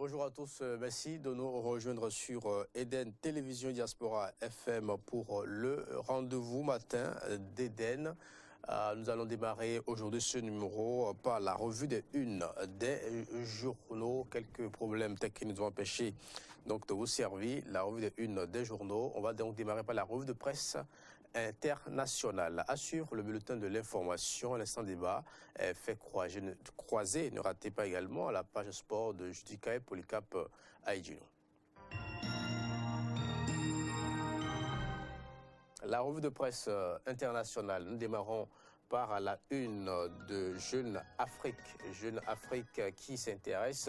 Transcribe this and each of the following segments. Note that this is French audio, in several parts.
Bonjour à tous, merci de nous rejoindre sur Eden Télévision Diaspora FM pour le rendez-vous matin d'Eden. Nous allons démarrer aujourd'hui ce numéro par la revue des unes des journaux. Quelques problèmes techniques nous ont empêché donc de vous servir la revue des unes des journaux. On va donc démarrer par la revue de presse internationale. Assure le bulletin de l'information. L'instant débat fait croiser. Ne ratez pas également la page sport de Judica et Polycap Aïdjino. La revue de presse internationale, nous démarrons par la une de Jeune Afrique. Jeune Afrique qui s'intéresse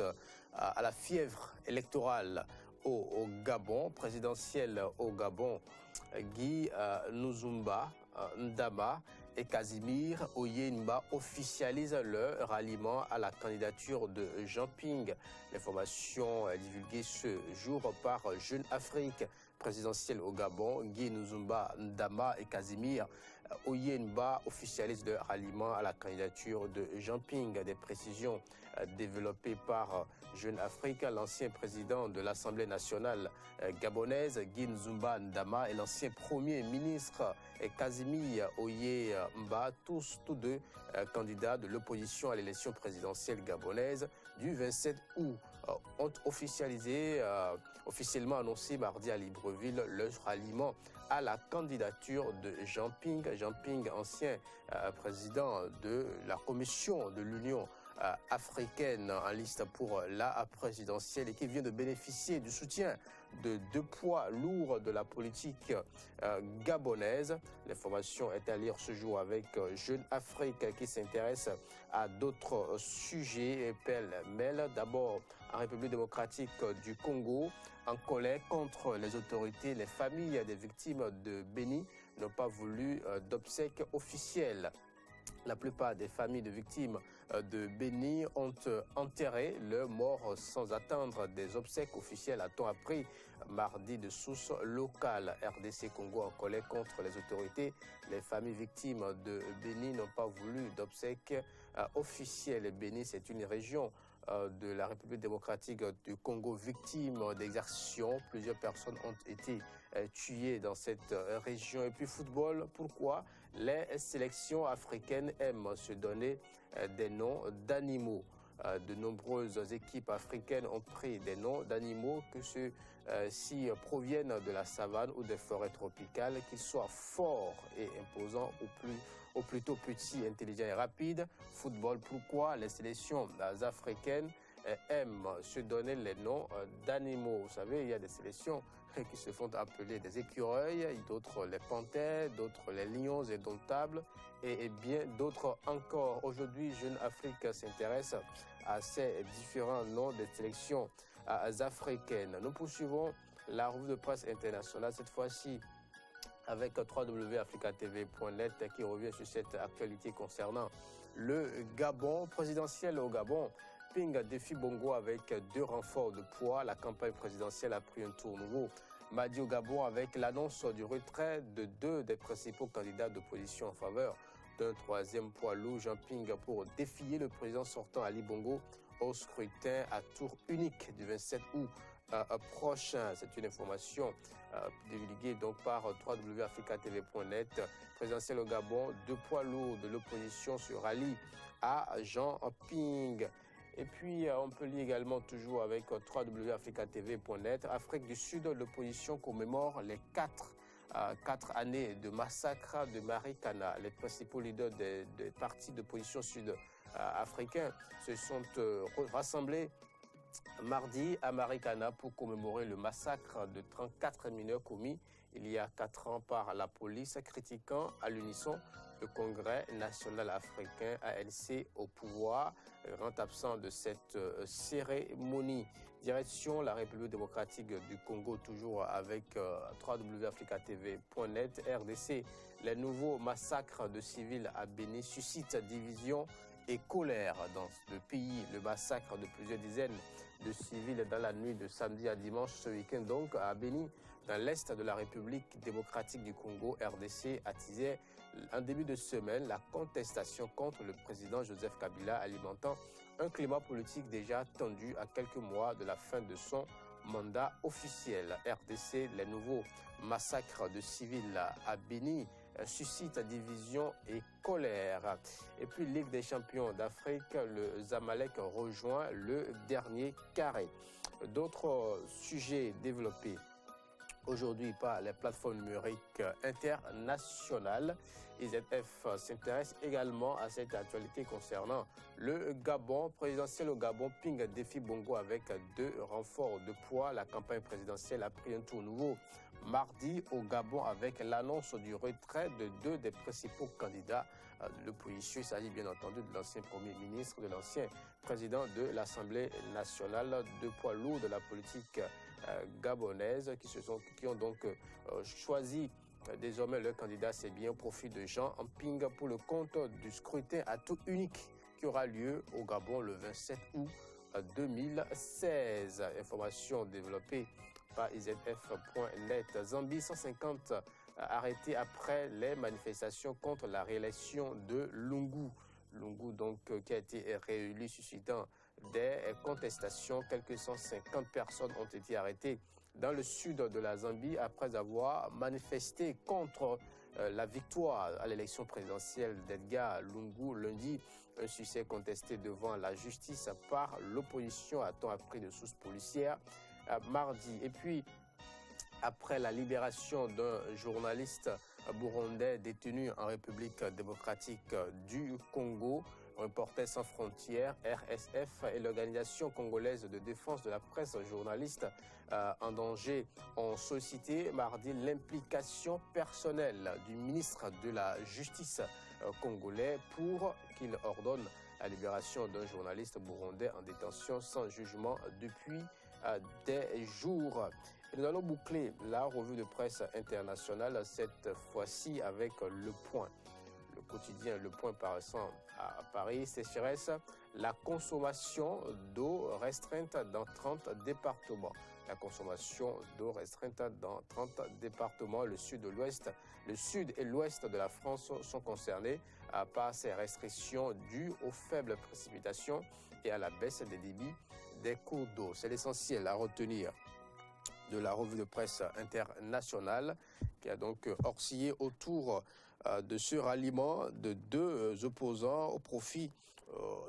à la fièvre électorale au Gabon, présidentielle au Gabon. Guy Nuzumba Ndama et Casimir Oyenba officialisent leur ralliement à la candidature de Jean Ping. L'information est divulguée ce jour par Jeune Afrique. Présidentielle au Gabon, Guy Nuzumba Ndama et Casimir Oyenba officialisent leur ralliement à la candidature de Jean Ping. Des précisions développées par Jeune Afrique. L'ancien président de l'Assemblée nationale gabonaise, Guy Nuzumba Ndama, et l'ancien premier ministre Casimir Oyenba, tous deux candidats de l'opposition à l'élection présidentielle gabonaise du 27 août, ont officiellement annoncé mardi à Libreville leur ralliement à la candidature de Jean Ping. Jean Ping, ancien président de la Commission de l'Union africaine en liste pour la présidentielle et qui vient de bénéficier du soutien de deux poids lourds de la politique gabonaise. L'information est à lire ce jour avec Jeune Afrique qui s'intéresse à d'autres sujets pêle-mêle. D'abord, en République démocratique du Congo, en colère contre les autorités, les familles des victimes de Béni n'ont pas voulu d'obsèques officielles. La plupart des familles de victimes de Béni ont enterré leurs morts sans attendre des obsèques officielles, a-t-on appris mardi de sources locales. RDC Congo en colère contre les autorités. Les familles victimes de Béni n'ont pas voulu d'obsèques officielles. Béni, c'est une région de la République démocratique du Congo victime d'exactions. Plusieurs personnes ont été tuées dans cette région. Et puis football, pourquoi les sélections africaines aiment se donner des noms d'animaux? De nombreuses équipes africaines ont pris des noms d'animaux que ceux-ci proviennent de la savane ou des forêts tropicales, qu'ils soient forts et imposants ou plutôt petits, intelligents et rapides. Football, pourquoi les sélections africaines aiment se donner les noms d'animaux? Vous savez, il y a des sélections qui se font appeler des écureuils, d'autres les panthères, d'autres les lions indomptables et bien d'autres encore. Aujourd'hui, Jeune Afrique s'intéresse à ces différents noms des sélections africaines. Nous poursuivons la revue de presse internationale, cette fois-ci avec www.africatv.net qui revient sur cette actualité concernant le Gabon présidentiel au Gabon. Ping défie Bongo avec deux renforts de poids. La campagne présidentielle a pris un tour nouveau mardi au Gabon avec l'annonce du retrait de deux des principaux candidats d'opposition en faveur d'un troisième poids lourd, Jean Ping, pour défier le président sortant Ali Bongo au scrutin à tour unique du 27 août prochain. C'est une information divulguée donc par www.africatv.net. Présidentiel au Gabon, deux poids lourds de l'opposition se rallient à Jean Ping. Et puis, on peut lire également toujours avec www.africatv.net. Afrique du Sud, l'opposition commémore les 4 années de massacre de Marikana. Les principaux leaders des partis d'opposition sud-africains se sont rassemblés mardi à Marikana pour commémorer le massacre de 34 mineurs commis il y a 4 ans par la police, critiquant à l'unisson le Congrès national africain ANC au pouvoir, grand absent de cette cérémonie. Direction la République démocratique du Congo, toujours avec www.africatv.net. RDC, les nouveaux massacres de civils à Béni suscitent division et colère dans le pays. Le massacre de plusieurs dizaines de civils dans la nuit de samedi à dimanche ce week-end donc à Béni, dans l'est de la République démocratique du Congo, RDC, attisait en début de semaine la contestation contre le président Joseph Kabila, alimentant un climat politique déjà tendu à quelques mois de la fin de son mandat officiel. RDC, les nouveaux massacres de civils à Béni suscitent division et colère. Et puis Ligue des champions d'Afrique, le Zamalek rejoint le dernier carré. D'autres sujets développés aujourd'hui par les plateformes numériques internationales. IZF s'intéresse également à cette actualité concernant le Gabon. Présidentiel au Gabon, Ping défie Bongo avec 2 renforts de poids. La campagne présidentielle a pris un tour nouveau mardi au Gabon avec l'annonce du retrait de 2 des principaux candidats de l'opposition. Il s'agit bien entendu de l'ancien Premier ministre, de l'ancien président de l'Assemblée nationale, 2 poids lourds de la politique gabonaise qui ont donc choisi désormais leur candidat, c'est bien au profit de Jean Ping pour le compte du scrutin à tour unique qui aura lieu au Gabon le 27 août 2016. Information développée par izf.net. Zambie, 150 arrêtés après les manifestations contre la réélection de Lungu. Lungu donc qui a été réélu suscitant des contestations. Quelques 150 personnes ont été arrêtées dans le sud de la Zambie après avoir manifesté contre la victoire à l'élection présidentielle d'Edgar Lungu lundi. Un succès contesté devant la justice par l'opposition, a-t-on appris de sources policières mardi. Et puis, après la libération d'un journaliste burundais détenu en République démocratique du Congo, Reporters sans frontières, RSF et l'Organisation congolaise de défense de la presse journaliste en danger ont sollicité mardi l'implication personnelle du ministre de la Justice congolais pour qu'il ordonne la libération d'un journaliste burundais en détention sans jugement depuis des jours. Et nous allons boucler la revue de presse internationale, cette fois-ci avec Le Point. Le quotidien Le Point paraissant à Paris, sécheresse, la consommation d'eau restreinte dans 30 départements. La consommation d'eau restreinte dans 30 départements. Le sud et l'ouest de la France sont concernés par ces restrictions dues aux faibles précipitations et à la baisse des débits des cours d'eau. C'est l'essentiel à retenir de la revue de presse internationale qui a donc oscillé autour de ce ralliement de 2 opposants au profit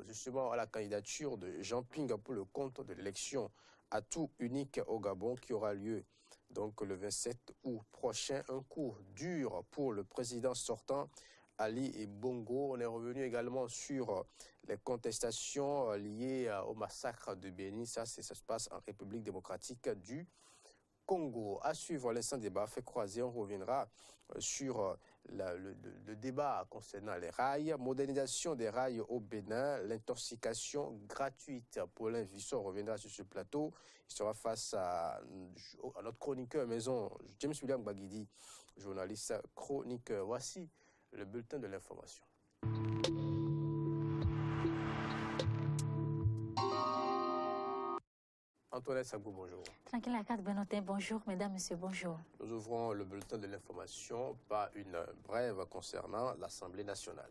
justement à la candidature de Jean Ping pour le compte de l'élection à tour unique au Gabon qui aura lieu donc le 27 août prochain. Un coup dur pour le président sortant Ali Bongo. On est revenu également sur les contestations liées au massacre de Béni. Ça se passe en République démocratique du Congo. À suivre l'instant débat fait croiser, on reviendra sur le débat concernant les rails, modernisation des rails au Bénin, l'intoxication gratuite. Paulin Visson reviendra sur ce plateau. Il sera face à notre chroniqueur maison, James William Baguidi, journaliste chroniqueur. Voici le bulletin de l'information. Antoinette Sagou, bonjour. Tranquille à 4 Benotin, bonjour. Mesdames, Messieurs, bonjour. Nous ouvrons le bulletin de l'information par une brève concernant l'Assemblée nationale.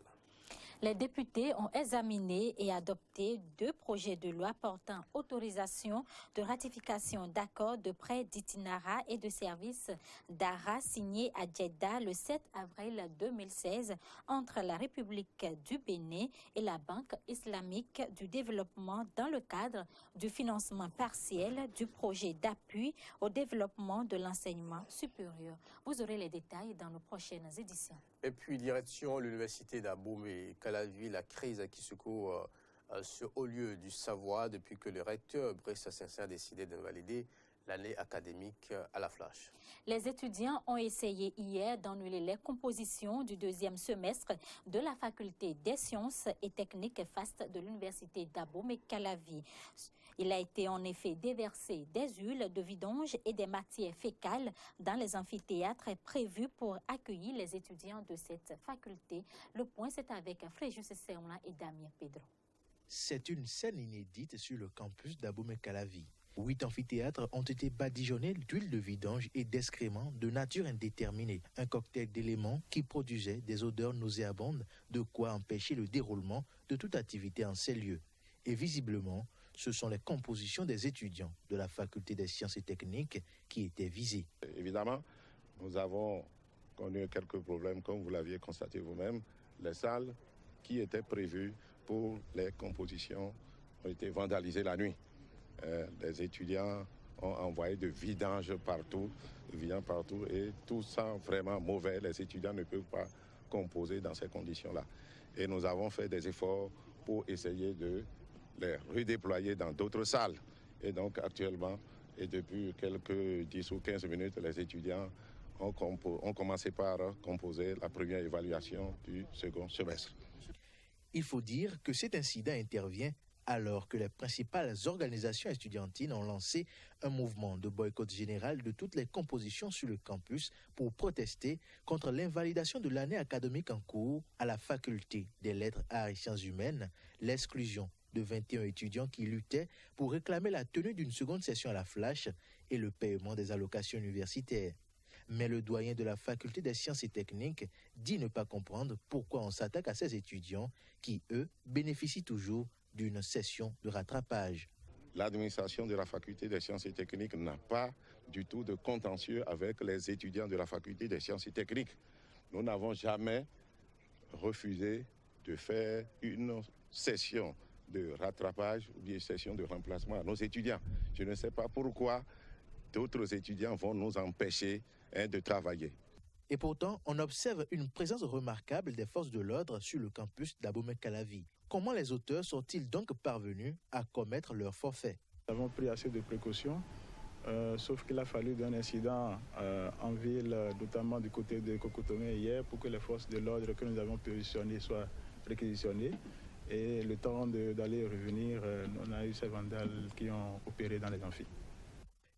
Les députés ont examiné et adopté 2 projets de loi portant autorisation de ratification d'accords de prêt d'itinéraire et de services d'ARA signés à Djeddah le 7 avril 2016 entre la République du Bénin et la Banque islamique du développement dans le cadre du financement partiel du projet d'appui au développement de l'enseignement supérieur. Vous aurez les détails dans nos prochaines éditions. Et puis, direction l'université d'Abomey-Calavi, la crise qui secoue ce haut lieu du savoir depuis que le recteur Brice Saint-Saëns a décidé d'invalider l'année académique à la flash. Les étudiants ont essayé hier d'annuler les compositions du 2e semestre de la faculté des sciences et techniques FAST de l'université d'Abomey-Calavi. Il a été en effet déversé des huiles de vidange et des matières fécales dans les amphithéâtres prévus pour accueillir les étudiants de cette faculté. Le point, c'est avec Fréjus Sermlan et Damien Pedro. C'est une scène inédite sur le campus d'Abomey-Calavi. 8 amphithéâtres ont été badigeonnés d'huile de vidange et d'excréments de nature indéterminée. Un cocktail d'éléments qui produisait des odeurs nauséabondes, de quoi empêcher le déroulement de toute activité en ces lieux. Et visiblement, ce sont les compositions des étudiants de la faculté des sciences et techniques qui étaient visées. Évidemment, nous avons connu quelques problèmes, comme vous l'aviez constaté vous-même. Les salles qui étaient prévues pour les compositions ont été vandalisées la nuit. Les étudiants ont envoyé de vidanges partout, et tout ça vraiment mauvais. Les étudiants ne peuvent pas composer dans ces conditions-là. Et nous avons fait des efforts pour essayer de les redéployer dans d'autres salles. Et donc actuellement, et depuis quelques 10 ou 15 minutes, les étudiants ont commencé par composer la première évaluation du second semestre. Il faut dire que cet incident intervient alors que les principales organisations estudiantines ont lancé un mouvement de boycott général de toutes les compositions sur le campus pour protester contre l'invalidation de l'année académique en cours à la faculté des lettres, arts et sciences humaines, l'exclusion de 21 étudiants qui luttaient pour réclamer la tenue d'une seconde session à la Flash et le paiement des allocations universitaires. Mais le doyen de la faculté des sciences et techniques dit ne pas comprendre pourquoi on s'attaque à ces étudiants qui, eux, bénéficient toujours d'une session de rattrapage. L'administration de la faculté des sciences et techniques n'a pas du tout de contentieux avec les étudiants de la faculté des sciences et techniques. Nous n'avons jamais refusé de faire une session de rattrapage ou une session de remplacement à nos étudiants. Je ne sais pas pourquoi d'autres étudiants vont nous empêcher de travailler. Et pourtant, on observe une présence remarquable des forces de l'ordre sur le campus d'Abomey-Calavi. Comment les auteurs sont-ils donc parvenus à commettre leur forfait? Nous avons pris assez de précautions, sauf qu'il a fallu d'un incident en ville, notamment du côté de Kokotomé hier, pour que les forces de l'ordre que nous avons positionnées soient réquisitionnées. Et le temps d'aller et revenir, on a eu ces vandales qui ont opéré dans les amphis.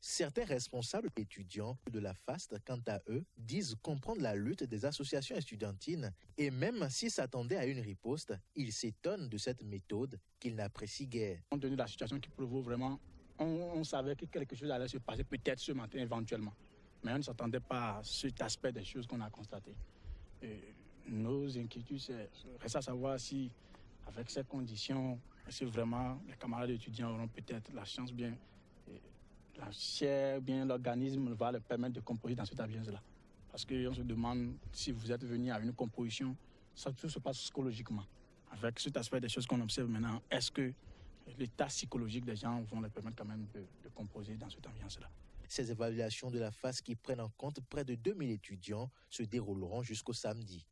Certains responsables étudiants de la FAST, quant à eux, disent comprendre la lutte des associations estudiantines et même s'ils s'attendaient à une riposte, ils s'étonnent de cette méthode qu'ils n'apprécient guère. Compte tenu de la situation qui prévaut vraiment, on savait que quelque chose allait se passer peut-être ce matin éventuellement, mais on ne s'attendait pas à cet aspect des choses qu'on a constaté. Et nos inquiétudes, reste à savoir si, avec ces conditions, si vraiment les camarades étudiants auront peut-être la chance bien, la chair, bien l'organisme va leur permettre de composer dans cette ambiance-là. Parce qu'on se demande si vous êtes venu à une composition, ça tout se passe psychologiquement. Avec cet aspect des choses qu'on observe maintenant, est-ce que l'état psychologique des gens vont leur permettre quand même de composer dans cette ambiance-là? Ces évaluations de la FAST qui prennent en compte près de 2000 étudiants se dérouleront jusqu'au samedi.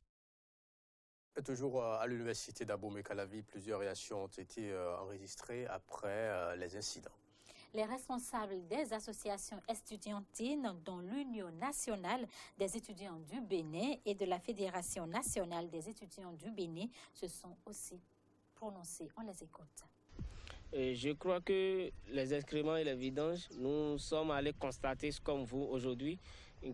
Et toujours à l'université d'Abomey-Calavi, plusieurs réactions ont été enregistrées après les incidents. Les responsables des associations estudiantines, dont l'Union nationale des étudiants du Bénin et de la Fédération nationale des étudiants du Bénin, se sont aussi prononcés. On les écoute. Je crois que les excréments et les vidanges, nous sommes allés constater, comme vous aujourd'hui,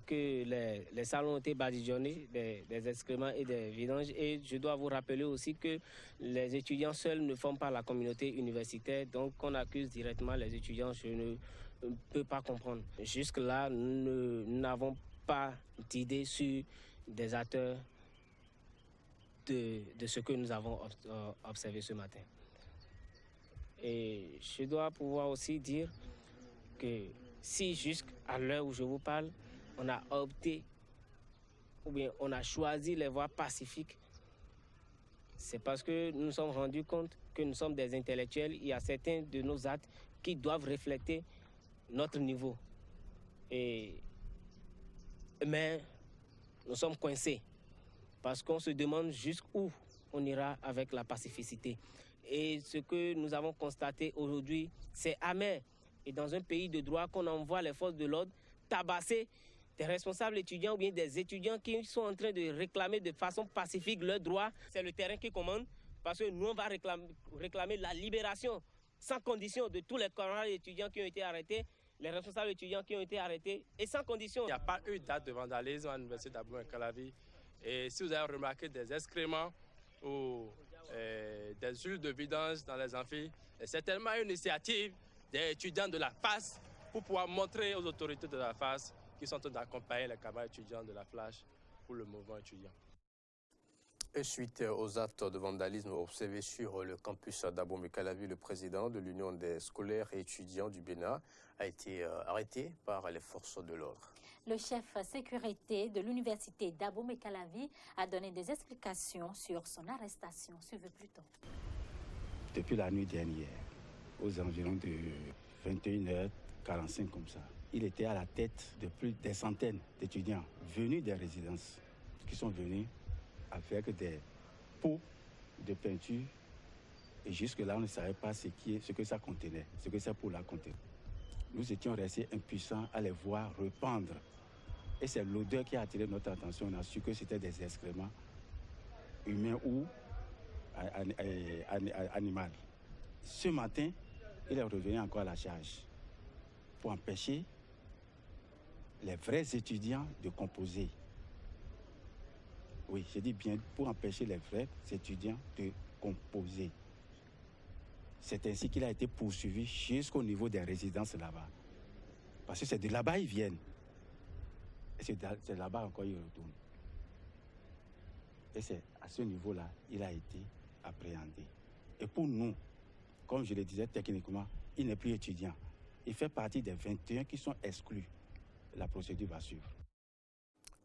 que les salles ont été badigeonnées des excréments et des vidanges. Et je dois vous rappeler aussi que les étudiants seuls ne forment pas la communauté universitaire. Donc on accuse directement les étudiants, je ne peux pas comprendre. Jusque-là, nous n'avons pas d'idée sur des acteurs de ce que nous avons observé ce matin. Et je dois pouvoir aussi dire que si jusqu'à l'heure où je vous parle, on a opté ou bien on a choisi les voies pacifiques, c'est parce que nous nous sommes rendus compte que nous sommes des intellectuels. Il y a certains de nos actes qui doivent refléter notre niveau. Mais nous sommes coincés parce qu'on se demande jusqu'où on ira avec la pacificité. Et ce que nous avons constaté aujourd'hui, c'est amer. Et dans un pays de droit, qu'on envoie les forces de l'ordre tabasser des responsables étudiants ou bien des étudiants qui sont en train de réclamer de façon pacifique leurs droits. C'est le terrain qui commande parce que nous, on va réclamer la libération sans condition de tous les camarades étudiants qui ont été arrêtés, les responsables étudiants qui ont été arrêtés et sans condition. Il n'y a pas eu d'acte de vandalisme à l'université d'Abomey-Calavi. Et si vous avez remarqué des excréments ou des huiles de vidange dans les amphis, c'est tellement une initiative des étudiants de la FAS pour pouvoir montrer aux autorités de la FAS qu'ils sont en train d'accompagner les camarades étudiants de la Flash pour le mouvement étudiant. Et suite aux actes de vandalisme observés sur le campus d'Abomey-Calavi, le président de l'Union des scolaires et étudiants du Bénin a été arrêté par les forces de l'ordre. Le chef sécurité de l'université d'Abomey-Calavi a donné des explications sur son arrestation. Suivez plus tôt. Depuis la nuit dernière, aux environs de 21h45 comme ça, il était à la tête de plus des centaines d'étudiants venus des résidences qui sont venus avec des pots de peinture. Et jusque-là, on ne savait pas ce que ça contenait, ce que ça pots-là contenait. Nous étions restés impuissants à les voir répandre. Et c'est l'odeur qui a attiré notre attention. On a su que c'était des excréments humains ou animaux. Ce matin, il est revenu encore à la charge pour empêcher les vrais étudiants de composer. Oui, je dis bien pour empêcher les vrais étudiants de composer. C'est ainsi qu'il a été poursuivi jusqu'au niveau des résidences là-bas. Parce que c'est de là-bas qu'ils viennent. Et c'est là-bas encore qu'ils retournent. Et c'est à ce niveau-là qu'il a été appréhendé. Et pour nous, comme je le disais techniquement, il n'est plus étudiant. Il fait partie des 21 qui sont exclus. La procédure va suivre.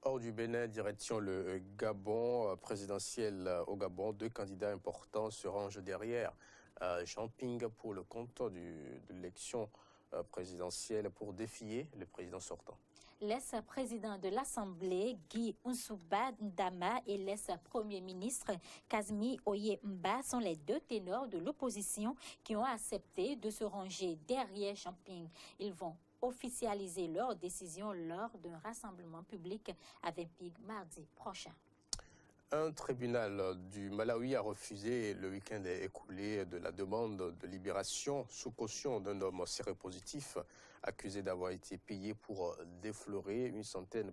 Hors du Bénin, direction le Gabon présidentiel au Gabon. 2 candidats importants se rangent derrière Jean Ping pour le compte de l'élection présidentielle pour défier le président sortant. L'ex-président de l'Assemblée, Guy Nsouba Ndama, et l'ex-premier ministre, Kazmi Oyemba, sont les 2 ténors de l'opposition qui ont accepté de se ranger derrière Jean Ping. Ils vont officialiser leur décision lors d'un rassemblement public à Winnipeg mardi prochain. Un tribunal du Malawi a refusé le week-end écoulé de la demande de libération sous caution d'un homme séropositif accusé d'avoir été payé pour déflorer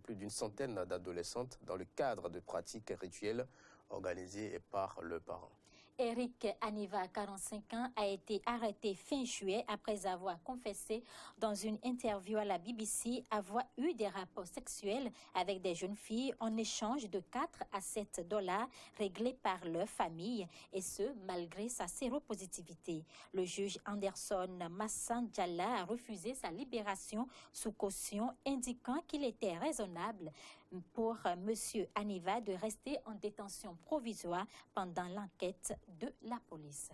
plus d'une centaine d'adolescentes dans le cadre de pratiques rituelles organisées par le parent. Eric Aniva, 45 ans, a été arrêté fin juillet après avoir confessé dans une interview à la BBC avoir eu des rapports sexuels avec des jeunes filles en échange de 4 à 7 dollars réglés par leur famille, et ce, malgré sa séropositivité. Le juge Anderson Massanjala a refusé sa libération sous caution, indiquant qu'il était raisonnable pour M. Aniva de rester en provisoire pendant l'enquête de la police.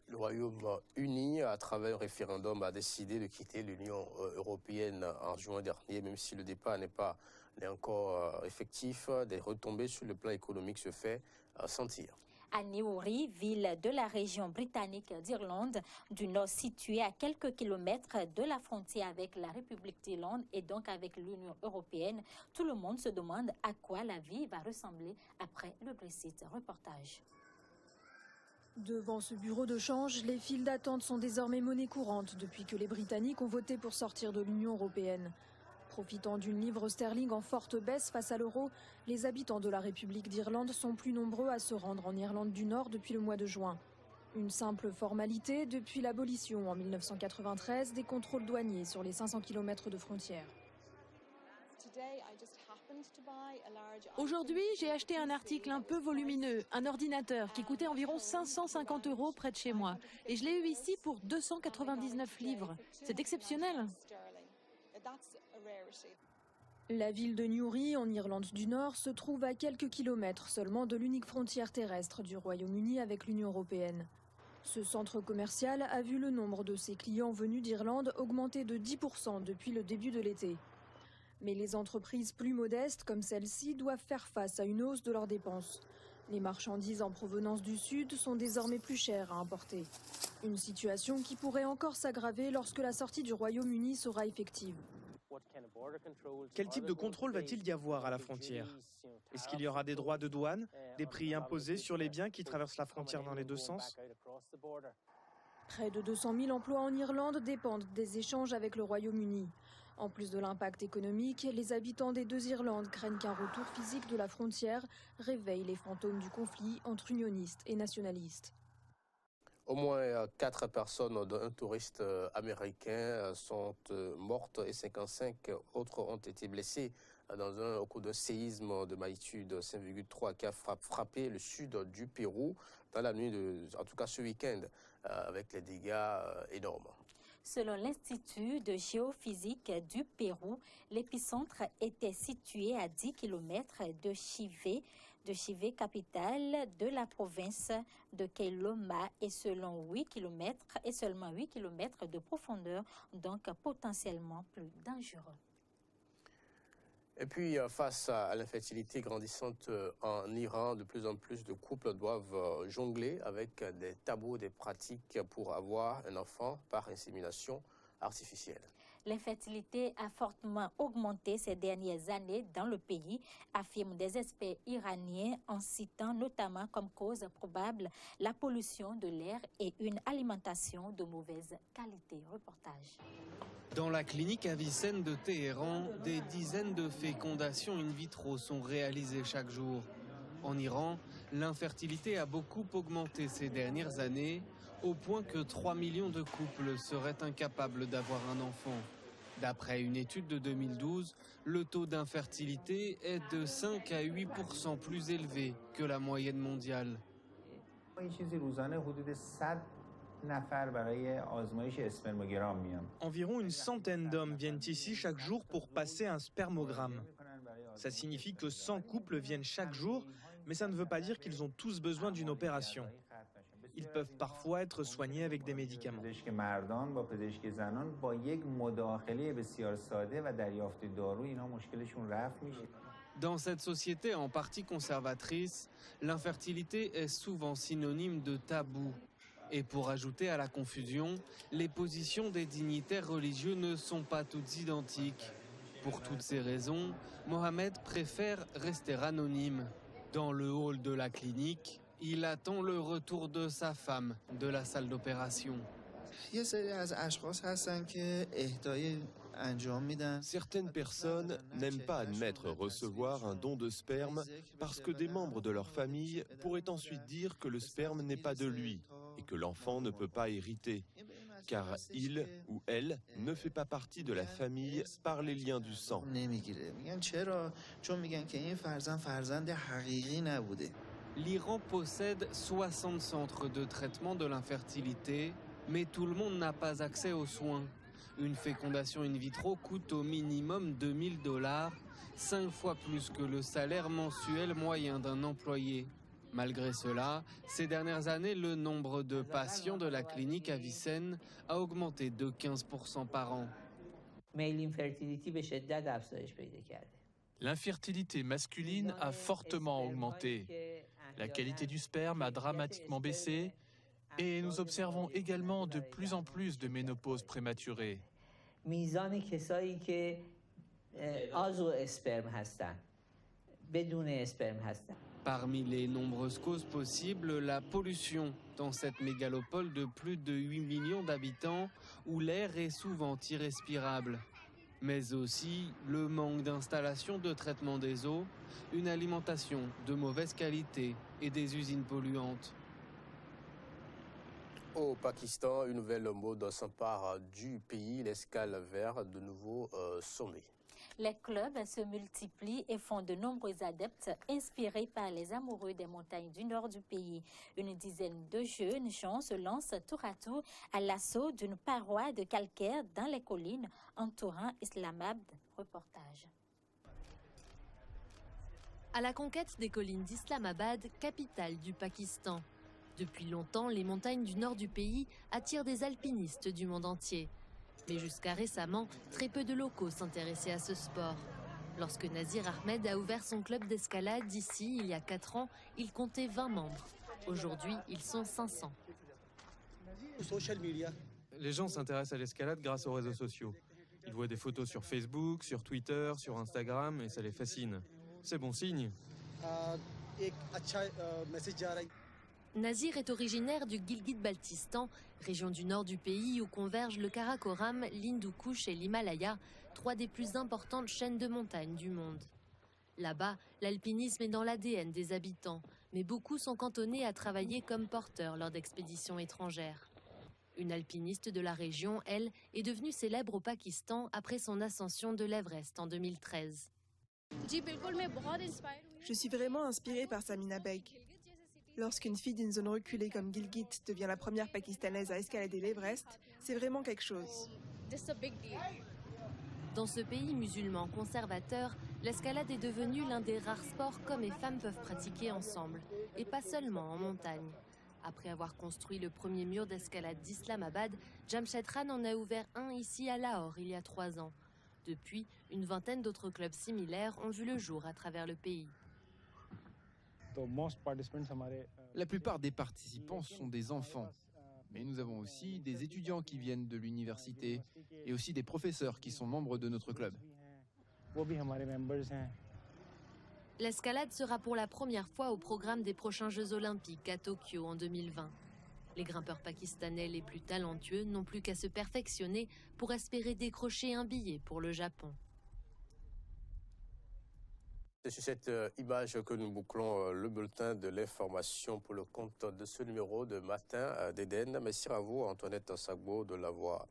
Le Royaume-Uni, à travers un référendum, a décidé de quitter l'Union européenne en juin dernier, même si le départ n'est encore effectif. Des retombées sur le plan économique se fait sentir. À Newry, ville de la région britannique d'Irlande du Nord située à quelques kilomètres de la frontière avec la République d'Irlande et donc avec l'Union européenne, tout le monde se demande à quoi la vie va ressembler après le Brexit. Reportage. Devant ce bureau de change, les files d'attente sont désormais monnaie courante depuis que les Britanniques ont voté pour sortir de l'Union européenne. Profitant d'une livre sterling en forte baisse face à l'euro, les habitants de la République d'Irlande sont plus nombreux à se rendre en Irlande du Nord depuis le mois de juin. Une simple formalité depuis l'abolition en 1993 des contrôles douaniers sur les 500 km de frontières. Aujourd'hui, j'ai acheté un article un peu volumineux, un ordinateur qui coûtait environ 550 € près de chez moi. Et je l'ai eu ici pour 299 livres. C'est exceptionnel. La ville de Newry, en Irlande du Nord, se trouve à quelques kilomètres seulement de l'unique frontière terrestre du Royaume-Uni avec l'Union européenne. Ce centre commercial a vu le nombre de ses clients venus d'Irlande augmenter de 10% depuis le début de l'été. Mais les entreprises plus modestes, comme celle-ci, doivent faire face à une hausse de leurs dépenses. Les marchandises en provenance du Sud sont désormais plus chères à importer. Une situation qui pourrait encore s'aggraver lorsque la sortie du Royaume-Uni sera effective. Quel type de contrôle va-t-il y avoir à la frontière? Est-ce qu'il y aura des droits de douane, des prix imposés sur les biens qui traversent la frontière dans les 2 sens? Près de 200 000 emplois en Irlande dépendent des échanges avec le Royaume-Uni. En plus de l'impact économique, les habitants des 2 Irlandes craignent qu'un retour physique de la frontière réveille les fantômes du conflit entre unionistes et nationalistes. Au moins 4 personnes, dont un touriste américain, sont mortes et 55 autres ont été blessées au cours d'un séisme de magnitude 5,3 qui a frappé le sud du Pérou dans la nuit, en tout cas ce week-end, avec les dégâts énormes. Selon l'Institut de géophysique du Pérou, l'épicentre était situé à 10 km de Chivay, capitale de la province de Keiloma, et seulement 8 km de profondeur, donc potentiellement plus dangereux. Et puis, face à l'infertilité grandissante en Iran, de plus en plus de couples doivent jongler avec des tabous, des pratiques pour avoir un enfant par insémination artificielle. L'infertilité a fortement augmenté ces dernières années dans le pays, affirment des experts iraniens en citant notamment comme cause probable la pollution de l'air et une alimentation de mauvaise qualité. Reportage. Dans la clinique Avicenne de Téhéran, des dizaines de fécondations in vitro sont réalisées chaque jour. En Iran, l'infertilité a beaucoup augmenté ces dernières années, au point que 3 millions de couples seraient incapables d'avoir un enfant. D'après une étude de 2012, le taux d'infertilité est de 5 à 8% plus élevé que la moyenne mondiale. Environ une centaine d'hommes viennent ici chaque jour pour passer un spermogramme. Ça signifie que 100 couples viennent chaque jour, mais ça ne veut pas dire qu'ils ont tous besoin d'une opération. Ils peuvent parfois être soignés avec des médicaments. Dans cette société en partie conservatrice, l'infertilité est souvent synonyme de tabou. Et pour ajouter à la confusion, les positions des dignitaires religieux ne sont pas toutes identiques. Pour toutes ces raisons, Mohamed préfère rester anonyme. Dans le hall de la clinique, il attend le retour de sa femme de la salle d'opération. Certaines personnes n'aiment pas admettre recevoir un don de sperme parce que des membres de leur famille pourraient ensuite dire que le sperme n'est pas de lui et que l'enfant ne peut pas hériter, car il ou elle ne fait pas partie de la famille par les liens du sang. L'Iran possède 60 centres de traitement de l'infertilité, mais tout le monde n'a pas accès aux soins. Une fécondation in vitro coûte au minimum $2000, 5 fois plus que le salaire mensuel moyen d'un employé. Malgré cela, ces dernières années, le nombre de patients de la clinique Avicenne a augmenté de 15% par an. L'infertilité masculine a fortement augmenté. La qualité du sperme a dramatiquement baissé et nous observons également de plus en plus de ménopause prématurée. Parmi les nombreuses causes possibles, la pollution dans cette mégalopole de plus de 8 millions d'habitants où l'air est souvent irrespirable. Mais aussi le manque d'installation de traitement des eaux, une alimentation de mauvaise qualité et des usines polluantes. Au Pakistan, une nouvelle mode s'empare du pays, l'escale vers de nouveaux sommets. Les clubs se multiplient et font de nombreux adeptes inspirés par les amoureux des montagnes du nord du pays. Une dizaine de jeunes gens se lancent tour à tour à l'assaut d'une paroi de calcaire dans les collines entourant Islamabad. Reportage. À la conquête des collines d'Islamabad, capitale du Pakistan. Depuis longtemps, les montagnes du nord du pays attirent des alpinistes du monde entier. Mais jusqu'à récemment, très peu de locaux s'intéressaient à ce sport. Lorsque Nazir Ahmed a ouvert son club d'escalade ici, il y a 4 ans, il comptait 20 membres. Aujourd'hui, ils sont 500. Les gens s'intéressent à l'escalade grâce aux réseaux sociaux. Ils voient des photos sur Facebook, sur Twitter, sur Instagram et ça les fascine. C'est bon signe. Nazir est originaire du Gilgit-Baltistan, région du nord du pays où convergent le Karakoram, l'Hindu Kush et l'Himalaya, 3 des plus importantes chaînes de montagnes du monde. Là-bas, l'alpinisme est dans l'ADN des habitants, mais beaucoup sont cantonnés à travailler comme porteurs lors d'expéditions étrangères. Une alpiniste de la région, elle, est devenue célèbre au Pakistan après son ascension de l'Everest en 2013. Je suis vraiment inspirée par Samina Beg. Lorsqu'une fille d'une zone reculée comme Gilgit devient la première pakistanaise à escalader l'Everest, c'est vraiment quelque chose. Dans ce pays musulman conservateur, l'escalade est devenue l'un des rares sports qu'hommes et femmes peuvent pratiquer ensemble, et pas seulement en montagne. Après avoir construit le premier mur d'escalade d'Islamabad, Jamshed Khan en a ouvert un ici à Lahore il y a 3 ans. Depuis, une vingtaine d'autres clubs similaires ont vu le jour à travers le pays. La plupart des participants sont des enfants, mais nous avons aussi des étudiants qui viennent de l'université et aussi des professeurs qui sont membres de notre club. L'escalade sera pour la première fois au programme des prochains Jeux Olympiques à Tokyo en 2020. Les grimpeurs pakistanais les plus talentueux n'ont plus qu'à se perfectionner pour espérer décrocher un billet pour le Japon. C'est sur cette image que nous bouclons le bulletin de l'information pour le compte de ce numéro de Matin d'Éden. Merci à vous, Antoinette Sagbo, de l'avoir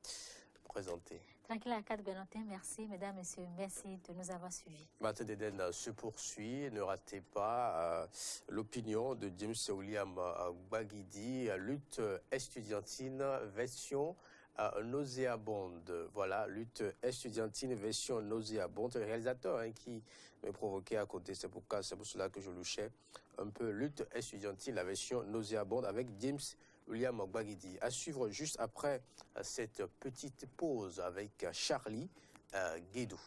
présenté. Tranquille à 4 Benatin, merci mesdames, messieurs, merci de nous avoir suivis. Matin d'Éden se poursuit. Ne ratez pas l'opinion de James William Gbagidi, lutte estudiantine version nauséabonde. Voilà, lutte estudiantine version nauséabonde. Le réalisateur qui me provoquait à côté, c'est pour cela que je louchais un peu. Lutte estudiantine, la version nauséabonde avec James William Gbagidi. À suivre juste après cette petite pause avec Charlie Guédou.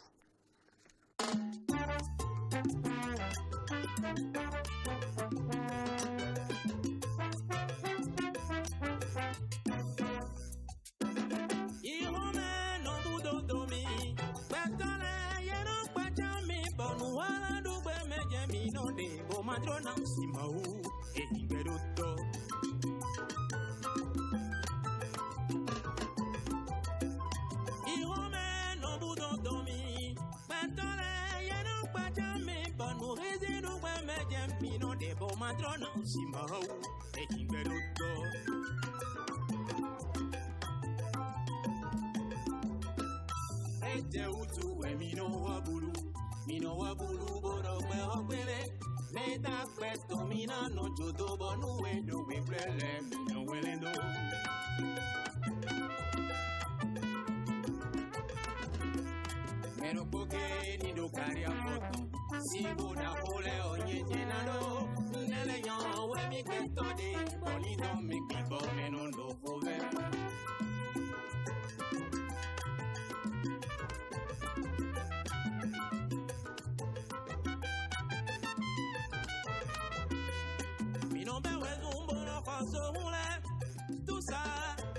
Tout ça,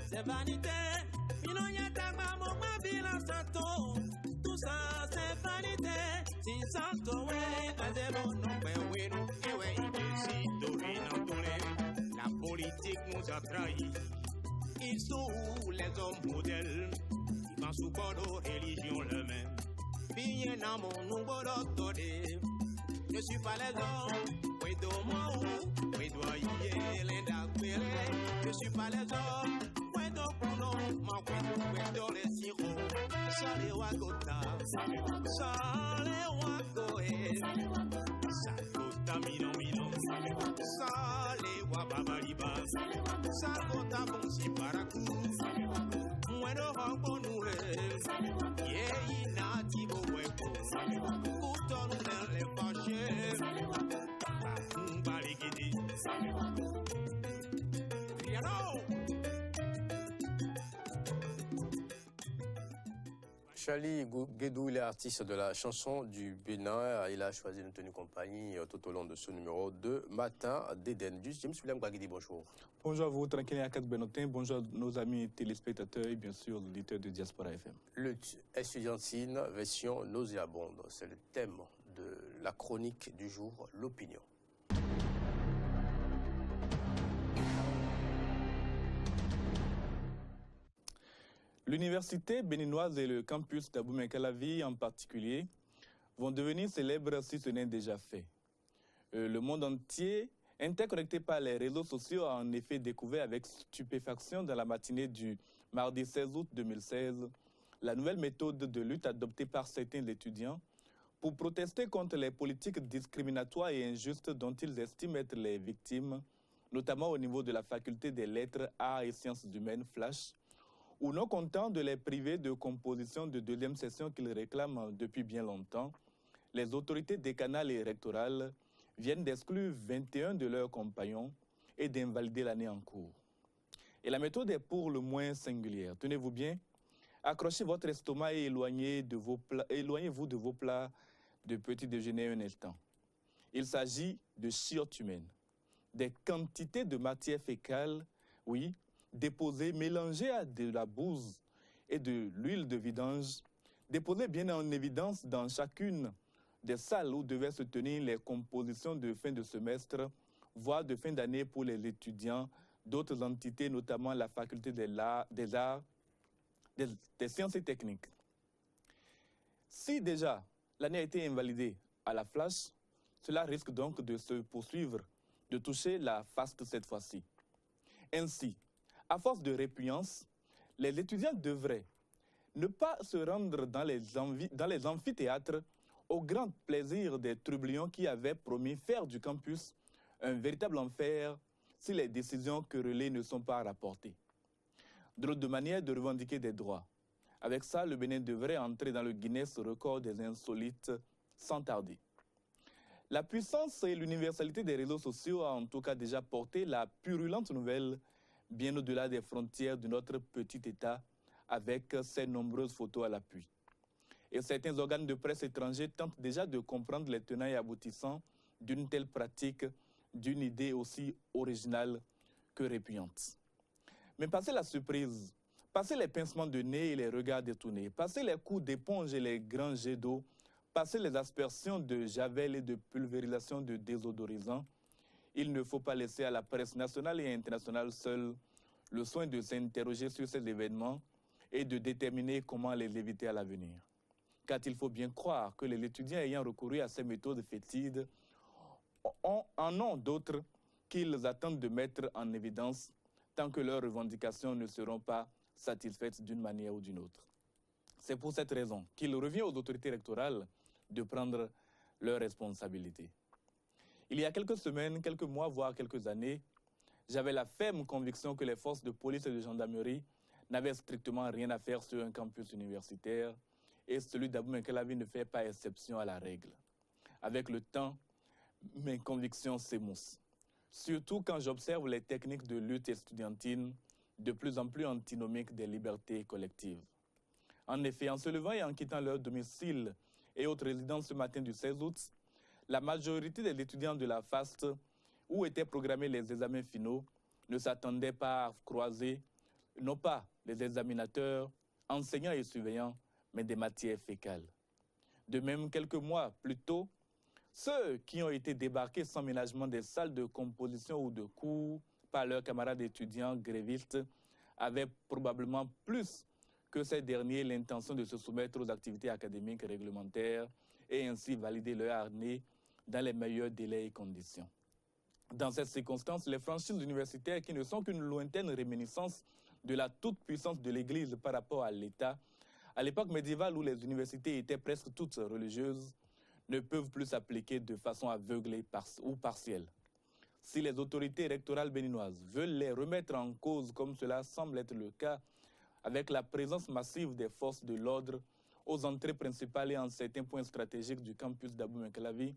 c'est vanité. Tout ça, c'est vanité. Si ça la politique nous a trahis. Ils sont où les hommes modèles? Ils pensent sous nos religions le même. Bien dans mon nouveau d'autorité. Je suis pas les hommes. Oui, moi oui, je suis pas les hommes. Oui, ma oui, les sirop. Sale wagota. Sale wagoe. Sakota mino. Sale wababariba. Sakota bonsi paraku. Muero hangonule. Ye inati bo hueco. Kutonule le pache. Baligidi. Charlie Guédou, il est artiste de la chanson du Bénin. Il a choisi de nous tenir compagnie tout au long de ce numéro de Matin d'Éden. James William Gbagidi, bonjour. Bonjour à vous, tranquille à 4 Benotin. Bonjour à nos amis téléspectateurs et bien sûr l'auditeurs de Diaspora FM. Lutte estudiantine, version nauséabonde. C'est le thème de la chronique du jour, l'opinion. L'université béninoise et le campus d'Abomey-Calavi en particulier vont devenir célèbres si ce n'est déjà fait. Le monde entier, interconnecté par les réseaux sociaux, a en effet découvert avec stupéfaction dans la matinée du mardi 16 août 2016 la nouvelle méthode de lutte adoptée par certains étudiants pour protester contre les politiques discriminatoires et injustes dont ils estiment être les victimes, notamment au niveau de la faculté des lettres, arts et sciences humaines, FLASH, ou non contents de les priver de composition de deuxième session qu'ils réclament depuis bien longtemps, les autorités décanales et rectorales viennent d'exclure 21 de leurs compagnons et d'invalider l'année en cours. Et la méthode est pour le moins singulière. Tenez-vous bien, accrochez votre estomac et éloignez-vous de vos plats de petit déjeuner un instant. Il s'agit de chiottes humaines, des quantités de matière fécale, oui, déposées, mélangées à de la bouse et de l'huile de vidange, déposées bien en évidence dans chacune des salles où devaient se tenir les compositions de fin de semestre, voire de fin d'année pour les étudiants d'autres entités, notamment la faculté des arts, des sciences et techniques. Si déjà l'année a été invalidée à la FLASH, cela risque donc de se poursuivre, de toucher la FAST cette fois-ci. Ainsi, à force de répugnance, les étudiants devraient ne pas se rendre dans les amphithéâtres au grand plaisir des trublions qui avaient promis faire du campus un véritable enfer si les décisions querellées ne sont pas rapportées. Drôle de manière de revendiquer des droits. Avec ça, le Bénin devrait entrer dans le Guinness record des insolites sans tarder. La puissance et l'universalité des réseaux sociaux a en tout cas déjà porté la purulente nouvelle bien au-delà des frontières de notre petit État avec ses nombreuses photos à l'appui. Et certains organes de presse étrangers tentent déjà de comprendre les tenants et aboutissants d'une telle pratique, d'une idée aussi originale que répugnante. Mais passez la surprise, passez les pincements de nez et les regards détournés, passez les coups d'éponge et les grands jets d'eau, passez les aspersions de javel et de pulvérisation de désodorisants, il ne faut pas laisser à la presse nationale et internationale seule le soin de s'interroger sur ces événements et de déterminer comment les éviter à l'avenir. Car il faut bien croire que les étudiants ayant recouru à ces méthodes fétides en ont d'autres qu'ils attendent de mettre en évidence tant que leurs revendications ne seront pas satisfaites d'une manière ou d'une autre. C'est pour cette raison qu'il revient aux autorités électorales de prendre leurs responsabilités. Il y a quelques semaines, quelques mois, voire quelques années, j'avais la ferme conviction que les forces de police et de gendarmerie n'avaient strictement rien à faire sur un campus universitaire et celui d'Abou-Mekelavi ne fait pas exception à la règle. Avec le temps, mes convictions s'émoussent. Surtout quand j'observe les techniques de lutte estudiantine de plus en plus antinomiques des libertés collectives. En effet, en se levant et en quittant leur domicile et autres résidences ce matin du 16 août, la majorité des étudiants de la FAST, où étaient programmés les examens finaux, ne s'attendaient pas à croiser, non pas les examinateurs, enseignants et surveillants, mais des matières fécales. De même, quelques mois plus tôt, ceux qui ont été débarqués sans ménagement des salles de composition ou de cours par leurs camarades étudiants grévistes avaient probablement plus que ces derniers l'intention de se soumettre aux activités académiques réglementaires et ainsi valider leur année dans les meilleurs délais et conditions. Dans cette circonstance, les franchises universitaires, qui ne sont qu'une lointaine réminiscence de la toute-puissance de l'Église par rapport à l'État, à l'époque médiévale où les universités étaient presque toutes religieuses, ne peuvent plus s'appliquer de façon aveugle ou partielle. Si les autorités électorales béninoises veulent les remettre en cause, comme cela semble être le cas, avec la présence massive des forces de l'ordre aux entrées principales et en certains points stratégiques du campus d'Abou-Mekelavi,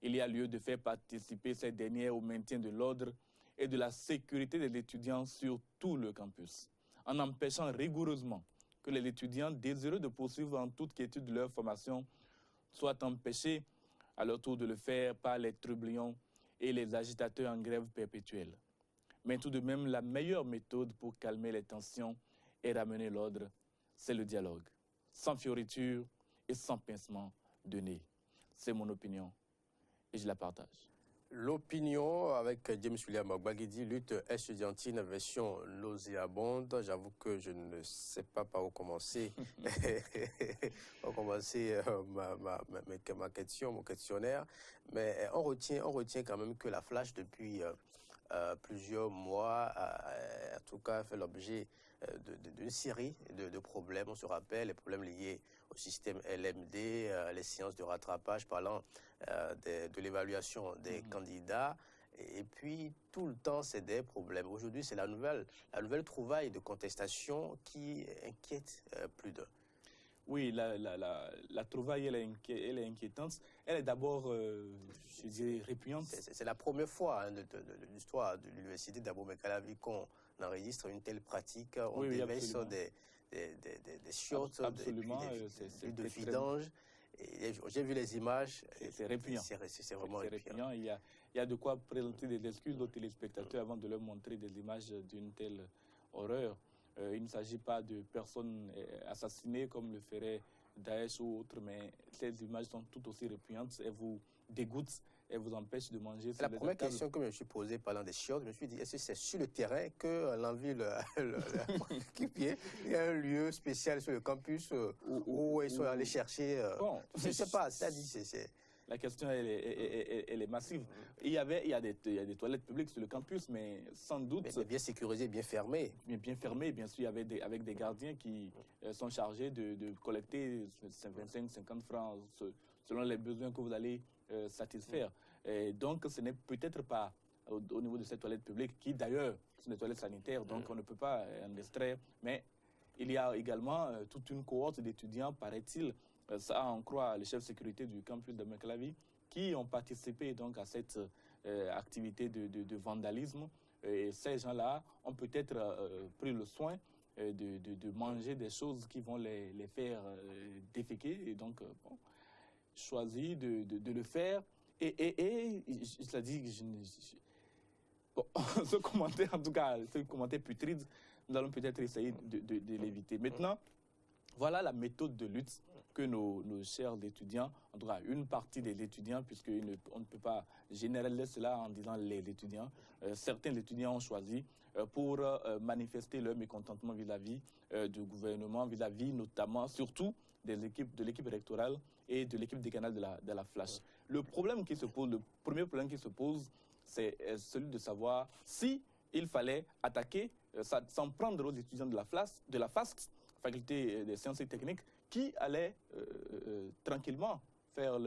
il y a lieu de faire participer ces dernières au maintien de l'ordre et de la sécurité des étudiants sur tout le campus, en empêchant rigoureusement que les étudiants désireux de poursuivre en toute quiétude leur formation soient empêchés à leur tour de le faire par les trublions et les agitateurs en grève perpétuelle. Mais tout de même, la meilleure méthode pour calmer les tensions et ramener l'ordre, c'est le dialogue, sans fioriture et sans pincement de nez. C'est mon opinion et je la partage. L'opinion avec James William Ogbagidi, lutte estudiantine version nauséabonde. J'avoue que je ne sais pas par où commencer. Ma question, mon questionnaire. Mais on retient quand même que la FLASH, depuis plusieurs mois, en tout cas fait l'objet d'une série de problèmes. On se rappelle les problèmes liés au système LMD, les séances de rattrapage parlant de l'évaluation des candidats. Et puis, tout le temps, c'est des problèmes. Aujourd'hui, c'est la nouvelle trouvaille de contestation qui inquiète plus d'un. Oui, la trouvaille, elle est inquiétante. Elle est d'abord, je dirais, répugnante. C'est la première fois de l'histoire de l'université d'Abomey-Calavi qu'on enregistre une telle pratique. On déveille sur des chiottes, de vidange. J'ai vu les images. C'est répugnant. C'est vraiment répugnant. Il y a de quoi présenter des excuses aux téléspectateurs avant de leur montrer des images d'une telle horreur. Il ne s'agit pas de personnes assassinées comme le ferait Daesh ou autre, mais ces images sont tout aussi répugnantes. Elles vous dégoûtent, elles vous empêchent de manger. La première question que je me suis posée parlant des chiottes, je me suis dit, est-ce que c'est sur le terrain que l'envie il y a un lieu spécial sur le campus où ils sont allés chercher je ne sais pas, c'est... La question, elle est massive. Il y a des toilettes publiques sur le campus, mais sans doute... Mais bien sécurisées, bien fermées. Bien fermées, bien sûr, avec des gardiens qui sont chargés de collecter 25-50 francs selon les besoins que vous allez satisfaire. Et donc, ce n'est peut-être pas au niveau de ces toilettes publiques, qui d'ailleurs sont des toilettes sanitaires, donc on ne peut pas en extraire. Mais il y a également toute une cohorte d'étudiants, paraît-il, ça en croit les chefs de sécurité du campus de Abomey-Calavi, qui ont participé donc à cette activité de vandalisme. Et ces gens-là ont peut-être pris le soin de manger des choses qui vont les faire déféquer, et donc choisi de le faire. Et je l'ai dit, ce commentaire, en tout cas, ce commentaire putride, nous allons peut-être essayer de l'éviter. Maintenant, voilà la méthode de lutte que nos chers étudiants, en tout cas une partie des étudiants, puisqu'on ne peut pas généraliser cela en disant les étudiants, certains étudiants ont choisi pour manifester leur mécontentement vis-à-vis du gouvernement, vis-à-vis notamment, surtout de l'équipe électorale et de l'équipe décanale de la Flash. Le premier problème qui se pose, c'est celui de savoir si il fallait attaquer, s'en prendre aux étudiants de la FAST, faculté des sciences et techniques, qui allaient tranquillement faire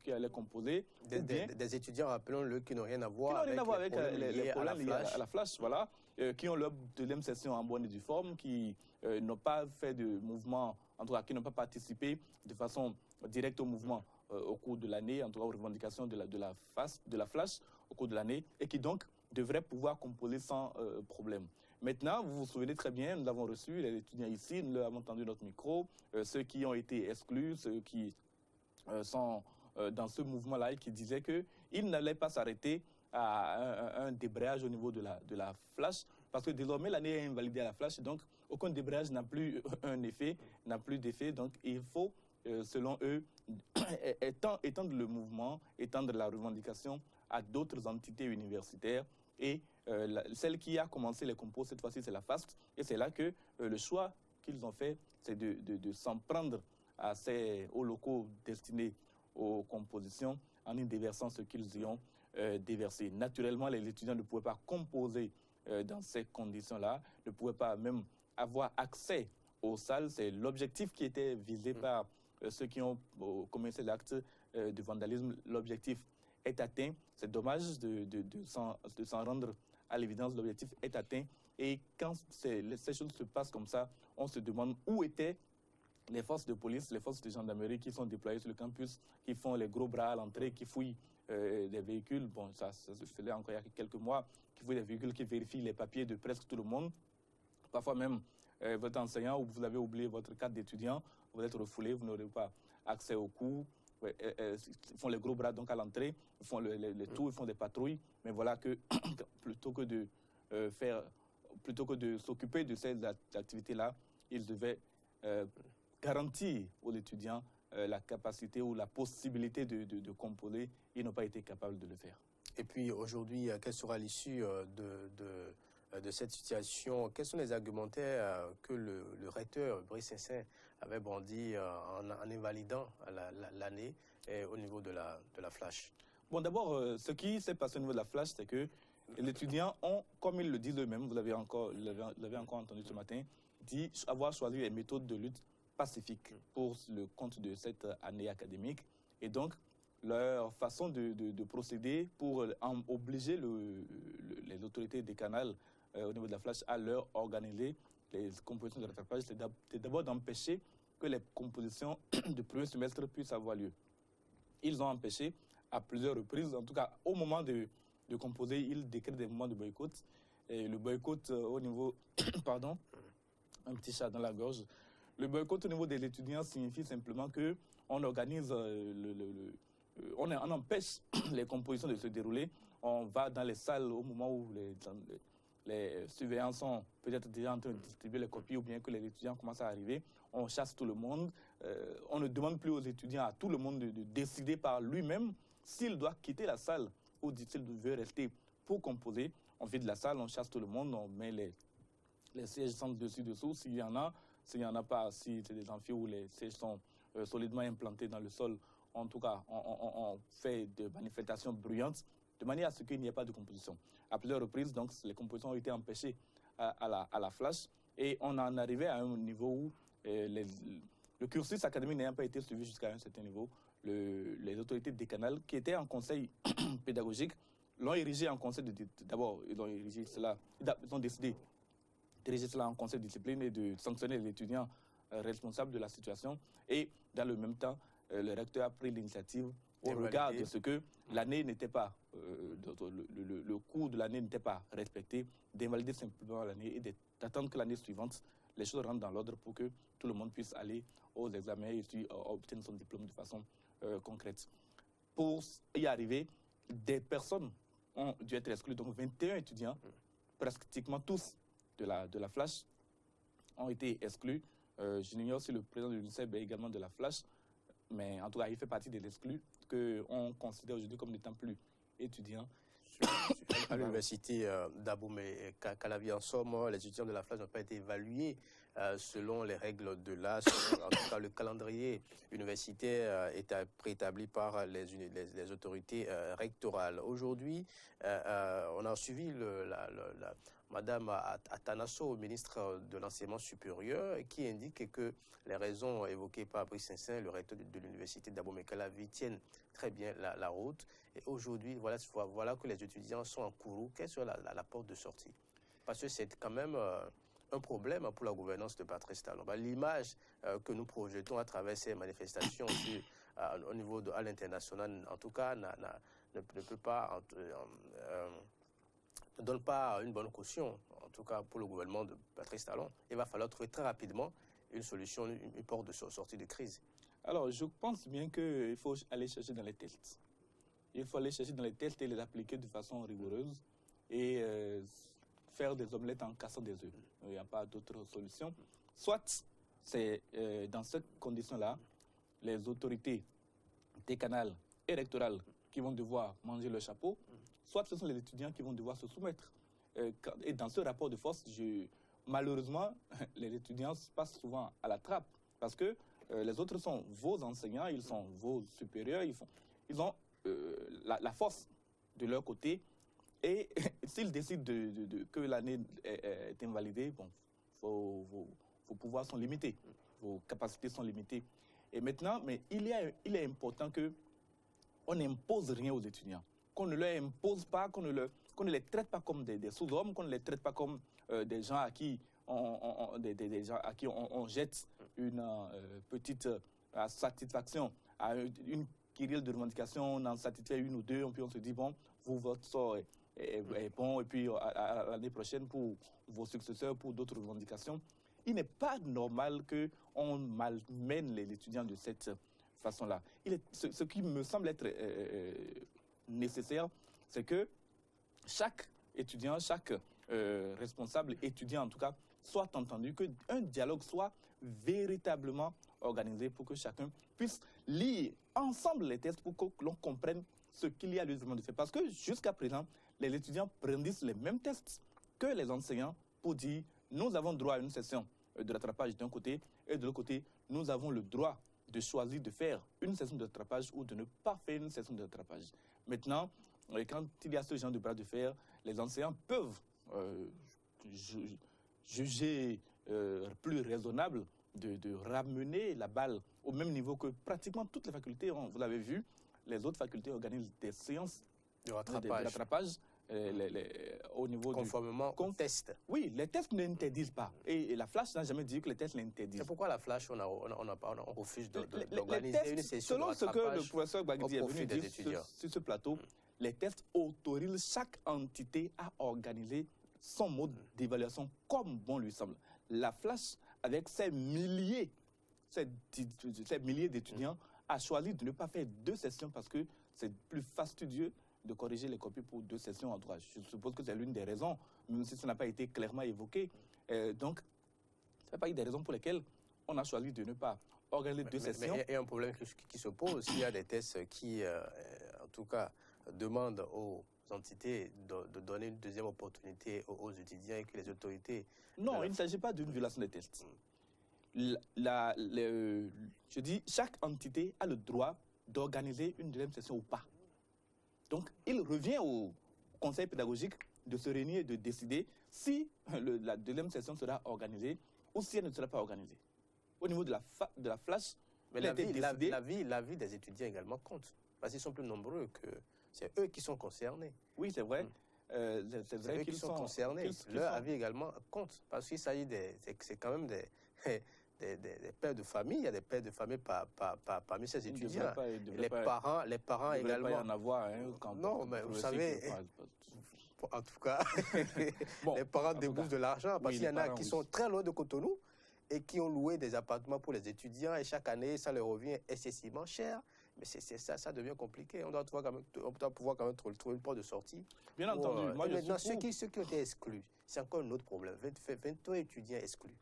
qui allaient composer. Des étudiants, rappelons-le, qui n'ont rien à voir avec les problèmes liés à la Flash, voilà, qui ont leur deuxième session en bonne et due forme, qui n'ont pas fait de mouvement, en tout cas qui n'ont pas participé de façon directe au mouvement au cours de l'année, en tout cas aux revendications de la Flash au cours de l'année, et qui donc devraient pouvoir composer sans problème. Maintenant, vous vous souvenez très bien, nous avons reçu les étudiants ici, nous avons entendu notre micro, ceux qui ont été exclus, ceux qui sont dans ce mouvement-là et qui disaient qu'ils n'allaient pas s'arrêter à un débrayage au niveau de la Flash, parce que désormais l'année est invalidée à la Flash, donc aucun débrayage n'a plus n'a plus d'effet, donc il faut, selon eux, étendre le mouvement, étendre la revendication à d'autres entités universitaires. Et celle qui a commencé les compos, cette fois-ci, c'est la FAST. Et c'est là que le choix qu'ils ont fait, c'est de s'en prendre à ces hauts locaux destinés aux compositions en y déversant ce qu'ils y ont déversé. Naturellement, les étudiants ne pouvaient pas composer dans ces conditions-là, ne pouvaient pas même avoir accès aux salles. C'est l'objectif qui était visé par ceux qui ont commencé l'acte de vandalisme. L'objectif est atteint. C'est dommage de s'en rendre à l'évidence. L'objectif est atteint. Et quand ces choses se passent comme ça, on se demande où étaient les forces de police, les forces de gendarmerie qui sont déployées sur le campus, qui font les gros bras à l'entrée, qui fouillent des véhicules. Bon, ça se faisait encore il y a quelques mois, qui fouillent des véhicules, qui vérifient les papiers de presque tout le monde. Parfois même, votre enseignant, ou vous avez oublié votre carte d'étudiant, vous êtes refoulé, vous n'aurez pas accès aux cours. Ils font les gros bras donc à l'entrée, ils font les tours, ils font des patrouilles. Mais voilà que plutôt que de s'occuper de ces activités-là, ils devaient garantir aux étudiants la capacité ou la possibilité de composer. Ils n'ont pas été capables de le faire. Et puis aujourd'hui, quelle sera l'issue de cette situation? Quels sont les argumentaires que le recteur Brice Saint-Saëns avait brandi en invalidant l'année au niveau de la Flash? Bon, d'abord, ce qui s'est passé au niveau de la Flash, c'est que les étudiants ont, comme ils le disent eux-mêmes, vous l'avez encore entendu ce matin, dit avoir choisi les méthodes de lutte pacifique pour le compte de cette année académique. Et donc, leur façon de procéder pour obliger les autorités décanales au niveau de la FLASH à leur organiser les compositions de rattrapage, c'est d'abord d'empêcher que les compositions du premier semestre puissent avoir lieu. Ils ont empêché à plusieurs reprises, en tout cas au moment de composer, ils décrètent des moments de boycott. Et le boycott au niveau, pardon, un petit chat dans la gorge. Le boycott au niveau des étudiants signifie simplement qu'on organise, on empêche les compositions de se dérouler. On va dans les salles au moment où les surveillants sont peut-être déjà en train de distribuer les copies ou bien que les étudiants commencent à arriver. On chasse tout le monde. On ne demande plus aux étudiants, à tout le monde de décider par lui-même s'il doit quitter la salle ou s'il veut rester pour composer. On vide la salle, on chasse tout le monde, on met les sièges sont dessus-dessous. S'il y en a pas, si c'est des amphis où les sièges sont solidement implantés dans le sol, en tout cas, on fait des manifestations bruyantes de manière à ce qu'il n'y ait pas de composition. À plusieurs reprises, donc, les compositions ont été empêchées à la FLASH et on en arrivait à un niveau où le cursus académique n'ayant pas été suivi jusqu'à un certain niveau, les autorités décanales qui étaient en conseil pédagogique l'ont érigé en conseil d'abord, ils ont décidé d'ériger cela en conseil de discipline et de sanctionner les étudiants responsables de la situation. Et dans le même temps, le recteur a pris l'initiative au regard de ce que l'année n'était pas, le cours de l'année n'était pas respecté, d'invalider simplement l'année et d'attendre que l'année suivante, les choses rentrent dans l'ordre pour que tout le monde puisse aller aux examens et obtenir son diplôme de façon concrète. Pour y arriver, des personnes ont dû être exclues, donc 21 étudiants, pratiquement tous de la FLASH, ont été exclus. J'ignore si le président de l'UNICEF est également de la FLASH, mais en tout cas, il fait partie des exclus qu'on considère aujourd'hui comme n'étant plus étudiants. À l'université d'Abomey-Calavi, en somme, les étudiants de la FLASH n'ont pas été évalués selon les règles de l'AS. En tout cas, le calendrier universitaire est préétabli par les autorités rectorales. Aujourd'hui, on a suivi Madame Atanasso, ministre de l'Enseignement supérieur, qui indique que les raisons évoquées par Brice Saint-Saëns, le recteur de l'université d'Abomey-Calavi, tiennent très bien la route. Et aujourd'hui, voilà que les étudiants sont en courroux. Quelle sera la porte de sortie? Parce que c'est quand même un problème pour la gouvernance de Patrice Talon. L'image que nous projetons à travers ces manifestations au niveau à l'international, en tout cas, ne peut pas... ne donne pas une bonne caution, en tout cas pour le gouvernement de Patrice Talon. Il va falloir trouver très rapidement une solution, une porte de sortie de crise. Alors, je pense bien qu'il faut aller chercher dans les tests. Il faut aller chercher dans les tests et les appliquer de façon rigoureuse et faire des omelettes en cassant des œufs. Il n'y a pas d'autre solution. Soit, c'est dans cette condition-là, les autorités décanales et rectorales qui vont devoir manger le chapeau, soit ce sont les étudiants qui vont devoir se soumettre. Et dans ce rapport de force, malheureusement, les étudiants passent souvent à la trappe parce que les autres sont vos enseignants, ils sont vos supérieurs, ils ont la force de leur côté. Et s'ils décident que l'année est invalidée, bon, vos pouvoirs sont limités, vos capacités sont limitées. Et maintenant, mais il est important qu'on n'impose rien aux étudiants, qu'on ne leur impose pas, qu'on ne les traite pas comme des sous-hommes, qu'on ne les traite pas comme des gens à qui on jette une petite satisfaction, à une querelle de revendication, on en satisfait une ou deux, puis on se dit, bon, votre sort est bon, et puis à l'année prochaine, pour vos successeurs, pour d'autres revendications. Il n'est pas normal qu'on malmène les étudiants de cette façon-là. Ce qui me semble être nécessaire, c'est que chaque étudiant, chaque responsable étudiant en tout cas, soit entendu, qu'un dialogue soit véritablement organisé pour que chacun puisse lire ensemble les tests pour que l'on comprenne ce qu'il y a lieu de faire. Parce que jusqu'à présent, les étudiants brandissent les mêmes tests que les enseignants pour dire nous avons droit à une session de rattrapage d'un côté et de l'autre côté, nous avons le droit de choisir de faire une session de rattrapage ou de ne pas faire une session de rattrapage. Maintenant, quand il y a ce genre de bras de fer, les enseignants peuvent juger plus raisonnable de ramener la balle au même niveau que pratiquement toutes les facultés. Vous l'avez vu, les autres facultés organisent des séances de rattrapage au niveau conformément aux tests. Oui, les tests n'interdisent pas. Et la Flash n'a jamais dit que les tests l'interdisent. Et pourquoi la Flash, on refuse d'organiser une session selon de rattrapage? Selon ce que le professeur Gbagdi est venu dire sur ce plateau, les tests autorisent chaque entité à organiser son mode d'évaluation comme bon lui semble. La Flash, avec ses milliers d'étudiants, a choisi de ne pas faire 2 sessions parce que c'est plus fastidieux de corriger les copies pour 2 sessions en droit. Je suppose que c'est l'une des raisons, même si ça n'a pas été clairement évoqué. Donc, ce n'est pas une des raisons pour lesquelles on a choisi de ne pas organiser 2 sessions. Mais il y a un problème qui se pose. Il y a des tests qui, en tout cas, demandent aux entités de donner une deuxième opportunité aux étudiants et que les autorités... Non, il ne s'agit pas d'une violation des tests. Je dis, chaque entité a le droit d'organiser une deuxième session ou pas. Donc, il revient au conseil pédagogique de se réunir et de décider si la deuxième session sera organisée ou si elle ne sera pas organisée. Au niveau de la Flash, mais la vie des étudiants également compte. Parce qu'ils sont plus nombreux que... C'est eux qui sont concernés. Oui, c'est vrai. C'est vrai qu'ils sont concernés. Leur avis également compte. Parce qu'il s'agit c'est quand même des pères de famille. Il y a des pères de famille parmi ces étudiants. Les parents également. Il devrait pas y en avoir. Non, mais vous savez, en tout cas, les parents déboursent de l'argent. Parce qu'il y en a qui sont très loin de Cotonou et qui ont loué des appartements pour les étudiants. Et chaque année, ça leur revient excessivement cher. Mais ça devient compliqué. On doit pouvoir quand même trouver une porte de sortie. Bien entendu. Moi, maintenant, ceux qui ont été exclus, c'est encore un autre problème. 23 étudiants exclus.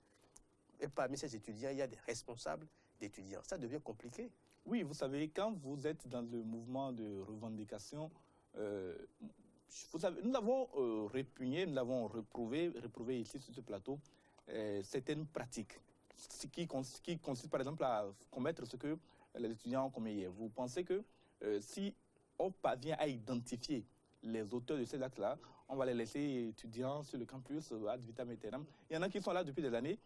Et parmi ces étudiants, il y a des responsables d'étudiants. Ça devient compliqué. Oui, vous savez, quand vous êtes dans le mouvement de revendication, vous savez, nous l'avons répugné, nous l'avons réprouvé ici sur ce plateau, certaines pratiques qui consistent par exemple à commettre ce que les étudiants ont commis hier. Vous pensez que si on parvient à identifier les auteurs de ces actes-là, on va les laisser étudiants sur le campus ad vitam aeternam. Il y en a qui sont là depuis des années.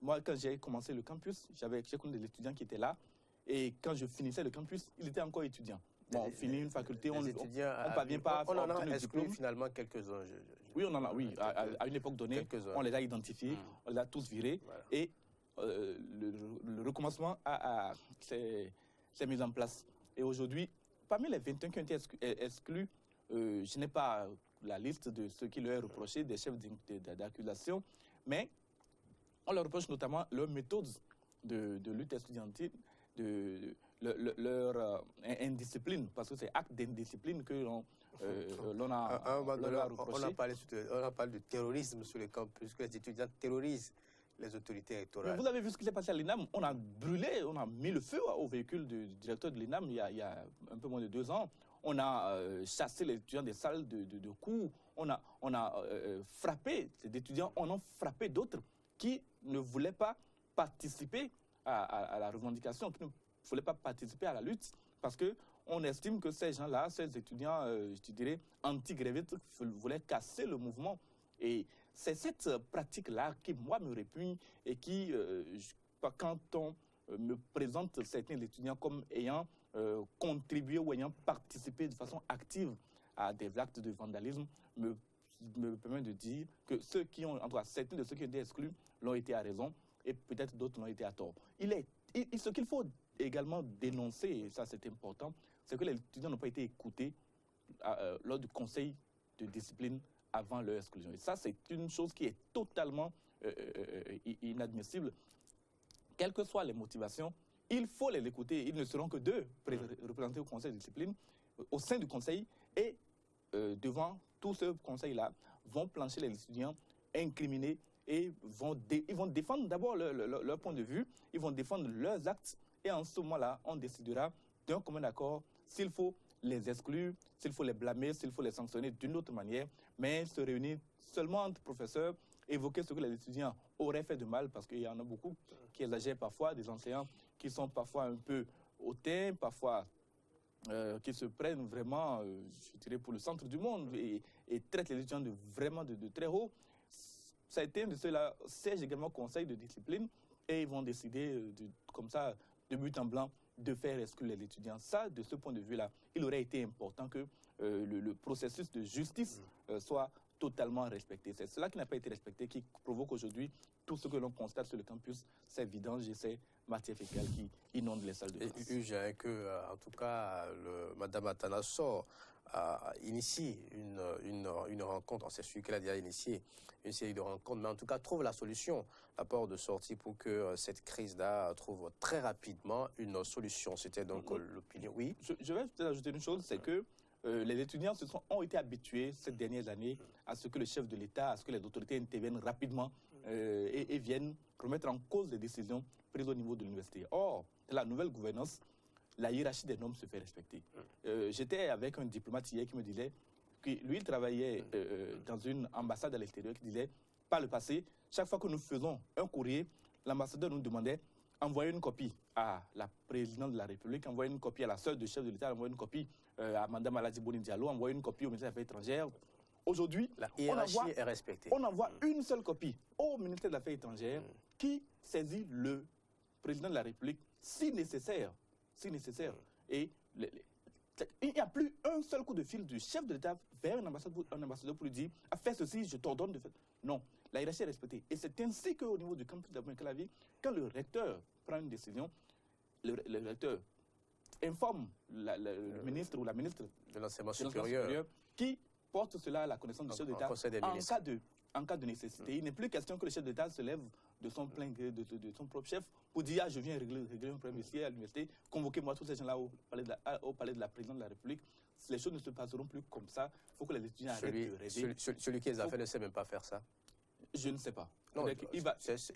Moi, quand j'ai commencé le campus, j'ai connu des étudiants qui étaient là. Et quand je finissais le campus, ils étaient encore étudiants. Bon, on finit une faculté, on ne parvient pas à obtenir le diplôme. Finalement quelques-uns. Oui, on en a, oui. À une époque donnée, on les a identifiés, on les a tous virés. Voilà. Et le recommencement s'est mis en place. Et aujourd'hui, parmi les 21 qui ont été exclus, je n'ai pas la liste de ceux qui leur est reproché, des chefs d'accusation, mais on leur reproche notamment leur méthode de lutte estudiantine, leur indiscipline, parce que c'est acte d'indiscipline que l'on a reproché. On a parlé de terrorisme sur les campus, que les étudiants terrorisent les autorités électorales. Mais vous avez vu ce qui s'est passé à l'INAM. On a brûlé, on a mis le feu au véhicule du directeur de l'INAM il y a un peu moins de 2 ans. On a chassé les étudiants des salles de cours. On a frappé ces étudiants. On a frappé d'autres qui ne voulaient pas participer à la revendication, qui ne voulaient pas participer à la lutte, parce qu'on estime que ces gens-là, ces étudiants, je dirais, anti-grévistes, voulaient casser le mouvement. Et c'est cette pratique-là qui, moi, me répugne et qui, quand on me présente certains étudiants comme ayant contribué ou ayant participé de façon active à des actes de vandalisme, me permet de dire que ceux qui ont, en tout cas, certains de ceux qui ont été exclus l'ont été à raison et peut-être d'autres l'ont été à tort. Ce qu'il faut également dénoncer, et ça c'est important, c'est que les étudiants n'ont pas été écoutés lors du conseil de discipline avant leur exclusion. Et ça, c'est une chose qui est totalement inadmissible. Quelles que soient les motivations, il faut les écouter. Ils ne seront que 2 représentés au conseil de discipline, au sein du conseil, et devant tout ce conseil-là, vont plancher les étudiants, incriminer, et ils vont défendre d'abord leur point de vue, ils vont défendre leurs actes, et en ce moment-là, on décidera d'un commun accord s'il faut les exclure, s'il faut les blâmer, s'il faut les sanctionner d'une autre manière, mais se réunir seulement entre professeurs, évoquer ce que les étudiants auraient fait de mal, parce qu'il y en a beaucoup qui exagèrent parfois, des enseignants qui sont parfois un peu hautains, parfois qui se prennent vraiment, je dirais, pour le centre du monde et traitent les étudiants vraiment de très haut. Ça a été un de ceux-là, siège également conseil de discipline et ils vont décider comme ça, de but en blanc, de faire exclure les étudiants. Ça, de ce point de vue-là, il aurait été important que le processus de justice soit totalement respecté. C'est cela qui n'a pas été respecté qui provoque aujourd'hui tout ce que l'on constate sur le campus, ces vidanges et ces matières fécales qui inondent les salles de classe. Et j'ai en tout cas, Mme Atanassor a initié une rencontre, c'est celui qu'elle a déjà initié, une série de rencontres, mais en tout cas trouve la solution, la porte de sortie pour que cette crise-là trouve très rapidement une solution. C'était donc l'opinion. Oui. Je vais peut-être ajouter une chose, c'est que les étudiants ont été habitués ces dernières années à ce que le chef de l'État, à ce que les autorités interviennent rapidement et viennent remettre en cause les décisions prises au niveau de l'université. Or, la nouvelle gouvernance, la hiérarchie des normes se fait respecter. J'étais avec un diplomate hier qui me disait que lui, il travaillait dans une ambassade à l'extérieur qui disait, par le passé, chaque fois que nous faisons un courrier, l'ambassadeur nous demandait envoyer une copie à la présidente de la République, envoyer une copie à la sœur du chef de l'État, envoyer une copie à Mme Aladji Boni Diallo, envoyer une copie au ministère des Affaires étrangères. Aujourd'hui, la hiérarchie est respectée. On envoie une seule copie au ministère des Affaires étrangères qui saisit le président de la République si nécessaire. Et il n'y a plus un seul coup de fil du chef de l'État vers un ambassadeur pour lui dire « fais ceci, je t'ordonne de faire... » Non, la hiérarchie est respectée. Et c'est ainsi qu'au niveau du campus d'Abou-Mekalavi, quand le recteur prend une décision, le recteur informe le ministre ou la ministre de l'enseignement supérieur qui porte cela à la connaissance du chef de l'État en cas de nécessité. Il n'est plus question que le chef d'État se lève de son plein gré, de son propre chef, pour dire je viens régler un problème ici à l'université, convoquez-moi tous ces gens-là au palais de la présidente de la République. Les choses ne se passeront plus comme ça. Il faut que les étudiants arrêtent de rêver. Celui qui les a fait ne sait même pas faire ça. Je ne sais pas. Non,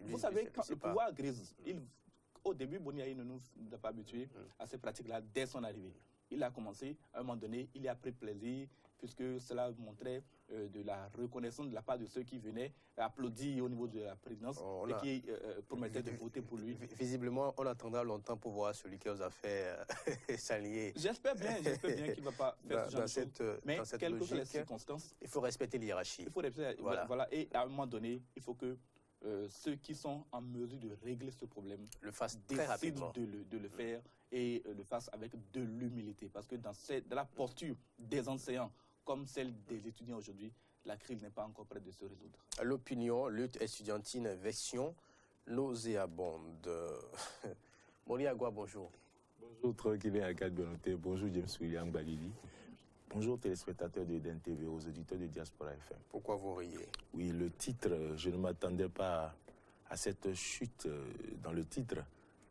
vous savez, quand le pouvoir grise, au début, Boni Yaye ne nous a pas habitués à ces pratiques-là dès son arrivée. Il a commencé, à un moment donné, il y a pris plaisir, puisque cela montrait de la reconnaissance de la part de ceux qui venaient applaudir au niveau de la présidence et qui promettaient de voter pour lui. Visiblement, on attendra longtemps pour voir celui qui a fait s'allier. J'espère bien qu'il ne va pas faire ce genre de choses. Mais quelles que soient les circonstances, il faut respecter l'hiérarchie. Il faut respecter, voilà. Et à un moment donné, il faut que ceux qui sont en mesure de régler ce problème le fassent très rapidement, de le faire et le fassent avec de l'humilité. Parce que dans la posture des enseignants, comme celle des étudiants aujourd'hui, la crise n'est pas encore prête de se résoudre. L'opinion, lutte estudiantine, version nauséabonde. Moriagua, bonjour. Bonjour Tranquillin Akad Benoté, bonjour James William Balili. Bonjour téléspectateurs de EDN TV, aux auditeurs de Diaspora FM. Pourquoi vous riez? Oui, le titre, je ne m'attendais pas à cette chute dans le titre.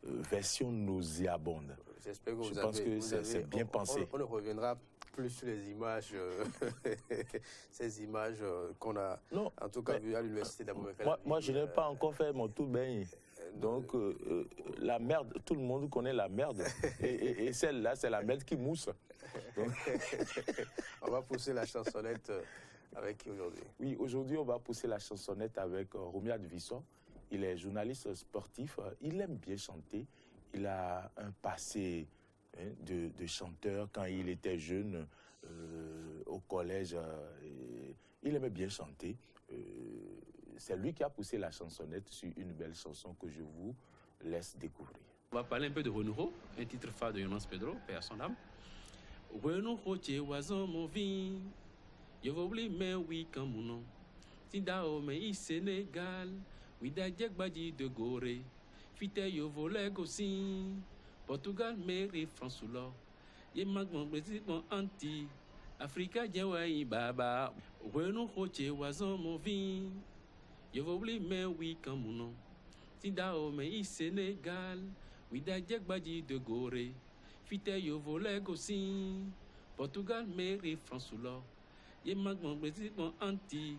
Version nauséabonde. J'espère que je pense que c'est bien pensé. On ne reviendra plus sur les images, ces images qu'on a en tout cas vues à l'université d'Abou-Mekalavi. Moi, je n'ai pas encore fait mon tout bain. Donc, la merde, tout le monde connaît la merde. Et celle-là, c'est la merde qui mousse. Donc... On va pousser la chansonnette avec qui aujourd'hui? Oui, aujourd'hui, on va pousser la chansonnette avec Romia Visson. Il est journaliste sportif. Il aime bien chanter. Il a un passé de chanteur quand il était jeune au collège. Il aimait bien chanter. C'est lui qui a poussé la chansonnette sur une belle chanson que je vous laisse découvrir. On va parler un peu de Renouveau, un titre phare de Yonas Pedro, paix à son âme. Renouveau, tu es oiseau, mon vie. Je veux oublier, mais oui, comme mon nom. Tindao, mais il Sénégal. Oui, d'Adjek Badi de Gorée. Fite, yo voleg aussi. Portugal, Mairie, France, ou l'or. Yé magman, Brésil, mon anti. Africa, Djawaï, Baba. Renouveau, tu es oiseau, mon vie. Je veux oublier, mais oui, comme mon nom. Tindao, mais il Sénégal. Oui, d'Adjek Badi de Gorée. Fite, yo voleg aussi. Portugal, Mairie, France, ou l'or. Yé magman, Brésil, mon anti.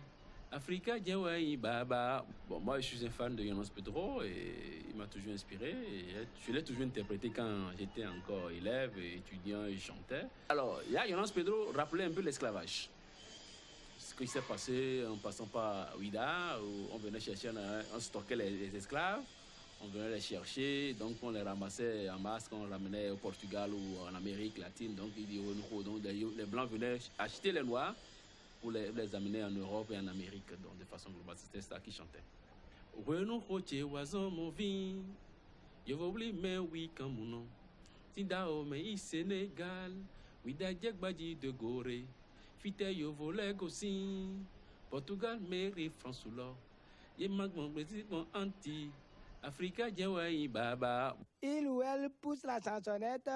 Africa, Djawaï, Baba. Bon, moi, je suis un fan de Yonas Pedro et il m'a toujours inspiré. Et je l'ai toujours interprété quand j'étais encore élève, étudiant et chantais. Alors, il y a Yonas Pedro rappelait un peu l'esclavage. Ce qui s'est passé en passant par Ouida, où on venait chercher, on stockait les esclaves, on venait les chercher, donc on les ramassait en masse quand on ramenait au Portugal ou en Amérique latine. Donc, donc les Blancs venaient acheter les Noirs pour les amener en Europe et en Amérique, donc de façon globale. C'était ça qui chantait. Je voulais mais oui comme non. Tindao mais Sénégal, oui d'Adjek Badi de Gorée, Fite yo volé aussi, Portugal mairie France ou l'or, Yé magmon président anti, Africa Djawai Baba. Il ou elle pousse la chansonnette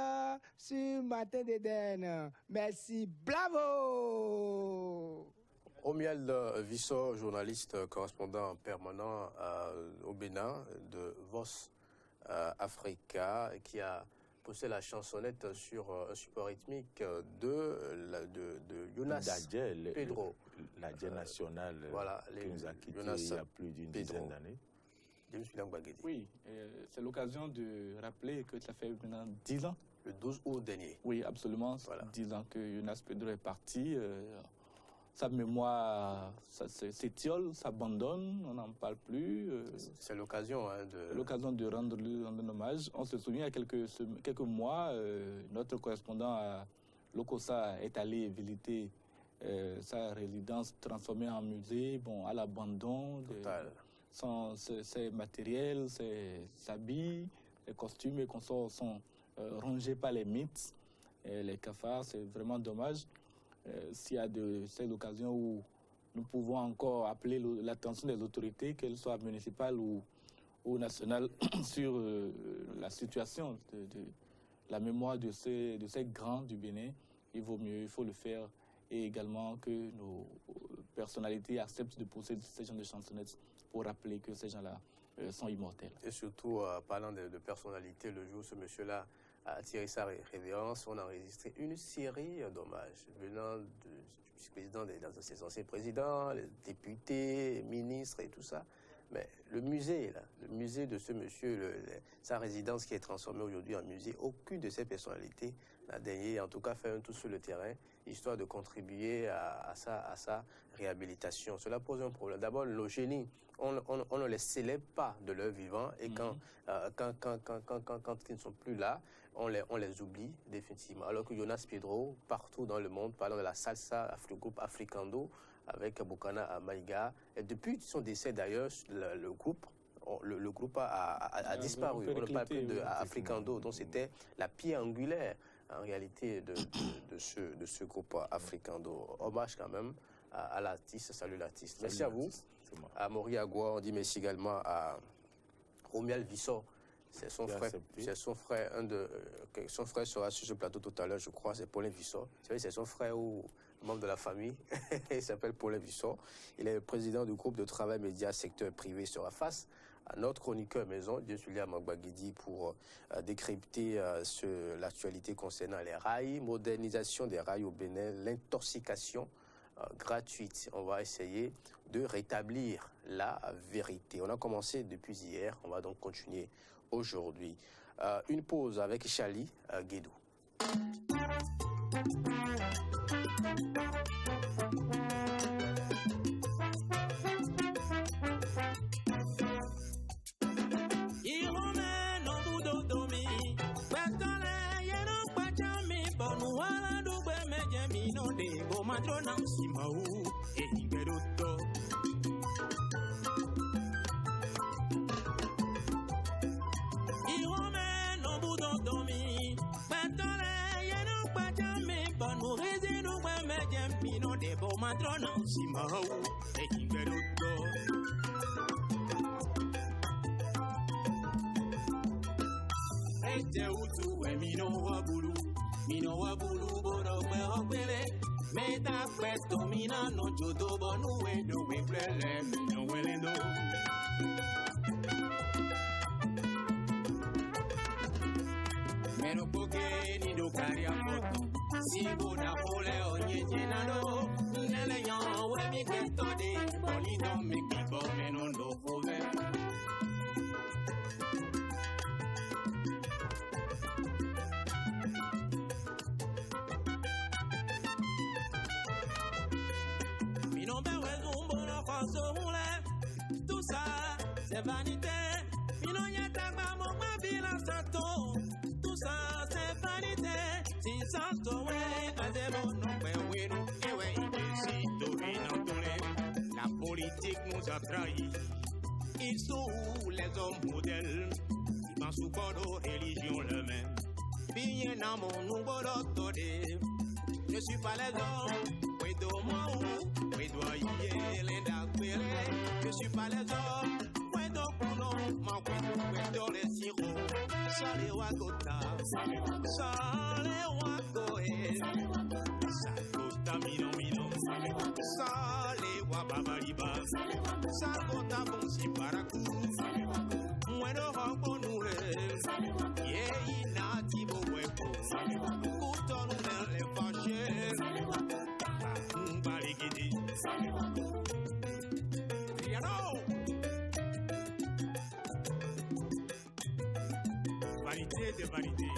sur Matin d'Éden. Merci, bravo! Romuald Visso, journaliste correspondant permanent au Bénin de Voz Africa, qui a posé la chansonnette sur un support rythmique de Jonas Pedro. L'Adjé national voilà, qui nous a quittés il y a plus d'une dizaine d'années. Oui, c'est l'occasion de rappeler que ça fait maintenant 10 ans. Le 12 août dernier. Oui, absolument. Voilà. 10 ans que Jonas Pedro est parti. Sa mémoire s'étiole, s'abandonne, on n'en parle plus. C'est l'occasion de rendre un hommage. On se souvient, il y a quelques mois, notre correspondant à Lokossa est allé visiter sa résidence transformée en musée, bon, à l'abandon. Ses matériels, ses habits, les costumes et consorts sont rongés par les mythes, les cafards. C'est vraiment dommage. S'il y a cette occasion où nous pouvons encore appeler l'attention des autorités, qu'elles soient municipales ou nationales, sur la situation de la mémoire de ces grands du Bénin, il faut le faire, et également que nos personnalités acceptent de poser ces genres de chansonnettes pour rappeler que ces gens-là sont immortels. Et surtout, parlant de personnalité, le jour où ce monsieur-là a attiré sa révérence, on a enregistré une série d'hommages venant du président, des anciens présidents, les députés, ministres et tout ça. Mais le musée, là, le musée de ce monsieur, sa résidence qui est transformée aujourd'hui en musée, aucune de ces personnalités n'a daigné, en tout cas, faire un tour sur le terrain, histoire de contribuer à sa réhabilitation. Cela pose un problème. D'abord, nos génies, on ne les célèbre pas de leur vivant, et quand ils ne sont plus là, on les oublie définitivement. Alors que Jonas Pedro, partout dans le monde, parlant de la salsa, le groupe Africando, avec Bokana Maïga, et depuis son décès d'ailleurs, le groupe a disparu. On ne parle plus d'Africando, donc c'était la pierre angulaire en réalité de ce groupe Africando. Hommage quand même à l'artiste, salut l'artiste. Merci à vous. À Mori Agua, on dit merci également à Romuald Visso. C'est son frère, son frère sera sur ce plateau tout à l'heure, je crois, c'est Paulin Visso. C'est son frère ou membre de la famille, il s'appelle Paulin Visso. Il est le président du groupe de travail média secteur privé sera face à notre chroniqueur maison, Dieu Sulia Magbaguidi, pour décrypter l'actualité concernant les rails, modernisation des rails au Bénin, l'intoxication gratuite. On va essayer de rétablir la vérité. On a commencé depuis hier, on va donc continuer aujourd'hui. Une pause avec Chali Guédou. Tout ça, c'est vanité. La politique nous a trahis. Ils sont où les hommes modèles qui pensent au corps de religion le même. Bien à mon nouveau d'autorité. Je suis pas les hommes, oui de moi ou, oui doyer, l'inda quéré. Je suis pas les hommes, oui de counon, ma oui de les sirop. Sale wakota, sale wakoe, sakota mino mino, sale wababariba, sakota bonsi paraku, muero hongonure, ye inati bo hueco, kutonu nele fashe, baligidi, Triano. Vanité de vanité.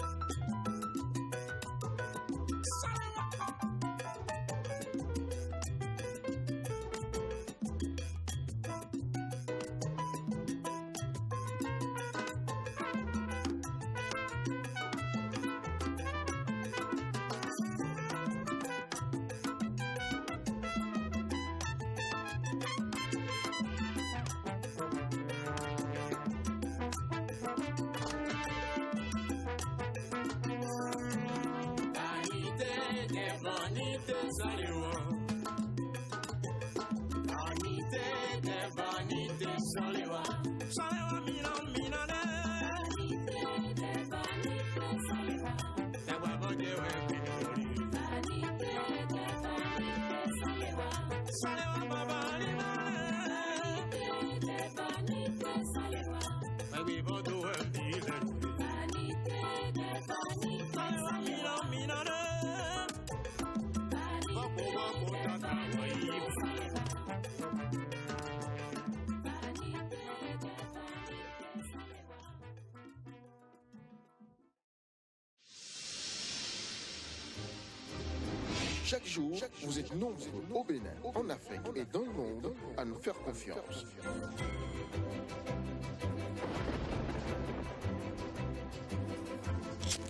Chaque jour, vous êtes nombreux au Bénin, en Afrique et dans le monde à nous faire confiance.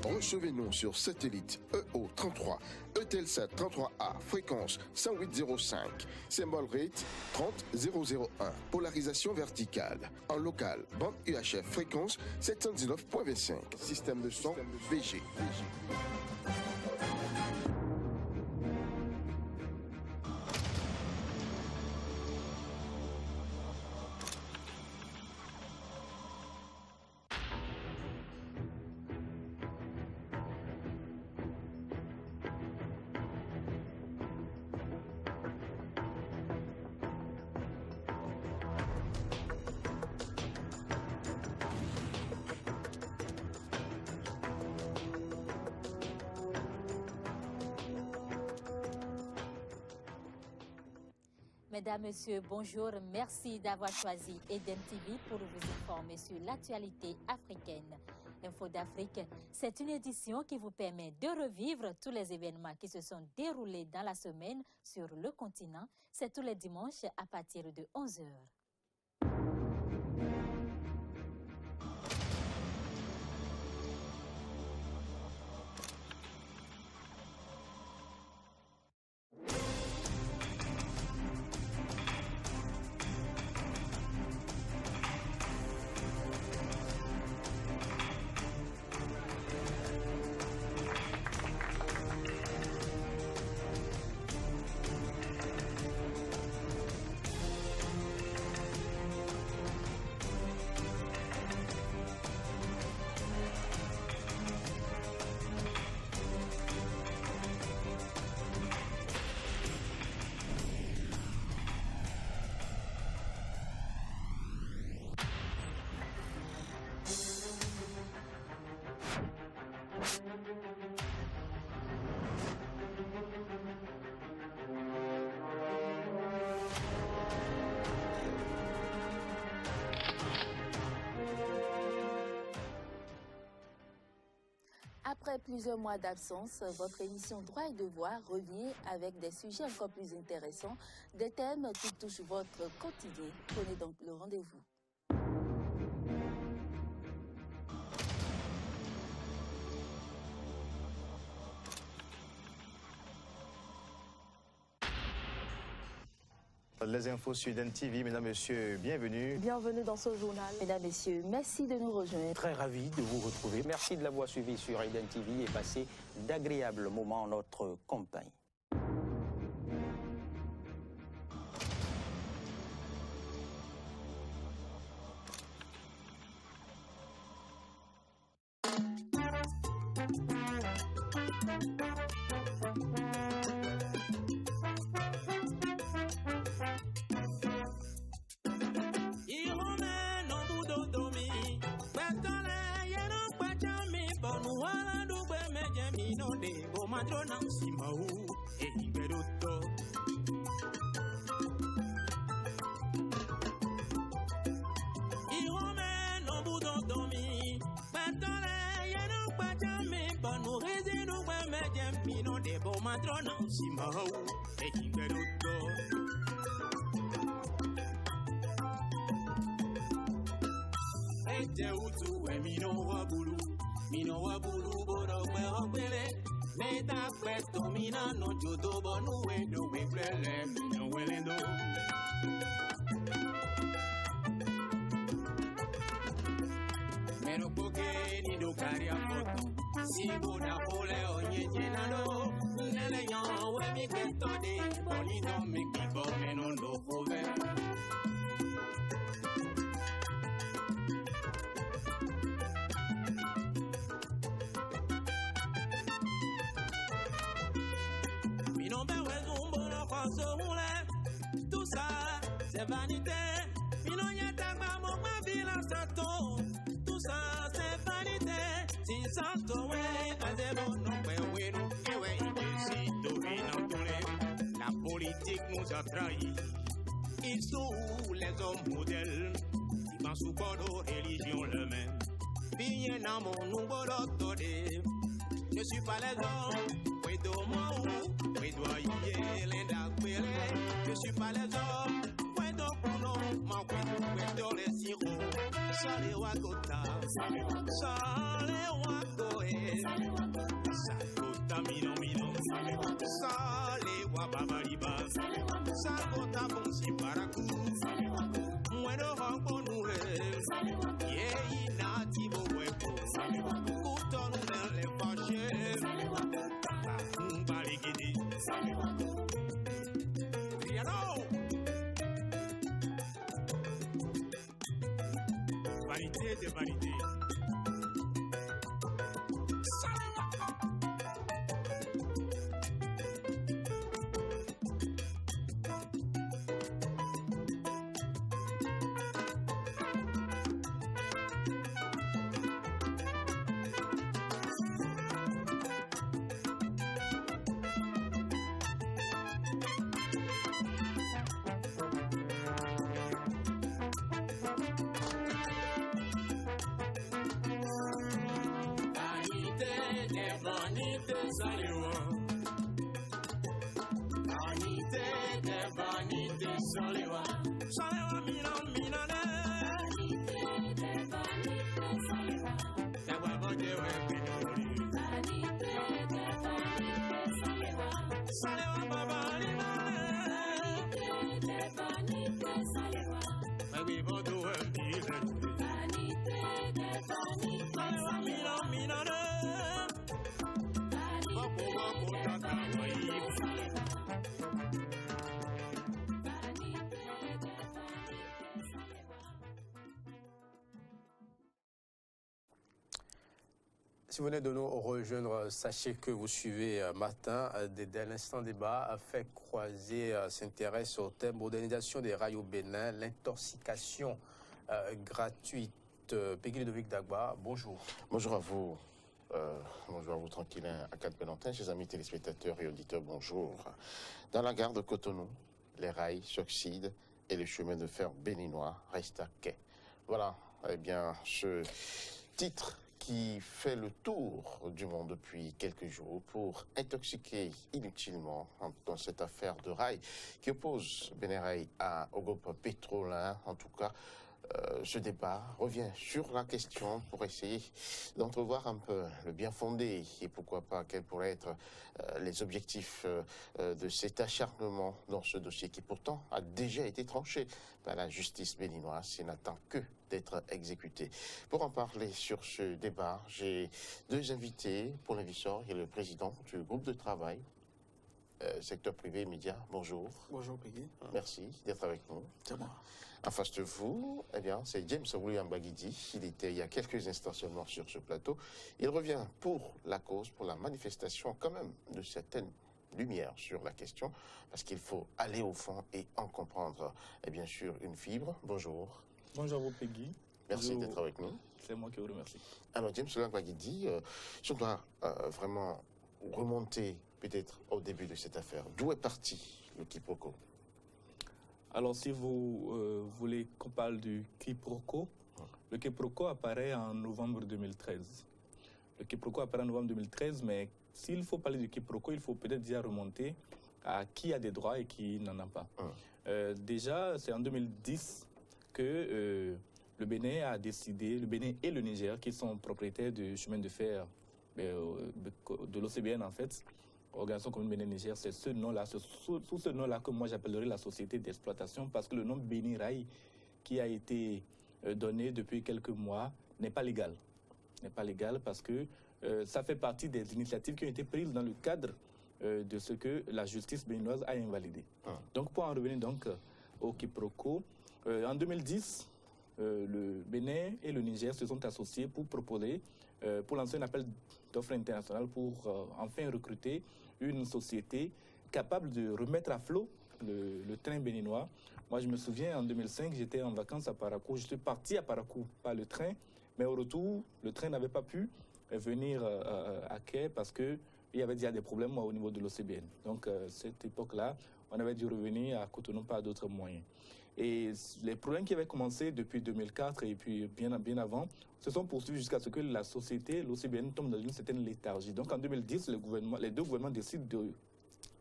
Recevez-nous sur satellite EO33, Eutelsat 33A, fréquence 10805, symbole rate 30001, polarisation verticale. En local, bande UHF, fréquence 719.25, système de son VG. Mesdames, Messieurs, bonjour. Merci d'avoir choisi Eden TV pour vous informer sur l'actualité africaine. Info d'Afrique, c'est une édition qui vous permet de revivre tous les événements qui se sont déroulés dans la semaine sur le continent. C'est tous les dimanches à partir de 11h. Après plusieurs mois d'absence, votre émission Droit et Devoir revient avec des sujets encore plus intéressants, des thèmes qui touchent votre quotidien. Prenez donc le rendez-vous. les infos sur Eden TV. Mesdames, Messieurs, bienvenue. Bienvenue dans ce journal. Mesdames, Messieurs, merci de nous rejoindre. Très ravi de vous retrouver. Merci de l'avoir suivi sur Eden TV et passé d'agréables moments en notre compagnie. Tout ça, c'est vanité. Tout ça, c'est vanité. Si ça la politique nous a trahis. Ils sont où les hommes modèles? Ils pensent sous Bordeaux, religion le même. Bien dans mon nouveau d'autorité. Je suis pas les hommes. Oui, domo, oui, doyer, l'inda, je suis pas les hommes. Oui, dono, ma oui, do les sirop. Sale wakota, sale wakoe, sakota mino, sale wababariba, sakota bonsi paraku, muero hanko nure, ye inati bo weko, kutonu le fashe, baligidi, Riano. Vanité de vanité. Si vous venez de nous rejoindre, sachez que vous suivez Matin. Dès l'instant débat, fait croiser s'intéresse au thème modernisation des rails au Bénin, l'intoxication gratuite. Peggy Ludovic Dagba, bonjour. Bonjour à vous. Bonjour à vous, tranquillin, à Cannes-Pénantin, chers amis téléspectateurs et auditeurs, bonjour. Dans la gare de Cotonou, les rails s'oxydent et le chemin de fer béninois reste à quai. Voilà, eh bien, ce titre qui fait le tour du monde depuis quelques jours pour intoxiquer inutilement dans cette affaire de rail qui oppose Bénin Rail au groupe Pétrolin. En tout cas, ce débat revient sur la question pour essayer d'entrevoir un peu le bien fondé et pourquoi pas quels pourraient être les objectifs de cet acharnement dans ce dossier qui pourtant a déjà été tranché par la justice béninoise et n'attend que d'être exécuté. Pour en parler sur ce débat, j'ai deux invités. Pour l'invisseur, il y a le président du groupe de travail secteur privé et médias. Bonjour. Bonjour, Peggy. Merci d'être avec nous. C'est moi. En face de vous, eh bien, c'est James William Baguidi. Il était il y a quelques instants seulement sur ce plateau. Il revient pour la cause, pour la manifestation quand même de certaines lumières sur la question, parce qu'il faut aller au fond et en comprendre, et bien sûr, une fibre. Bonjour. Bonjour à vous, Peggy. Merci d'être avec nous. C'est moi qui vous remercie. Alors, James William Baguidi, si on doit vraiment remonter peut-être au début de cette affaire, d'où est parti le quiproquo? Alors, si vous voulez qu'on parle du quiproquo, le quiproquo apparaît en novembre 2013. Le quiproquo apparaît en novembre 2013, mais s'il faut parler du quiproquo, il faut peut-être déjà remonter à qui a des droits et qui n'en a pas. Déjà, c'est en 2010 que le Bénin a décidé, le Bénin et le Niger, qui sont propriétaires du chemin de fer de l'OCBN en fait, Organisation commune Bénin-Niger, c'est ce nom-là, sous ce nom-là que moi j'appellerai la société d'exploitation, parce que le nom Béni Rail qui a été donné depuis quelques mois n'est pas légal. N'est pas légal parce que ça fait partie des initiatives qui ont été prises dans le cadre de ce que la justice béninoise a invalidé. Donc pour en revenir donc au quiproquo, en 2010, le Bénin et le Niger se sont associés pour proposer, pour lancer un appel d'offres internationales pour enfin recruter une société capable de remettre à flot le train béninois. Moi, je me souviens, en 2005, j'étais en vacances à Parakou. Je suis parti à Parakou par le train, mais au retour, le train n'avait pas pu venir à quai parce qu'il y avait déjà des problèmes au niveau de l'OCBN. Donc, cette époque-là, on avait dû revenir à Cotonou par d'autres moyens. Et les problèmes qui avaient commencé depuis 2004 et puis bien avant se sont poursuivis jusqu'à ce que la société, l'OCBN, tombe dans une certaine léthargie. Donc en 2010, les deux gouvernements décident de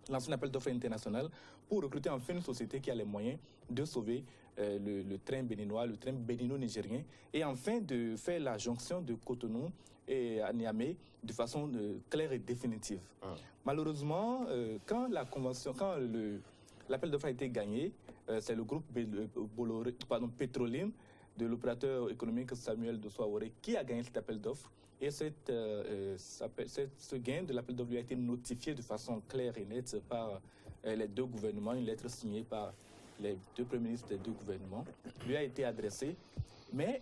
lancer un appel d'offres international pour recruter enfin une société qui a les moyens de sauver le train béninois, le train bénino-nigérien, et enfin de faire la jonction de Cotonou et à Niamey de façon claire et définitive. Malheureusement, quand l'appel d'offres a été gagné, c'est le groupe Petroline de l'opérateur économique Samuel de Souaoré qui a gagné cet appel d'offres. Et ce gain de l'appel d'offres lui a été notifié de façon claire et nette par les deux gouvernements. Une lettre signée par les deux premiers ministres des deux gouvernements lui a été adressée. Mais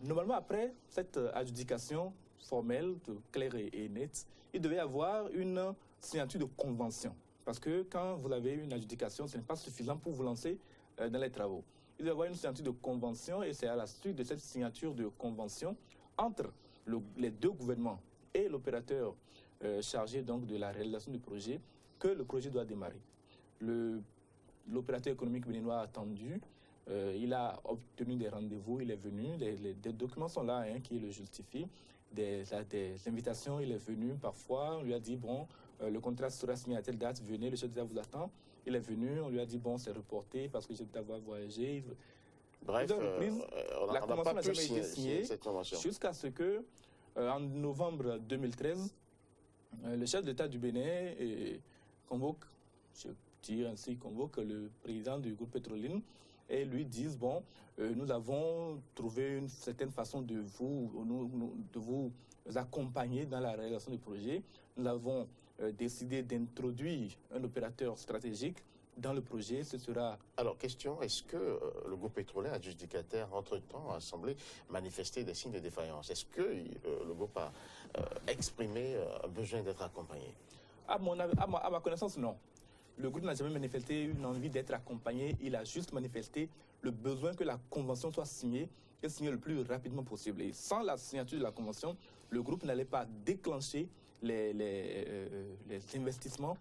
normalement, après cette adjudication formelle, claire et nette, il devait y avoir une signature de convention. Parce que quand vous avez une adjudication, ce n'est pas suffisant pour vous lancer dans les travaux. Il doit y avoir une signature de convention et c'est à la suite de cette signature de convention entre les deux gouvernements et l'opérateur chargé donc de la réalisation du projet que le projet doit démarrer. L'opérateur économique béninois a attendu, il a obtenu des rendez-vous, il est venu, des documents sont là qui le justifient, des invitations, il est venu parfois, on lui a dit bon, le contrat sera signé à telle date, venez, le chef d'État vous attend. Il est venu, on lui a dit bon, c'est reporté parce que le chef d'État va voyager. Bref, la convention n'a jamais été signée jusqu'à ce que, en novembre 2013, le chef d'État du Bénin convoque le président du groupe Petroline et lui disent bon, nous avons trouvé une certaine façon de vous accompagner dans la réalisation du projet. Nous avons décidé d'introduire un opérateur stratégique dans le projet. Ce sera... Alors, question, est-ce que le groupe pétrolier adjudicataire, entre-temps, a semblé manifester des signes de défaillance? Est-ce que le groupe a exprimé un besoin d'être accompagné? À ma connaissance, non. Le groupe n'a jamais manifesté une envie d'être accompagné. Il a juste manifesté le besoin que la convention soit signée et signée le plus rapidement possible. Et sans la signature de la convention, le groupe n'allait pas déclencher les investissements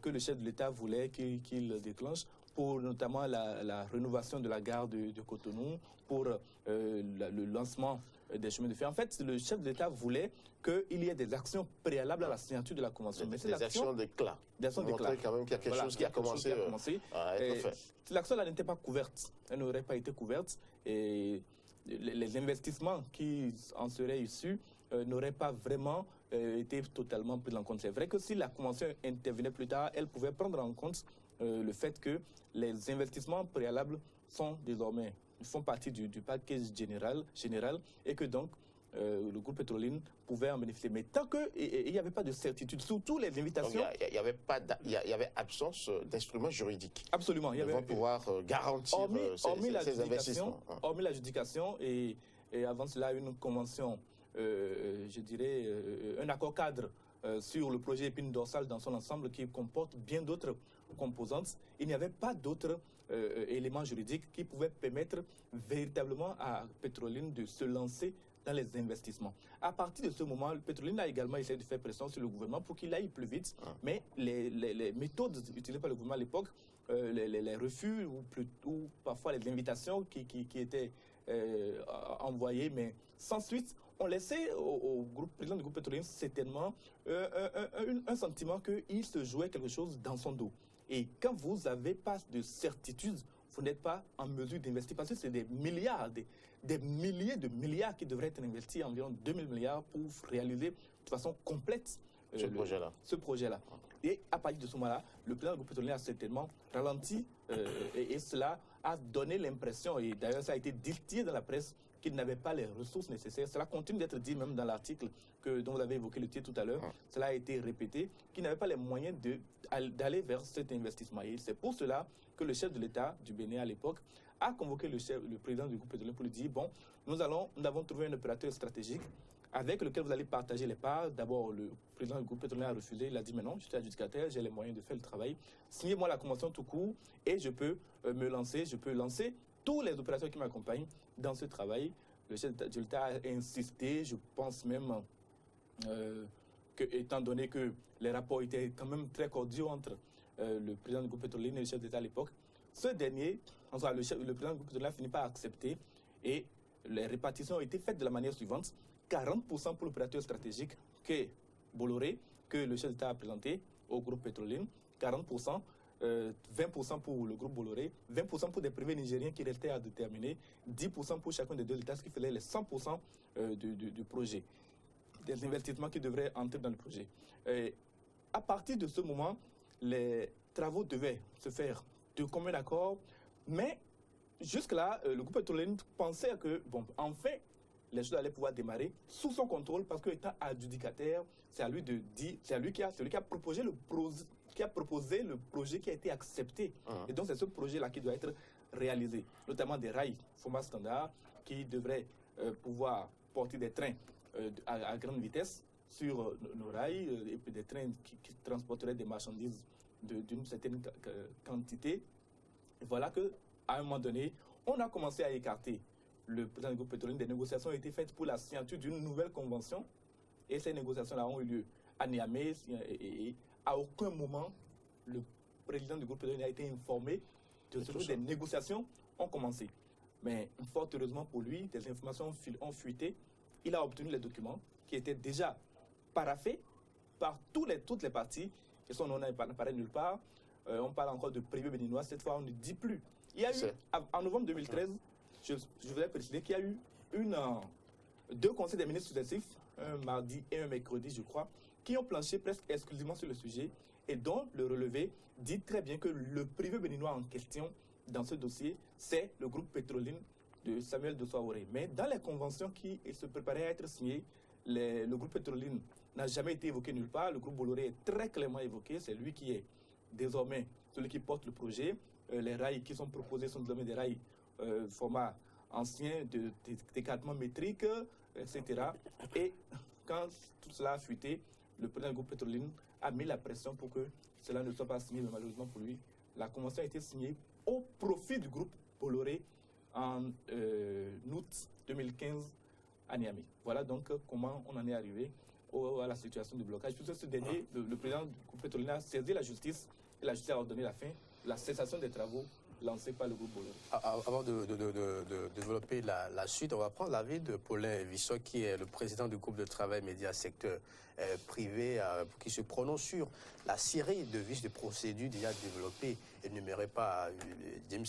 que le chef de l'État voulait qu'il déclenche pour notamment la rénovation de la gare de Cotonou, pour le lancement des chemins de fer. En fait, le chef de l'État voulait qu'il y ait des actions préalables à la signature de la convention. Mais des actions d'éclat. Des actions d'éclat. Montrer quand même qu'il y a quelque chose qui a commencé à être fait. L'action n'était pas couverte. Elle n'aurait pas été couverte. Et les investissements qui en seraient issus n'auraient pas vraiment été totalement pris en compte. C'est vrai que si la convention intervenait plus tard, elle pouvait prendre en compte le fait que les investissements préalables sont désormais, font partie du package général et que donc le groupe Petroline pouvait en bénéficier. Mais tant qu'il n'y avait pas de certitude, surtout les invitations... Il y avait absence d'instruments juridiques. Absolument. Ils vont pouvoir garantir ces investissements. Hormis l'adjudication et avant cela une convention, je dirais, un accord cadre sur le projet épine dorsale dans son ensemble qui comporte bien d'autres composantes. Il n'y avait pas d'autres éléments juridiques qui pouvaient permettre véritablement à Petroline de se lancer dans les investissements. À partir de ce moment, Petroline a également essayé de faire pression sur le gouvernement pour qu'il aille plus vite, mais les méthodes utilisées par le gouvernement à l'époque, les refus ou parfois les invitations qui étaient envoyées, mais sans suite, ont laissé au président du groupe Petroline certainement un sentiment qu'il se jouait quelque chose dans son dos. Et quand vous n'avez pas de certitude, vous n'êtes pas en mesure d'investir, parce que c'est des milliards, des milliers de milliards qui devraient être investis, environ 2000 milliards pour réaliser de façon complète ce projet-là. Et à partir de ce moment-là, le président du groupe Petroline a certainement ralenti et cela a donné l'impression, et d'ailleurs ça a été dicté dans la presse, qu'il n'avait pas les ressources nécessaires. Cela continue d'être dit même dans l'article dont vous avez évoqué le titre tout à l'heure. Cela a été répété, qu'il n'avait pas les moyens d'aller vers cet investissement. Et c'est pour cela que le chef de l'État du Bénin à l'époque a convoqué le président du groupe Petroline pour lui dire, bon, nous avons trouvé un opérateur stratégique avec lequel vous allez partager les parts. D'abord, le président du groupe Petroline a refusé. Il a dit, mais non, je suis adjudicataire, j'ai les moyens de faire le travail. Signez-moi la convention tout court et je peux lancer tous les opérateurs qui m'accompagnent dans ce travail. Le chef de l'État a insisté, je pense même que, étant donné que les rapports étaient quand même très cordiaux entre le président du groupe Petroline et le chef d'État à l'époque, ce dernier, enfin, le président du groupe Petroline a fini par accepter et les répartitions ont été faites de la manière suivante. 40% pour l'opérateur stratégique qu'est Bolloré, que le chef d'État a présenté au groupe Petroline, 40%. 20% pour le groupe Bolloré, 20% pour des privés nigériens qui restaient à déterminer, 10% pour chacun des deux États, ce qui faisait les 100% du projet, des investissements qui devraient entrer dans le projet. Et à partir de ce moment, les travaux devaient se faire de commun accord, mais jusque-là, le groupe Petroline pensait que, bon, enfin, les choses allaient pouvoir démarrer sous son contrôle parce qu'étant adjudicataire, c'est à lui de dire, c'est lui qui a proposé le projet qui a été accepté. Et donc c'est ce projet-là qui doit être réalisé, notamment des rails format standard qui devraient pouvoir porter des trains à grande vitesse sur nos rails et puis des trains qui transporteraient des marchandises d'une certaine quantité. Et voilà qu'à un moment donné, on a commencé à écarter le président du groupe Petroline. Des négociations ont été faites pour la signature d'une nouvelle convention et ces négociations-là ont eu lieu à Niamey et à aucun moment le président du groupe Petroline a été informé de ce que des négociations ont commencé. Mais fort heureusement pour lui, des informations ont fuité. Il a obtenu les documents qui étaient déjà paraphés par toutes les parties et son nom n'apparaît nulle part. On parle encore de privé béninois, cette fois on ne dit plus. Il y a eu, en novembre 2013, je voudrais préciser qu'il y a eu deux conseils des ministres successifs, un mardi et un mercredi, je crois, qui ont planché presque exclusivement sur le sujet et dont le relevé dit très bien que le privé béninois en question dans ce dossier, c'est le groupe Petroline de Samuel Dosso-Aworé. Mais dans les conventions qui se préparaient à être signées, le groupe Petroline n'a jamais été évoqué nulle part. Le groupe Bolloré est très clairement évoqué. C'est lui qui est désormais celui qui porte le projet. Les rails qui sont proposés sont désormais des rails format ancien d'écartement métrique, etc. Et quand tout cela a fuité, le président du groupe Petroline a mis la pression pour que cela ne soit pas signé, mais malheureusement pour lui, la convention a été signée au profit du groupe Bolloré en août 2015 à Niamey. Voilà donc comment on en est arrivé à la situation de blocage. Puisque ce dernier, le président du groupe Petroline a saisi la justice et la justice a ordonné la cessation des travaux lancé par le groupe Bolloré. Avant de développer la suite, on va prendre l'avis de Paulin Vissot, qui est le président du groupe de travail média secteur privé, qui se prononce sur la série de vices de procédure déjà développées, énumérées par James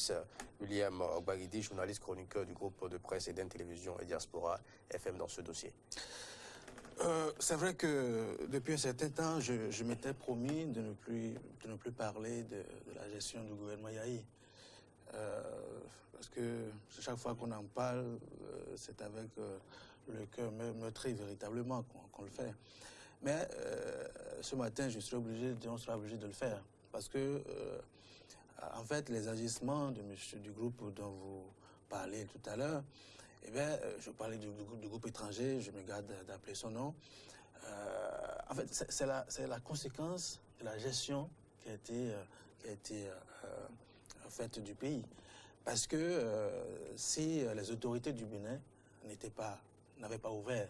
William Ogbagidi, journaliste chroniqueur du groupe de presse EDEN Télévision et Diaspora FM dans ce dossier. C'est vrai que depuis un certain temps, je m'étais promis de ne plus parler de la gestion du gouvernement Yahi. Parce que chaque fois qu'on en parle, c'est avec le cœur meurtri véritablement qu'on le fait. Mais ce matin, on sera obligé de le faire. Parce que, en fait, les agissements du groupe dont vous parlez tout à l'heure, eh bien, je parlais du groupe étranger, je me garde d'appeler son nom. En fait, c'est la conséquence de la gestion qui a été faite du pays. Parce que si les autorités du Bénin n'avaient pas ouvert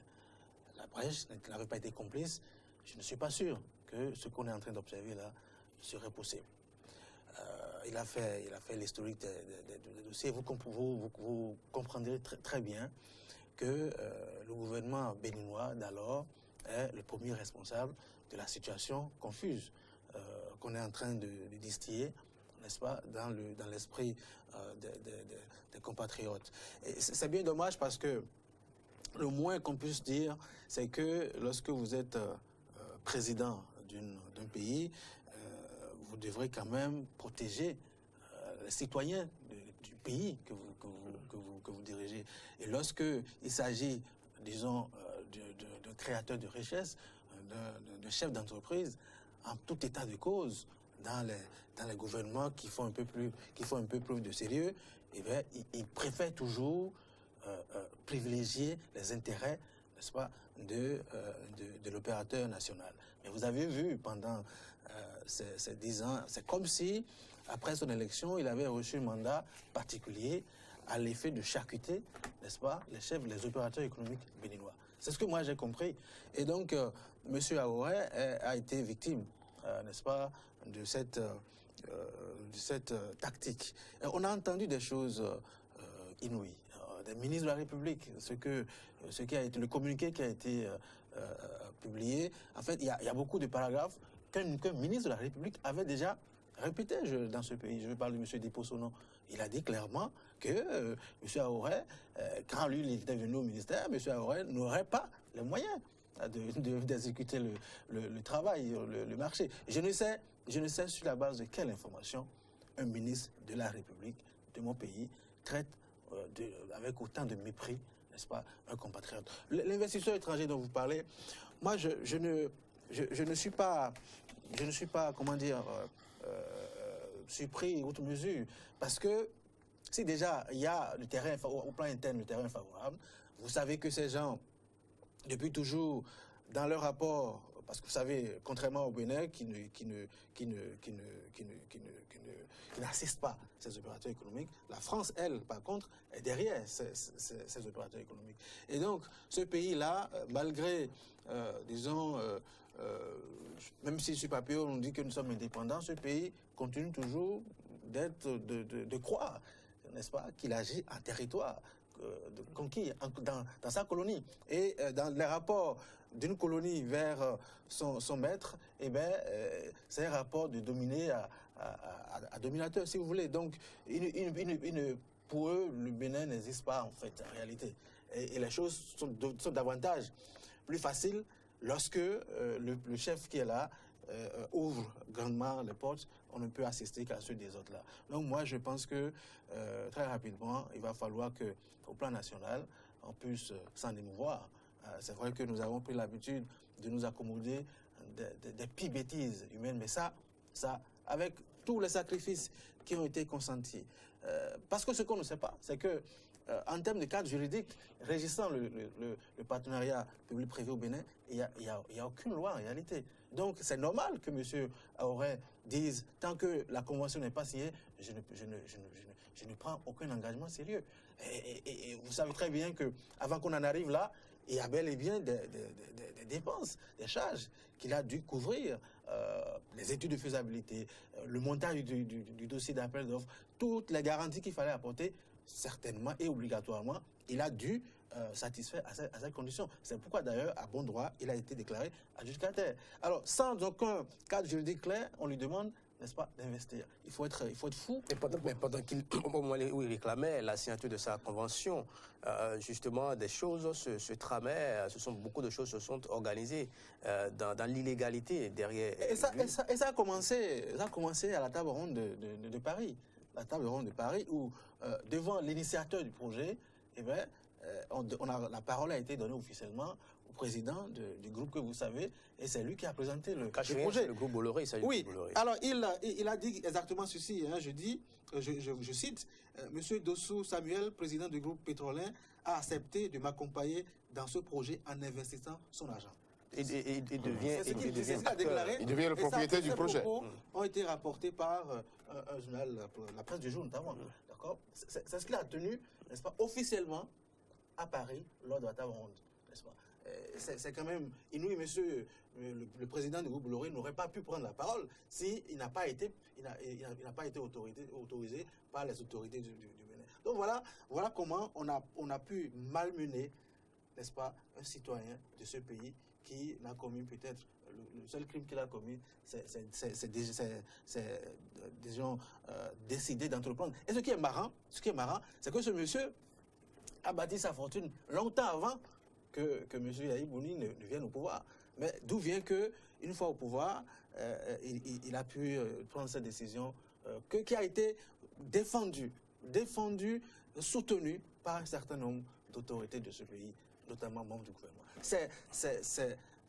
la brèche, n'avaient pas été complices, je ne suis pas sûr que ce qu'on est en train d'observer là serait possible. Il a fait l'historique des dossiers. Vous comprendrez très bien que le gouvernement béninois d'alors est le premier responsable de la situation confuse qu'on est en train de distiller, n'est-ce pas, dans l'esprit des compatriotes. Et c'est bien dommage parce que le moins qu'on puisse dire, c'est que lorsque vous êtes président d'un pays, vous devrez quand même protéger les citoyens du pays que vous dirigez. Et lorsque il s'agit, disons, de créateurs de richesse, de chefs d'entreprise, en tout état de cause, dans les gouvernements qui font un peu plus de sérieux, eh bien, ils préfèrent toujours privilégier les intérêts, n'est-ce pas, de l'opérateur national. Mais vous avez vu pendant ces 10 ans, c'est comme si, après son élection, il avait reçu un mandat particulier à l'effet de charcuter, n'est-ce pas, les opérateurs économiques béninois. C'est ce que moi j'ai compris. Et donc, M. Aoré a été victime, n'est-ce pas, de cette tactique. Et on a entendu des choses inouïes. Des ministres de la République, ce qui a été le communiqué qui a été publié. En fait, il y a beaucoup de paragraphes qu'un ministre de la République avait déjà répété dans ce pays. Je vais parler de M. Diposono. Il a dit clairement que M. Aoré, quand lui il était venu au ministère, M. Aoré n'aurait pas les moyens d'exécuter le travail, le marché. Je ne sais sur la base de quelle information un ministre de la République de mon pays traite avec autant de mépris, n'est-ce pas, un compatriote. L'investisseur étranger dont vous parlez, moi je ne suis pas, comment dire, surpris outre mesure, parce que si déjà il y a le terrain, au plan interne, le terrain favorable, vous savez que ces gens, depuis toujours, dans leur rapport, parce que vous savez, contrairement au Bénin, qui n'assiste pas ces opérateurs économiques, la France, elle, par contre, est derrière ces opérateurs économiques. Et donc, ce pays-là, malgré, disons, même si sur papier on dit que nous sommes indépendants, ce pays continue toujours de croire, n'est-ce pas, qu'il agit en territoire conquis dans sa colonie. Et dans les rapports d'une colonie vers son maître, eh bien, c'est un rapport de dominé à dominateur, si vous voulez. Donc, pour eux, le Bénin n'existe pas, en fait, en réalité. Et les choses sont davantage plus faciles lorsque le chef qui est là ouvre grandement les portes, on ne peut assister qu'à ceux des autres là. Donc moi je pense que très rapidement il va falloir que au plan national on puisse s'en émouvoir. C'est vrai que nous avons pris l'habitude de nous accommoder des pires bêtises humaines, mais ça avec tous les sacrifices qui ont été consentis. Parce que ce qu'on ne sait pas, c'est que en termes de cadre juridique régissant le partenariat public-privé au Bénin, il n'y a aucune loi en réalité. Donc c'est normal que M. Aoré dise, tant que la convention n'est pas signée, je ne prends aucun engagement sérieux. Et vous savez très bien qu'avant qu'on en arrive là, il y a bel et bien des dépenses, des charges qu'il a dû couvrir, les études de faisabilité, le montage du dossier d'appel d'offres, toutes les garanties qu'il fallait apporter, certainement et obligatoirement, il a dû satisfaire à cette condition. C'est pourquoi d'ailleurs, à bon droit, il a été déclaré adjudicataire. Alors, sans aucun cadre juridique clair, on lui demande, n'est-ce pas, d'investir. Il faut être fou. Et pendant qu'il, au moment où il réclamait la signature de sa convention, justement, des choses se tramaient, beaucoup de choses se sont organisées dans l'illégalité derrière. Et ça a commencé à la table ronde de Paris. La table ronde de Paris où, devant l'initiateur du projet, eh bien, la parole a été donnée officiellement au président du groupe que vous savez, et c'est lui qui a présenté le projet. Le groupe Bolloré, il s'agit oui. du Bolloré. Alors, il a dit exactement ceci, hein, je cite, Monsieur Dossou Samuel, président du groupe pétrolien, a accepté de m'accompagner dans ce projet en investissant son argent. Il devient le propriétaire du projet. Ces propos ont été rapportés par un journal, la presse du jour notamment. D'accord. C'est ce qu'il a tenu, n'est-ce pas, officiellement à Paris lors de la table ronde, n'est-ce pas. C'est quand même inouï, monsieur le président du groupe Bolloré n'aurait pas pu prendre la parole s'il n'a pas été, autorisé par les autorités du Bénin. Donc voilà comment on a pu malmener, n'est-ce pas, un citoyen de ce pays qui n'a commis peut-être, le seul crime qu'il a commis, c'est des gens décidés d'entreprendre. Et ce qui est marrant, c'est que ce monsieur a bâti sa fortune longtemps avant que M. Yahya Bouni ne vienne au pouvoir. Mais d'où vient que, une fois au pouvoir, il a pu prendre cette décision qui a été défendue, soutenue par un certain nombre d'autorités de ce pays, notamment membres du gouvernement.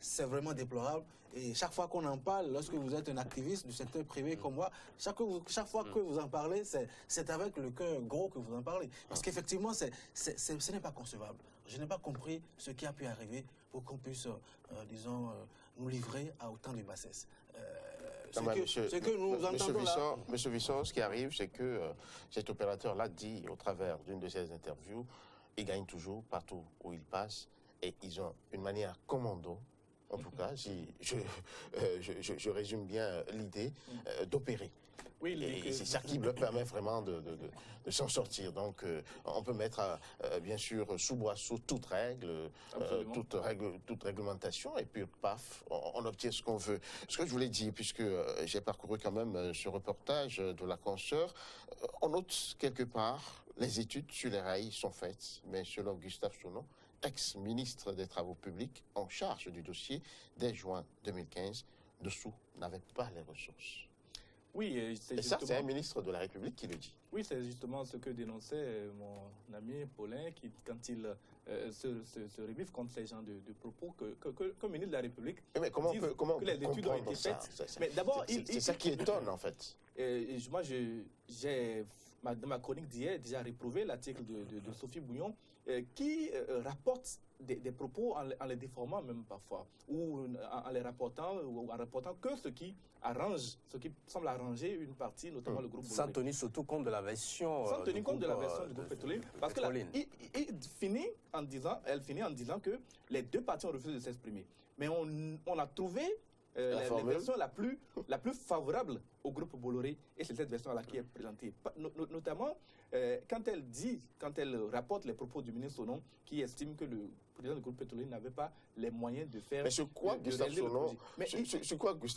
C'est vraiment déplorable. Et chaque fois qu'on en parle, lorsque vous êtes un activiste du secteur privé comme moi, chaque fois que vous en parlez, c'est avec le cœur gros que vous en parlez. Parce qu'effectivement, ce n'est pas concevable. Je n'ai pas compris ce qui a pu arriver pour qu'on puisse, disons, nous livrer à autant de bassesse. Monsieur Visson, ce qui arrive, c'est que cet opérateur l'a dit au travers d'une de ses interviews, il gagne toujours partout où il passe et ils ont une manière commando, en tout cas, si je résume bien l'idée, d'opérer. Oui, et c'est ça qui me permet vraiment de s'en sortir. Donc, on peut mettre, bien sûr, sous boisseau toute règle, toute réglementation, et puis, paf, on obtient ce qu'on veut. Ce que je voulais dire, puisque j'ai parcouru quand même ce reportage de la consoeur, on note quelque part, les études sur les rails sont faites, mais selon Gustave Sonon, ex-ministre des Travaux publics en charge du dossier, dès juin 2015, Dossou n'avait pas les ressources. Oui, et ça, c'est un ministre de la République qui le dit. Oui, c'est justement ce que dénonçait mon ami Paulin, quand il se rebiffe contre ces gens de propos que ministre de la République comment que les études ont été faites. Mais d'abord, c'est ça qui étonne, en fait. Moi, j'ai, dans ma chronique d'hier, déjà réprouvé l'article de Sophie Bouillon qui rapporte des propos en les déformant même parfois, ou en les rapportant, ou en rapportant que ce qui semble arranger une partie, notamment le groupe Bolloré. Sans tenir surtout compte de la version sans tenir compte de la version du groupe pétrolier. Parce que là, elle finit en disant que les deux parties ont refusé de s'exprimer. Mais on a trouvé la version la plus favorable au groupe Bolloré, et c'est cette version-là qui est présentée. Notamment, quand elle rapporte les propos du ministre Sonon, qui estime que le président du groupe pétrolier n'avait pas les moyens de faire... Mais sur quoi Gustave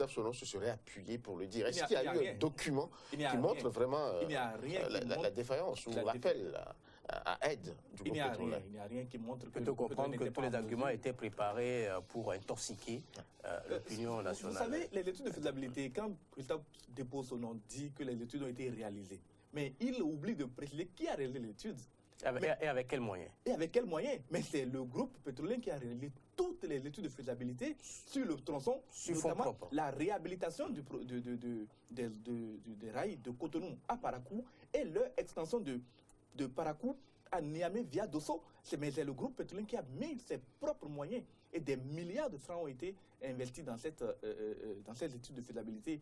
Sonon se serait appuyé pour le dire? Est-ce qu'il y a eu un document qui montre vraiment la défaillance ou l'appel à aide du groupe pétrolier? Il n'y a rien qui montre que... Peut-on comprendre que tous les arguments étaient préparés pour intoxiquer l'opinion nationale? Vous savez, les études de faisabilité, quand Gustave dépose son nom, dit que les études ont été réalisées. Mais il oublie de préciser qui a réalisé l'étude. Et avec quels moyens? Et avec quels moyens? Mais c'est le groupe pétrolier qui a réalisé toutes les études de faisabilité sur le tronçon, notamment la réhabilitation des rails de Cotonou à Parakou et leur extension de Parakou à Niamey via Dosso. Mais c'est le groupe pétrolier qui a mis ses propres moyens. Et des milliards de francs ont été investis dans cette étude de faisabilité.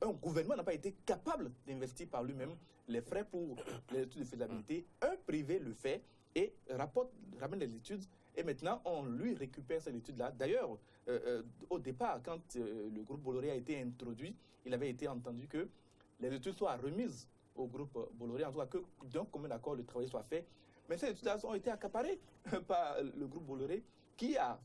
Un gouvernement n'a pas été capable d'investir par lui-même les frais pour les études de faisabilité. Un privé le fait et ramène les études Et maintenant, on lui récupère cette étude-là. D'ailleurs, au départ, quand le groupe Bolloré a été introduit, il avait été entendu que les études soient remises au groupe Bolloré, en tout cas que d'un commun accord le travail soit fait. Mais ces études ont été accaparées par le groupe Bolloré qui a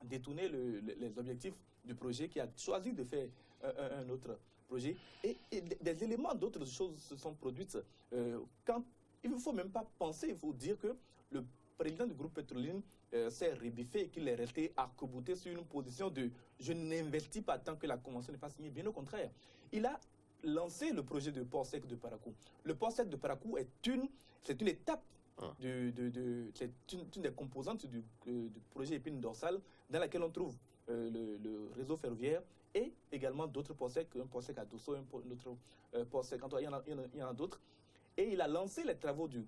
détourné les objectifs du projet, qui a choisi de faire un autre projet. Et des éléments d'autres choses se sont produites. Il ne faut même pas penser, il faut dire que le président du groupe Petroline s'est rebiffé et qu'il est resté arc-bouté sur une position de « je n'investis pas tant que la convention n'est pas signée ». Bien au contraire, il a lancé le projet de port sec de Parakou. Le port sec de Parakou c'est une étape, c'est une des composantes du projet épine dorsale dans laquelle on trouve le réseau ferroviaire et également d'autres ports secs, un port sec à Dosso, un autre port sec, il y en a d'autres. Et il a lancé les travaux du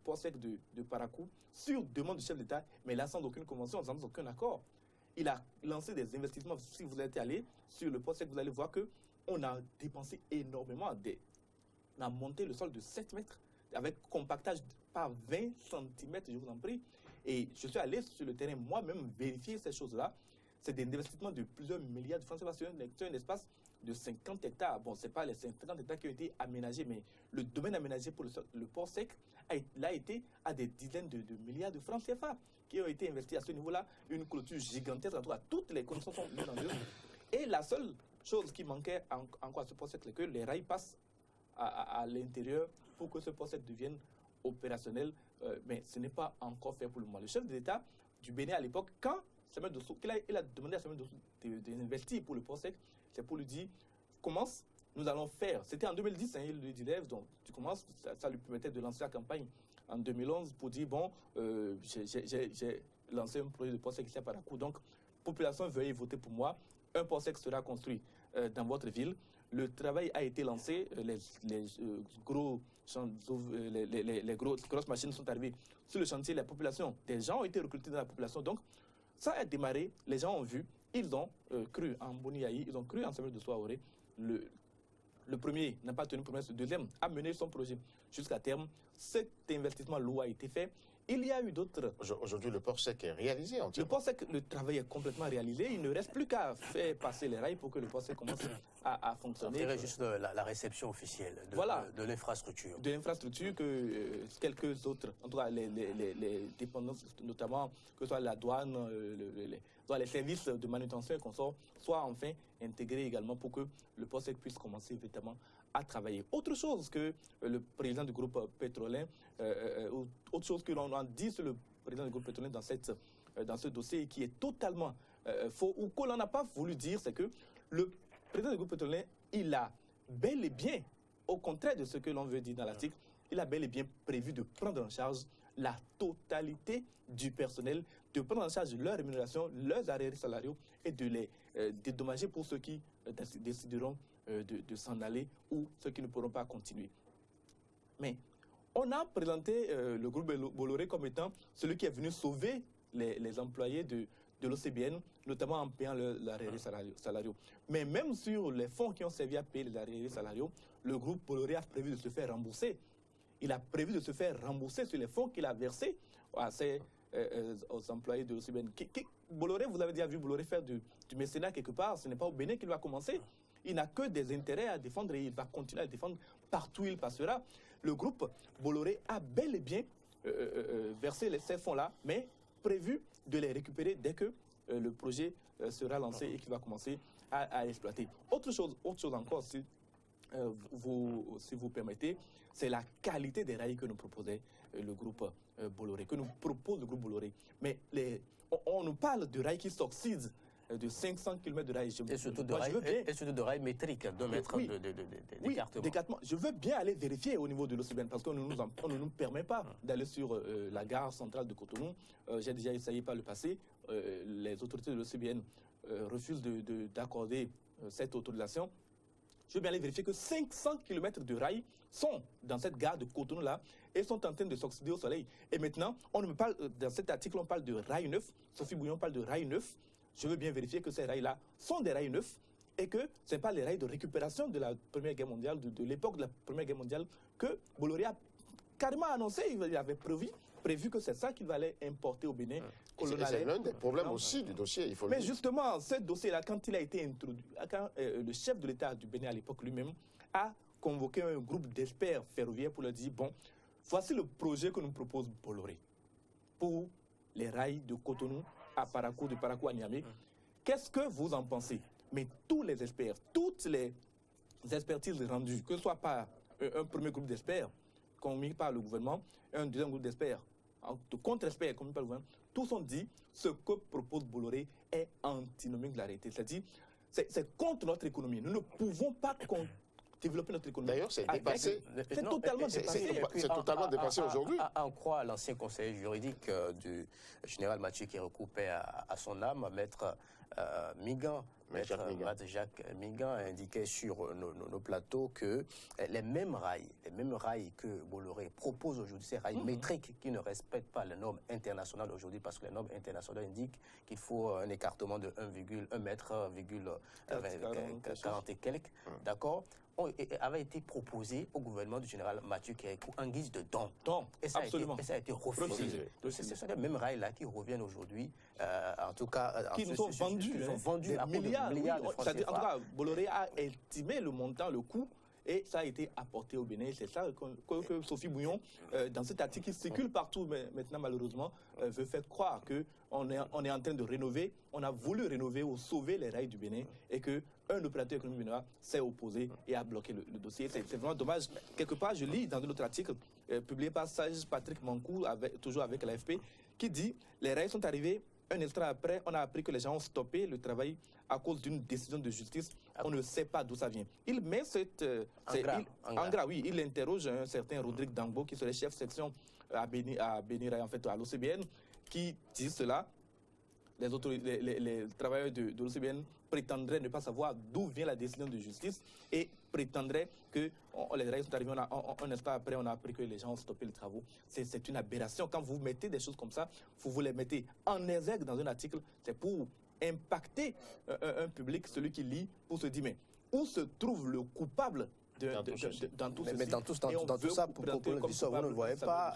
port sec de Parakou sur demande du chef d'État, mais là sans aucune convention, sans aucun accord. Il a lancé des investissements. Si vous êtes allé sur le port sec, vous allez voir qu'on a dépensé énormément. On a monté le sol de 7 mètres avec compactage par 20 cm, je vous en prie. Et je suis allé sur le terrain moi-même vérifier ces choses-là. C'est des investissements de plusieurs milliards de francs. C'est un espace de 50 hectares. Bon, ce n'est pas les 50 hectares qui ont été aménagés, mais le domaine aménagé pour le port sec a été à des dizaines de milliards de francs CFA qui ont été investis à ce niveau-là. Une clôture gigantesque, en tout cas, toutes les conditions sont mises en œuvre. Et la seule chose qui manquait encore à ce port sec, c'est que les rails passent à l'intérieur pour que ce port sec devienne opérationnel. Mais ce n'est pas encore fait pour le moment. Le chef de l'État du Bénin à l'époque, quand il a demandé à Samuel Dossou d'investir pour le port sec, c'est pour lui dire, commence, nous allons faire. C'était en 2010, il lui disait, donc tu commences, ça lui permettait de lancer la campagne en 2011 pour dire, bon, j'ai lancé un projet de port sec ici à Parakou, donc population, veuillez voter pour moi, un port sec sera construit dans votre ville. Le travail a été lancé, les grosses machines sont arrivées sur le chantier, la population, des gens ont été recrutés dans la population, donc ça a démarré, les gens ont vu, ils ont cru en Boni Yayi, ils ont cru en Samuel Dossou Ahoré. Le premier n'a pas tenu promesse, le deuxième a mené son projet jusqu'à terme. Cet investissement lourd a été fait. Il y a eu d'autres. Aujourd'hui, le port sec est réalisé entièrement. Le port sec, le travail est complètement réalisé. Il ne reste plus qu'à faire passer les rails pour que le port sec commence à fonctionner. On dirait juste la réception officielle de l'infrastructure. De l'infrastructure que quelques autres, en tout cas les dépendances, notamment que ce soit la douane, les services de manutention et consorts, soient enfin intégrés également pour que le port sec puisse commencer véritablement à travailler. Autre chose que le président du groupe pétrolien, autre chose que l'on a dit sur le président du groupe pétrolien dans ce dossier qui est totalement faux ou que l'on n'a pas voulu dire, c'est que le président du groupe pétrolien, il a bel et bien, au contraire de ce que l'on veut dire dans l'article, il a bel et bien prévu de prendre en charge la totalité du personnel, de prendre en charge leur rémunération, leurs arriérés salariaux et de les dédommager pour ceux qui décideront de s'en aller ou ceux qui ne pourront pas continuer. Mais on a présenté le groupe Bolloré comme étant celui qui est venu sauver les employés de l'OCBN, notamment en payant leurs arriérés salariaux. Mais même sur les fonds qui ont servi à payer les arriérés salariaux, le groupe Bolloré a prévu de se faire rembourser. Il a prévu de se faire rembourser sur les fonds qu'il a versés aux employés de l'OCBN. Bolloré, vous avez déjà vu Bolloré faire du mécénat quelque part, ce n'est pas au Bénin qu'il va commencer. Il n'a que des intérêts à défendre et il va continuer à défendre partout où il passera. Le groupe Bolloré a bel et bien versé ces fonds-là, mais prévu de les récupérer dès que le projet sera lancé et qu'il va commencer à exploiter. Autre chose encore, si vous permettez, c'est la qualité des rails que nous proposait le groupe Bolloré, que nous propose le groupe Bolloré. Mais on nous parle de rails qui s'oxydent de 500 km de rails. Et surtout de rails métriques, de mètres d'écartement. Je veux bien aller vérifier au niveau de l'OCBN parce qu'on ne nous permet pas d'aller sur la gare centrale de Cotonou. J'ai déjà essayé par le passé. Les autorités de l'OCBN refusent d'accorder cette autorisation. Je veux bien aller vérifier que 500 km de rails sont dans cette gare de Cotonou-là et sont en train de s'oxyder au soleil. Et maintenant, dans cet article, on parle de rails neufs. Sophie Bouillon parle de rails neufs. Je veux bien vérifier que ces rails-là sont des rails neufs et que ce n'est pas les rails de récupération de la Première Guerre mondiale, de l'époque de la Première Guerre mondiale, que Bolloré a carrément annoncé, il avait prévu prévu que c'est ça qu'il allait importer au Bénin. C'est l'un des problèmes aussi du dossier, il faut le Mais dire. justement, ce dossier-là, quand il a été introduit, quand le chef de l'État du Bénin à l'époque lui-même a convoqué un groupe d'experts ferroviaires pour leur dire, bon, voici le projet que nous propose Bolloré pour les rails de Cotonou à Parakou, de Parakou à Niamey. Qu'est-ce que vous en pensez? Mais tous les experts, toutes les expertises rendues, que ce soit par un premier groupe d'experts commis par le gouvernement, un deuxième groupe d'experts, de contre-experts commis par le gouvernement, tous ont dit ce que propose Bolloré est antinomique de la réalité. C'est-à-dire, c'est contre notre économie. Nous ne pouvons pas développer notre économie. D'ailleurs, c'est dépassé. C'est totalement dépassé. C'est totalement dépassé aujourd'hui. À en croire l'ancien conseiller juridique du général Mathieu qui recoupait à son âme, maître Migan. Maître Jacques Migan indiquait sur nos plateaux que les mêmes rails que Bolloré propose aujourd'hui, ces rails métriques qui ne respectent pas les normes internationales aujourd'hui, parce que les normes internationales indiquent qu'il faut un écartement de 1 mètre, 40 et quelques, d'accord, avait été proposé au gouvernement du général Mathieu Kérékou en guise de don. Et ça a été refusé. Ce sont les mêmes rails-là qui reviennent aujourd'hui, en tout cas... Qui nous ont vendus à milliards de francs CFA. En tout cas, Bolloré a estimé le montant, le coût, et ça a été apporté au Bénin. C'est ça que Sophie Bouillon, dans cet article qui circule partout maintenant malheureusement, veut faire croire qu'on est en train de rénover, on a voulu rénover ou sauver les rails du Bénin et qu'un opérateur économique béninois s'est opposé et a bloqué le dossier. C'est vraiment dommage. Quelque part, je lis dans un autre article publié par Sage Patrick Mankou, toujours avec l'AFP, qui dit « Les rails sont arrivés, un instant après, on a appris que les gens ont stoppé le travail à cause d'une décision de justice. On ne sait pas d'où ça vient. » Il met il interroge un certain Rodrigue Dambo, qui serait chef section à Bénirail, en fait, à l'OCBN, qui dit cela. Les travailleurs de l'OCBN prétendraient ne pas savoir d'où vient la décision de justice et prétendraient que les rails sont arrivés, un instant après, on a appris que les gens ont stoppé les travaux. C'est une aberration. Quand vous mettez des choses comme ça, vous les mettez en exergue dans un article, c'est pour impacter un public, celui qui lit, pour se dire, mais où se trouve le coupable dans tout ceci. Mais dans tout ça, pour vous ne voyez pas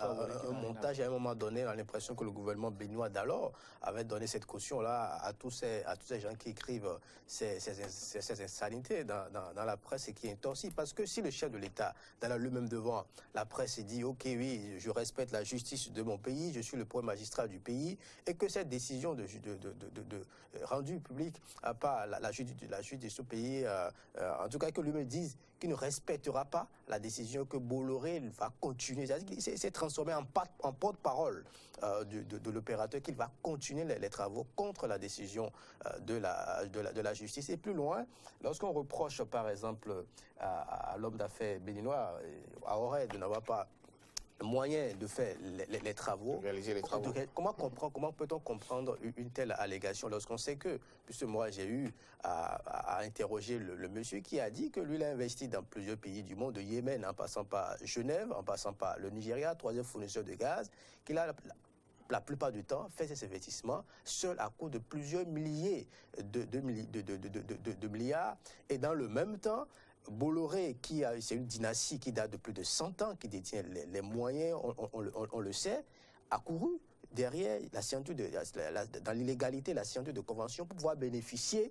un montage à un moment donné, on a l'impression que le gouvernement béninois d'alors avait donné cette caution-là à tous ces gens qui écrivent ces insanités dans la presse et qui intoxient. Parce que si le chef de l'État, d'aller lui-même devant la presse et dit « Ok, oui, je respecte la justice de mon pays, je suis le premier magistrat du pays », et que cette décision rendue publique par la justice de ce pays, en tout cas que lui-même dise qu'il ne respectera pas la décision, que Bolloré va continuer. Il s'est transformé en porte-parole de l'opérateur, qu'il va continuer les travaux contre la décision de la justice. Et plus loin, lorsqu'on reproche par exemple à l'homme d'affaires béninois, à Aurel, de n'avoir pas moyen de faire les travaux. Réaliser les travaux. Comment peut-on comprendre une telle allégation lorsqu'on sait que, puisque moi j'ai eu à interroger le monsieur qui a dit que lui il a investi dans plusieurs pays du monde, de Yémen en passant par Genève, en passant par le Nigeria, troisième fournisseur de gaz, qu'il a la plupart du temps fait ces investissements seul à coût de plusieurs milliers de milliards, et dans le même temps, Bolloré, c'est une dynastie qui date de plus de 100 ans, qui détient les moyens, on le sait, a couru derrière la signature dans l'illégalité, la signature de convention pour pouvoir bénéficier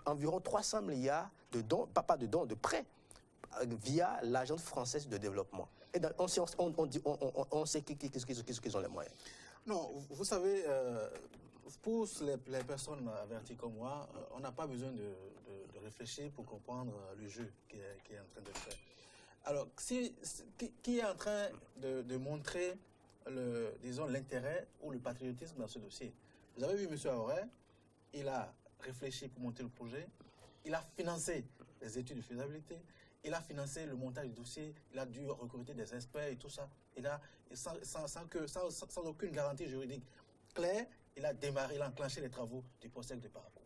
d'environ 300 milliards de dons, pas de dons, de prêts, via l'Agence française de développement. Et on sait qu'ils ont les moyens. Non, vous savez, pour les personnes averties comme moi, on n'a pas besoin de réfléchir pour comprendre le jeu qui est en train de faire. Alors, qui est en train de montrer l'intérêt ou le patriotisme dans ce dossier? Vous avez vu M. Aurel, il a réfléchi pour monter le projet, il a financé les études de faisabilité, il a financé le montage du dossier, il a dû recruter des experts et tout ça. Sans aucune garantie juridique claire, il a démarré, il a enclenché les travaux du POSEC de Parakou.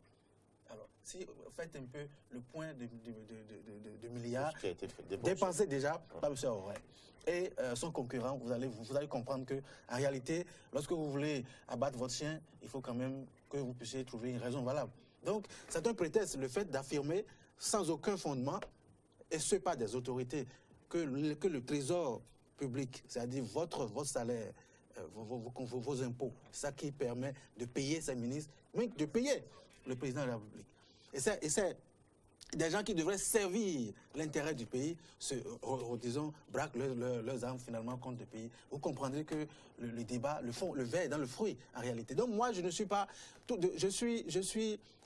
Alors, si vous faites un peu le point de milliards dépensés déjà par M. Aurel et son concurrent, vous allez comprendre qu'en réalité, lorsque vous voulez abattre votre chien, il faut quand même que vous puissiez trouver une raison valable. Donc, c'est un prétexte, le fait d'affirmer sans aucun fondement, et ce pas des autorités, que le trésor public, c'est-à-dire votre salaire, vos impôts. C'est ça qui permet de payer ces ministres, mais de payer le président de la République. Et c'est des gens qui devraient servir l'intérêt du pays, disons, braquent leurs armes finalement contre le pays. Vous comprendrez que le débat, le fond, le verre est dans le fruit en réalité. Donc moi, je ne suis pas...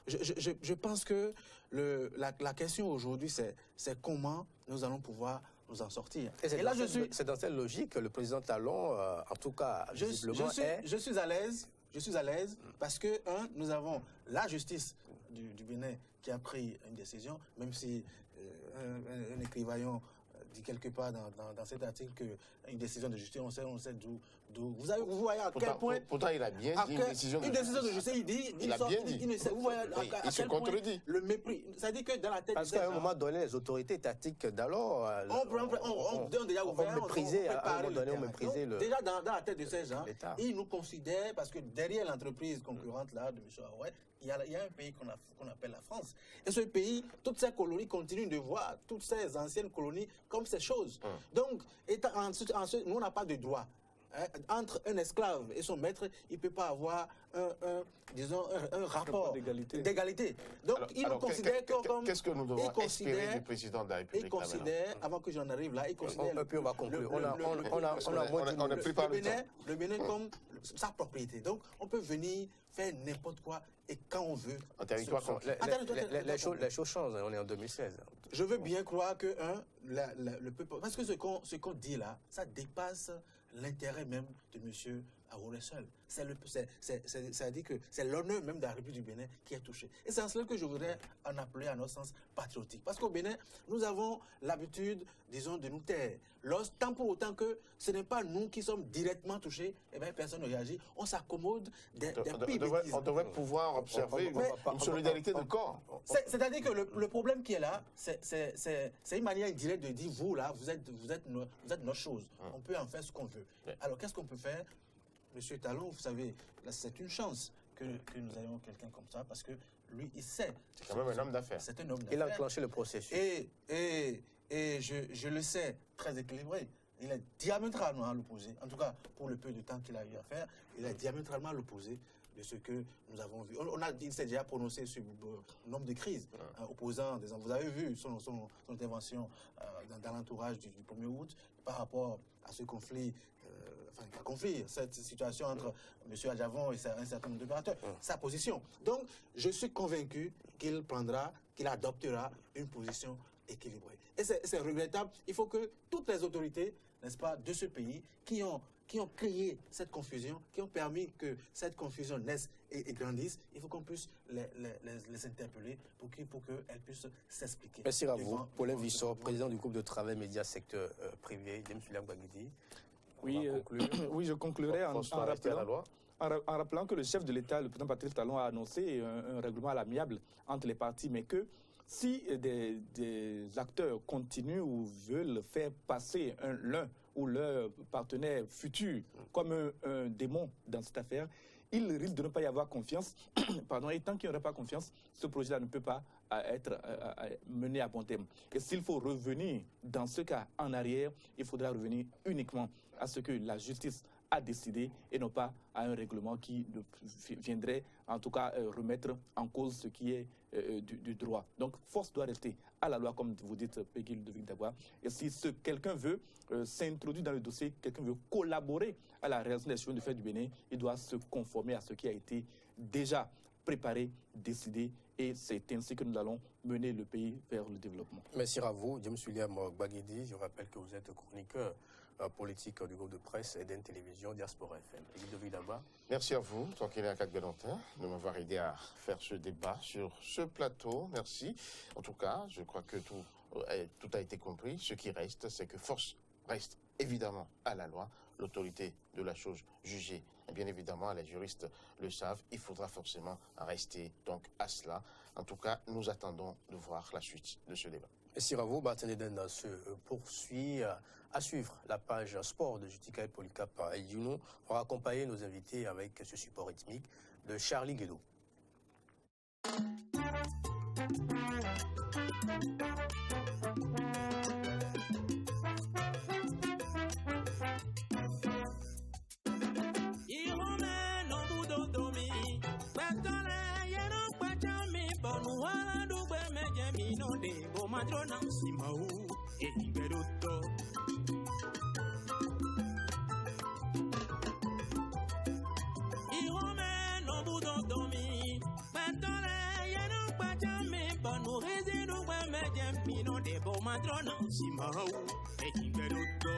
Je pense que la question aujourd'hui, c'est comment nous allons pouvoir nous en sortir. Et là, c'est dans cette logique que le président Talon, en tout cas, visiblement, je suis à l'aise parce que, nous avons la justice du Bénin qui a pris une décision, même si un écrivaillon dit quelque part dans cet article qu'une décision de justice, on sait d'où. Vous voyez à quel point. Pourtant, il a bien dit une décision de justice. Il dit. Il a bien dit. Vous voyez il se contredit. Le mépris. Ça dit que dans la tête. Parce qu'à un moment donné, les autorités étatiques d'alors. on méprisait. À un moment donné, on méprisait le. Déjà, dans la tête de ces gens, ils nous considèrent, parce que derrière l'entreprise concurrente là, de M. Aouet, il y a un pays qu'on appelle la France. Et ce pays, toutes ces colonies continuent de voir toutes ces anciennes colonies comme ces choses. Donc, nous, on n'a pas de droit. Entre un esclave et son maître, il ne peut pas avoir un rapport d'égalité. Donc, il nous considère comme... Qu'est-ce que nous devons espérer du président de la République? Il considère, avant que j'en arrive là, il considère... On va conclure. Le Bénin comme sa propriété. Donc, on peut venir faire n'importe quoi et quand on veut. En territoire les choses changent, on est en 2016. Je veux bien croire que le peuple... Parce que ce qu'on dit là, ça dépasse l'intérêt même de M. Aouret seul. C'est-à-dire que c'est l'honneur même de la République du Bénin qui est touché. Et c'est en cela que je voudrais en appeler à notre sens patriotique. Parce qu'au Bénin, nous avons l'habitude, disons, de nous taire. Tant pour autant que ce n'est pas nous qui sommes directement touchés, eh bien, personne ne réagit. On s'accommode des pires bêtises. On devrait pouvoir observer une solidarité de corps. C'est-à-dire que le problème qui est là, c'est une manière indirecte de dire, vous là, vous êtes notre chose. On peut en faire ce qu'on veut. Alors, qu'est-ce qu'on peut faire? Monsieur Talon, vous savez, c'est une chance que nous ayons quelqu'un comme ça, parce que lui, il sait. C'est quand même un homme d'affaires. C'est un homme d'affaires. Il a enclenché le processus. Et je le sais, très équilibré. Il est diamétralement à l'opposé. En tout cas, pour le peu de temps qu'il a eu à faire, il est diamétralement à l'opposé de ce que nous avons vu. Il s'est déjà prononcé sur le nombre de crises opposant des hommes. Vous avez vu son intervention dans l'entourage du 1er août par rapport à ce conflit, cette situation entre M. Adjavon et un certain nombre d'opérateurs, sa position. Donc, je suis convaincu qu'il adoptera une position équilibrée. Et c'est regrettable. Il faut que toutes les autorités, n'est-ce pas, de ce pays, qui ont créé cette confusion, qui ont permis que cette confusion naisse et grandisse, il faut qu'on puisse les interpeller pour qu'elles puissent s'expliquer. Merci à vous. Paulin Vissot, président du groupe de travail médias secteur privé, James William Bagidi. Oui, je conclurai en rappelant que le chef de l'État, le président Patrice Talon, a annoncé un règlement à l'amiable entre les parties, mais que si des acteurs continuent ou veulent faire passer l'un ou leur partenaire futur comme un démon dans cette affaire, il risque de ne pas y avoir confiance. Et tant qu'il n'y aura pas confiance, ce projet-là ne peut pas être mené à bon terme. Et s'il faut revenir dans ce cas en arrière, il faudra revenir uniquement à ce que la justice a décidé et non pas à un règlement qui viendrait en tout cas remettre en cause ce qui est du droit. Donc force doit rester à la loi, comme vous dites, Peggy Ludovic Dagba. Et si quelqu'un veut s'introduire dans le dossier, quelqu'un veut collaborer à la réalisation des choses de fait du Bénin, il doit se conformer à ce qui a été déjà préparé, décidé, et c'est ainsi que nous allons mener le pays vers le développement. Merci à vous, James William Bagidi. Je rappelle que vous êtes chroniqueur politique du groupe de presse EDEN Télévision, Diaspora FM. Merci à vous, Tranquille à Belantin, de m'avoir aidé à faire ce débat sur ce plateau. Merci. En tout cas, je crois que tout a été compris. Ce qui reste, c'est que force reste évidemment à la loi, l'autorité de la chose jugée. Et bien évidemment, les juristes le savent, il faudra forcément rester donc à cela. En tout cas, nous attendons de voir la suite de ce débat. Merci à vous, Barthélémy Denda se poursuit. À suivre la page sport de Jutika et Polycap Younou. On va accompagner nos invités avec ce support rythmique de Charlie Guédot. madrona simau e liberotto. I home no budo domi, pentole yeno pachame banu rezinu weme jempino debo madrona simau e liberotto.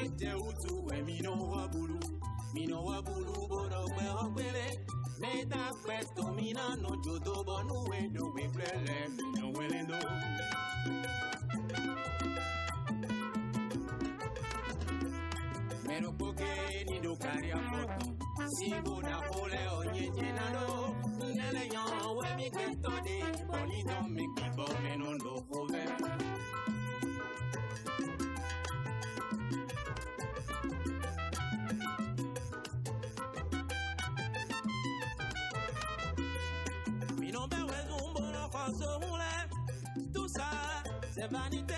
Ete utu we mino wabulu boro kwe okwele. Meta questo mina no jodo bonu we no we plele no welendo. Mero poke ni do karia foto. Si bona ole onye jenano. Nele yon we mi geto de. Boni no mi kibo meno no fove. Tout ça, c'est vanité.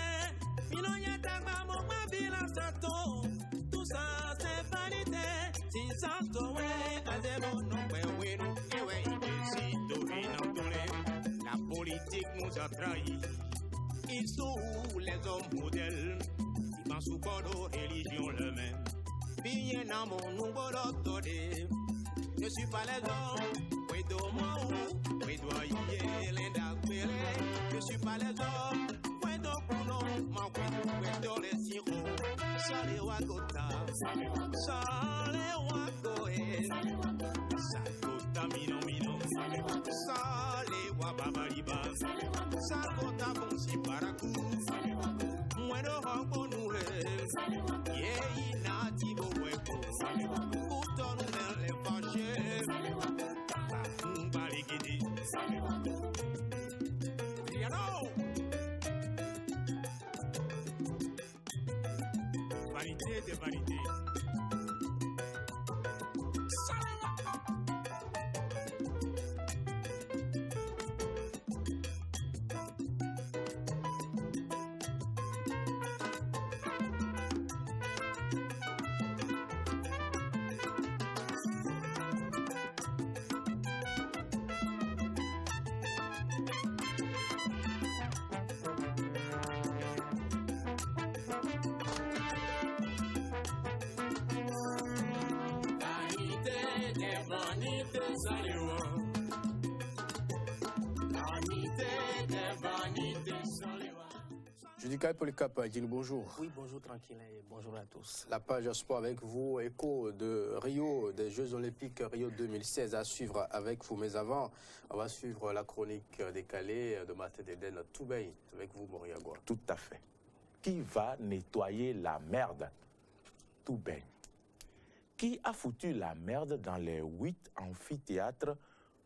Tout ça, c'est vanité. Si ça la politique nous a trahis. Ils sont où les hommes modèles? Ils pensent sous nos religions le même. Bien à mon nouveau d'autorité. Je suis pas les hommes. Oui, moi oui, je suis pas les hommes. Oui, non, ma oui, les sirops. Sale wakota, sale wakoe, sakota mino, sale wababariba, sakota bonsi paraku, muero hongo nure, ye inati bowepo, uto nule fache, baligidi, Riano. Vanité de vanité. Judicaï Polycap, dis-nous bonjour. Oui, bonjour tranquille et bonjour à tous. La page sport avec vous, écho de Rio, des Jeux Olympiques Rio 2016 à suivre avec vous. Mais avant, on va suivre la chronique décalée de Martin Deden Toubey avec vous, Moriagua. Tout à fait. Qui va nettoyer la merde? Toubey. Qui a foutu la merde dans les 8 amphithéâtres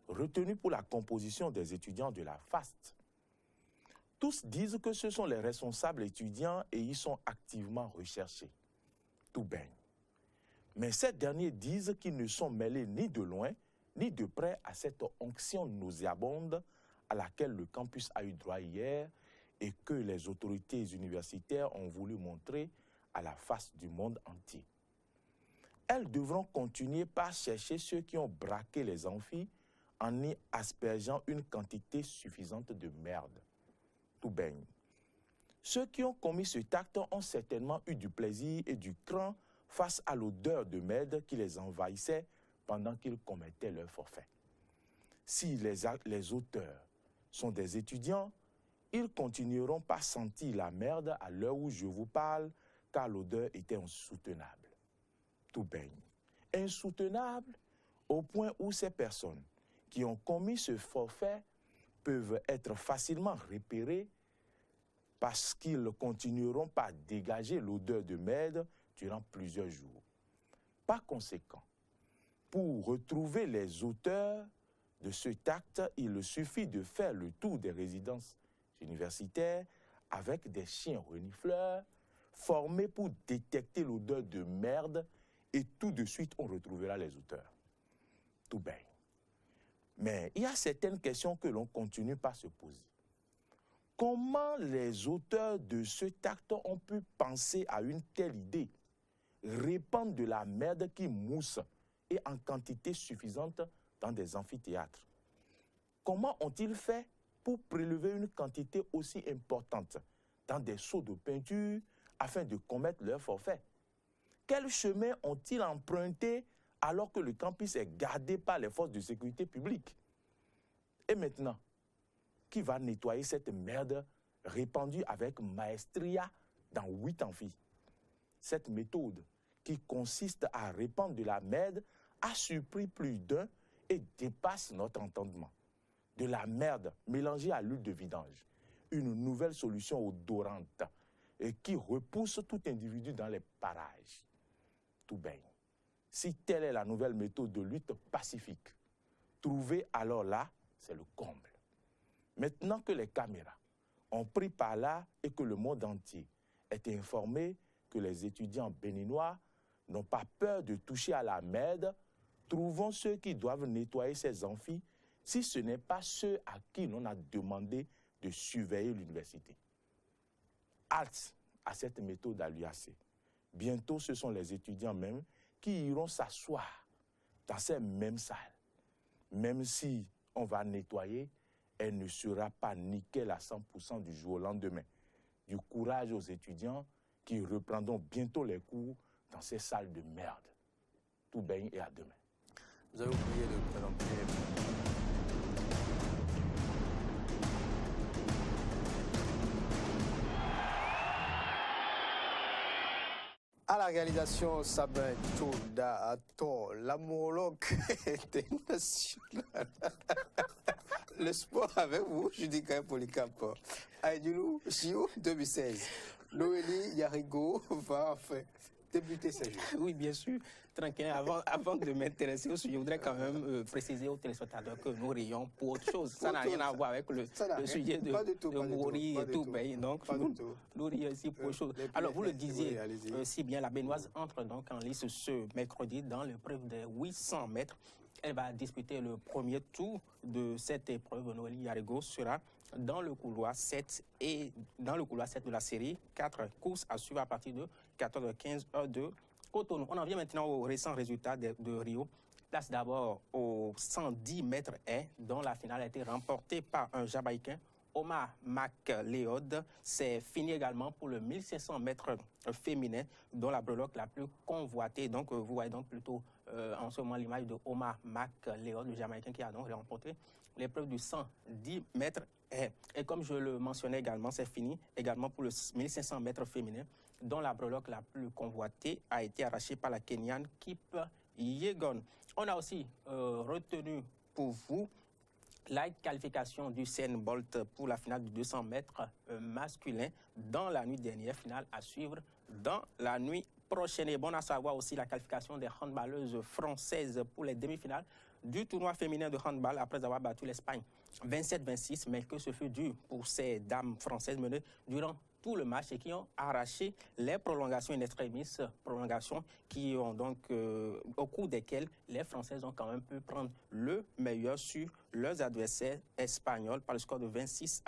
retenus pour la composition des étudiants de la FAST? Tous disent que ce sont les responsables étudiants et ils sont activement recherchés. Tout baigne. Mais ces derniers disent qu'ils ne sont mêlés ni de loin, ni de près à cette onction nauséabonde à laquelle le campus a eu droit hier et que les autorités universitaires ont voulu montrer à la face du monde entier. Elles devront continuer par chercher ceux qui ont braqué les amphis en y aspergeant une quantité suffisante de merde. Tout baigne. Ceux qui ont commis ce acte ont certainement eu du plaisir et du cran face à l'odeur de merde qui les envahissait pendant qu'ils commettaient leur forfait. Si les auteurs sont des étudiants, ils continueront par sentir la merde à l'heure où je vous parle, car l'odeur était insoutenable. Tout baigne. Insoutenable au point où ces personnes qui ont commis ce forfait peuvent être facilement repérés parce qu'ils continueront par dégager l'odeur de merde durant plusieurs jours. Par conséquent, pour retrouver les auteurs de cet acte, il suffit de faire le tour des résidences universitaires avec des chiens renifleurs formés pour détecter l'odeur de merde et tout de suite on retrouvera les auteurs. Tout bien. Mais il y a certaines questions que l'on continue par se poser. Comment les auteurs de cet acte ont pu penser à une telle idée? Répandre de la merde qui mousse et en quantité suffisante dans des amphithéâtres. Comment ont-ils fait pour prélever une quantité aussi importante dans des seaux de peinture afin de commettre leur forfait? Quel chemin ont-ils emprunté alors que le campus est gardé par les forces de sécurité publique? Et maintenant, qui va nettoyer cette merde répandue avec maestria dans 8 amphis? Cette méthode, qui consiste à répandre de la merde, a surpris plus d'un et dépasse notre entendement. De la merde mélangée à l'huile de vidange, une nouvelle solution odorante et qui repousse tout individu dans les parages. Tout baigne. Si telle est la nouvelle méthode de lutte pacifique, trouver alors là, c'est le comble. Maintenant que les caméras ont pris par là et que le monde entier est informé que les étudiants béninois n'ont pas peur de toucher à la merde, trouvons ceux qui doivent nettoyer ces amphis, si ce n'est pas ceux à qui l'on a demandé de surveiller l'université. Halte à cette méthode à l'UAC. Bientôt, ce sont les étudiants même qui iront s'asseoir dans ces mêmes salles. Même si on va nettoyer, elle ne sera pas nickel à 100% du jour au lendemain. Du courage aux étudiants qui reprendront bientôt les cours dans ces salles de merde. Tout baigne et à demain. Vous avez oublié de présenter... À la réalisation, Sabin Tchouda-Aton, l'amorologue international. Le sport avec vous, Judicaï Polycap. Aïdjoulou, JO 2016. Noélie Yarigo va enfin débuter ses jeux. Oui, bien sûr. Tranquille. Avant de m'intéresser au sujet, je voudrais quand même préciser aux téléspectateurs que nous rions pour autre chose. Ça n'a rien à voir avec le sujet de mourir et tout. Donc, nous rions ici pour autre chose. Alors, vous le disiez si bien, la Béninoise entre donc en lice ce mercredi dans l'épreuve des 800 mètres. Elle va disputer le premier tour de cette épreuve. Noélie Yarigo sera dans le couloir 7 et dans le couloir 7 de la série. 4 courses à suivre à partir de 14h15 heure de Cotonou. On en vient maintenant aux récents résultats de Rio. Place d'abord aux 110 mètres haies, dont la finale a été remportée par un Jamaïcain, Omar McLeod. C'est fini également pour le 1500 mètres féminin, dont la breloque la plus convoitée. Donc, vous voyez donc plutôt en ce moment l'image de Omar McLeod, le Jamaïcain qui a donc remporté l'épreuve du 110 mètres haies. Et comme je le mentionnais également, c'est fini également pour le 1500 mètres féminin, dont la breloque la plus convoitée a été arrachée par la Kenyane Kip Yegon. On a aussi retenu pour vous la qualification du Usain Bolt pour la finale du 200 mètres masculin dans la nuit dernière, finale à suivre dans la nuit prochaine. Et bon à savoir aussi la qualification des handballeuses françaises pour les demi-finales du tournoi féminin de handball après avoir battu l'Espagne 27-26, mais que ce fut dur pour ces dames françaises menées durant tout le match et qui ont arraché les prolongations in extremis, prolongations qui ont donc, au cours desquelles les Françaises ont quand même pu prendre le meilleur sur leurs adversaires espagnols par le score de 26-27.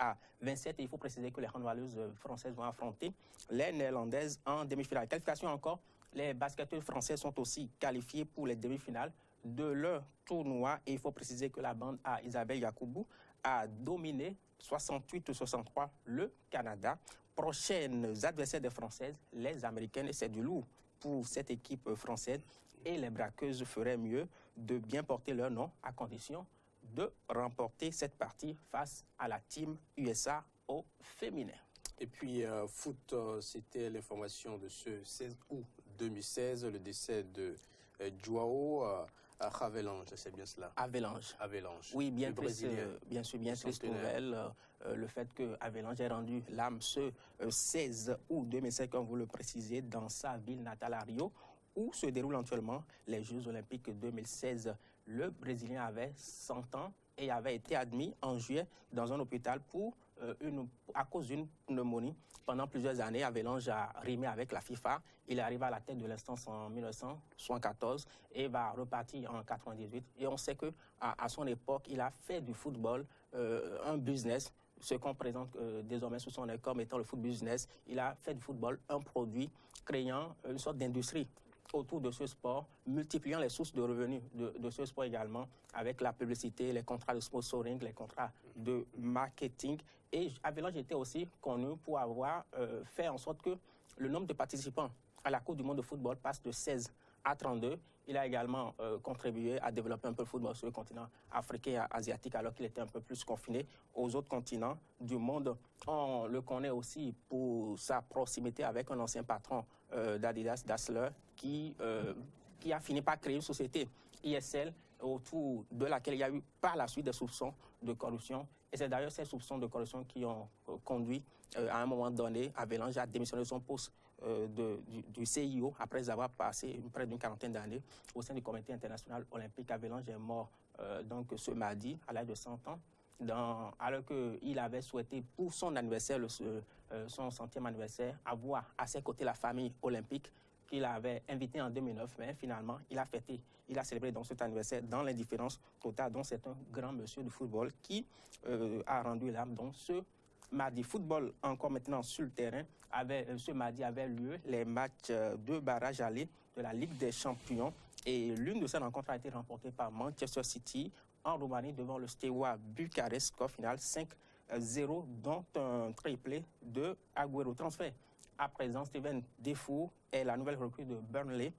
Et il faut préciser que les handballeuses françaises vont affronter les Néerlandaises en demi-finale. Qualification encore, les basketteuses françaises sont aussi qualifiées pour les demi-finales de leur tournoi. Et il faut préciser que la bande à Isabelle Yacoubou a dominé 68-63 le Canada. Prochaines adversaires des Françaises, les Américaines, et c'est du lourd pour cette équipe française. Et les braqueuses feraient mieux de bien porter leur nom à condition de remporter cette partie face à la team USA au féminin. Et puis, foot, c'était l'information de ce 16 août 2016, le décès de Joao Havelange, c'est bien cela? Havelange. Oui, bien sûr, bien triste nouvelle. Le fait que Havelange ait rendu l'âme ce 16 août 2016, comme vous le précisez, dans sa ville natale à Rio, où se déroulent actuellement les Jeux Olympiques 2016. Le Brésilien avait 100 ans et avait été admis en juillet dans un hôpital à cause d'une pneumonie. Pendant plusieurs années, Havelange a rimé avec la FIFA. Il est arrivé à la tête de l'instance en 1974 et va repartir en 1998. Et on sait qu'à son époque, il a fait du football un business, ce qu'on présente désormais sous son nez comme étant le foot business. Il a fait du football un produit, créant une sorte d'industrie autour de ce sport, multipliant les sources de revenus de ce sport également, avec la publicité, les contrats de sponsoring, les contrats de marketing. Et Havelange était aussi connu pour avoir fait en sorte que le nombre de participants à la Coupe du monde de football passe de 16 à 32. Il a également contribué à développer un peu le football sur le continent africain et asiatique, alors qu'il était un peu plus confiné aux autres continents du monde. On le connaît aussi pour sa proximité avec un ancien patron d'Adidas, Dassler, qui a fini par créer une société ISL autour de laquelle il y a eu par la suite des soupçons de corruption. Et c'est d'ailleurs ces soupçons de corruption qui ont conduit à un moment donné Havelange à démissionner de son poste du CIO après avoir passé près d'une quarantaine d'années au sein du Comité international olympique. Havelange est mort donc ce mardi à l'âge de 100 ans, alors qu'il avait souhaité pour son anniversaire, son 100e anniversaire, avoir à ses côtés la famille olympique qu'il avait invité en 2009, mais finalement, il a célébré donc cet anniversaire dans l'indifférence totale. Donc, c'est un grand monsieur du football qui a rendu l'âme. Donc, ce mardi, football encore maintenant sur le terrain. Ce mardi avait lieu les matchs de barrage aller de la Ligue des Champions. Et l'une de ces rencontres a été remportée par Manchester City en Roumanie devant le Steaua Bucarest. Score final 5-0, dont un triplé de Agüero. Transfert. À présent, Steven Defour est la nouvelle recrue de Burnley,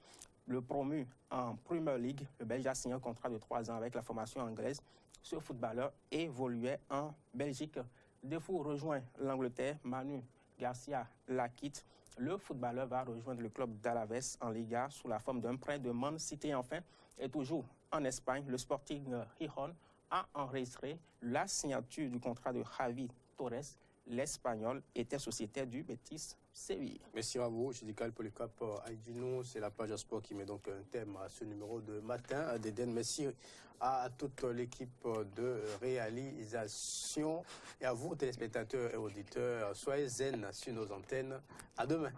le promu en Premier League. Le Belge a signé un contrat de 3 ans avec la formation anglaise. Ce footballeur évoluait en Belgique. Defour rejoint l'Angleterre. Manu Garcia la quitte. Le footballeur va rejoindre le club d'Alaves en Liga sous la forme d'un prêt de Man City. Enfin, et toujours en Espagne, le Sporting Gijón a enregistré la signature du contrat de Javi Torres. L'Espagnol était sociétaire du Betis Séville. Merci à vous, Judical Polycap Aïdinou. C'est la page sport qui met donc un thème à ce numéro de matin d'Eden. Merci à toute l'équipe de réalisation et à vous, téléspectateurs et auditeurs. Soyez zen sur nos antennes. À demain.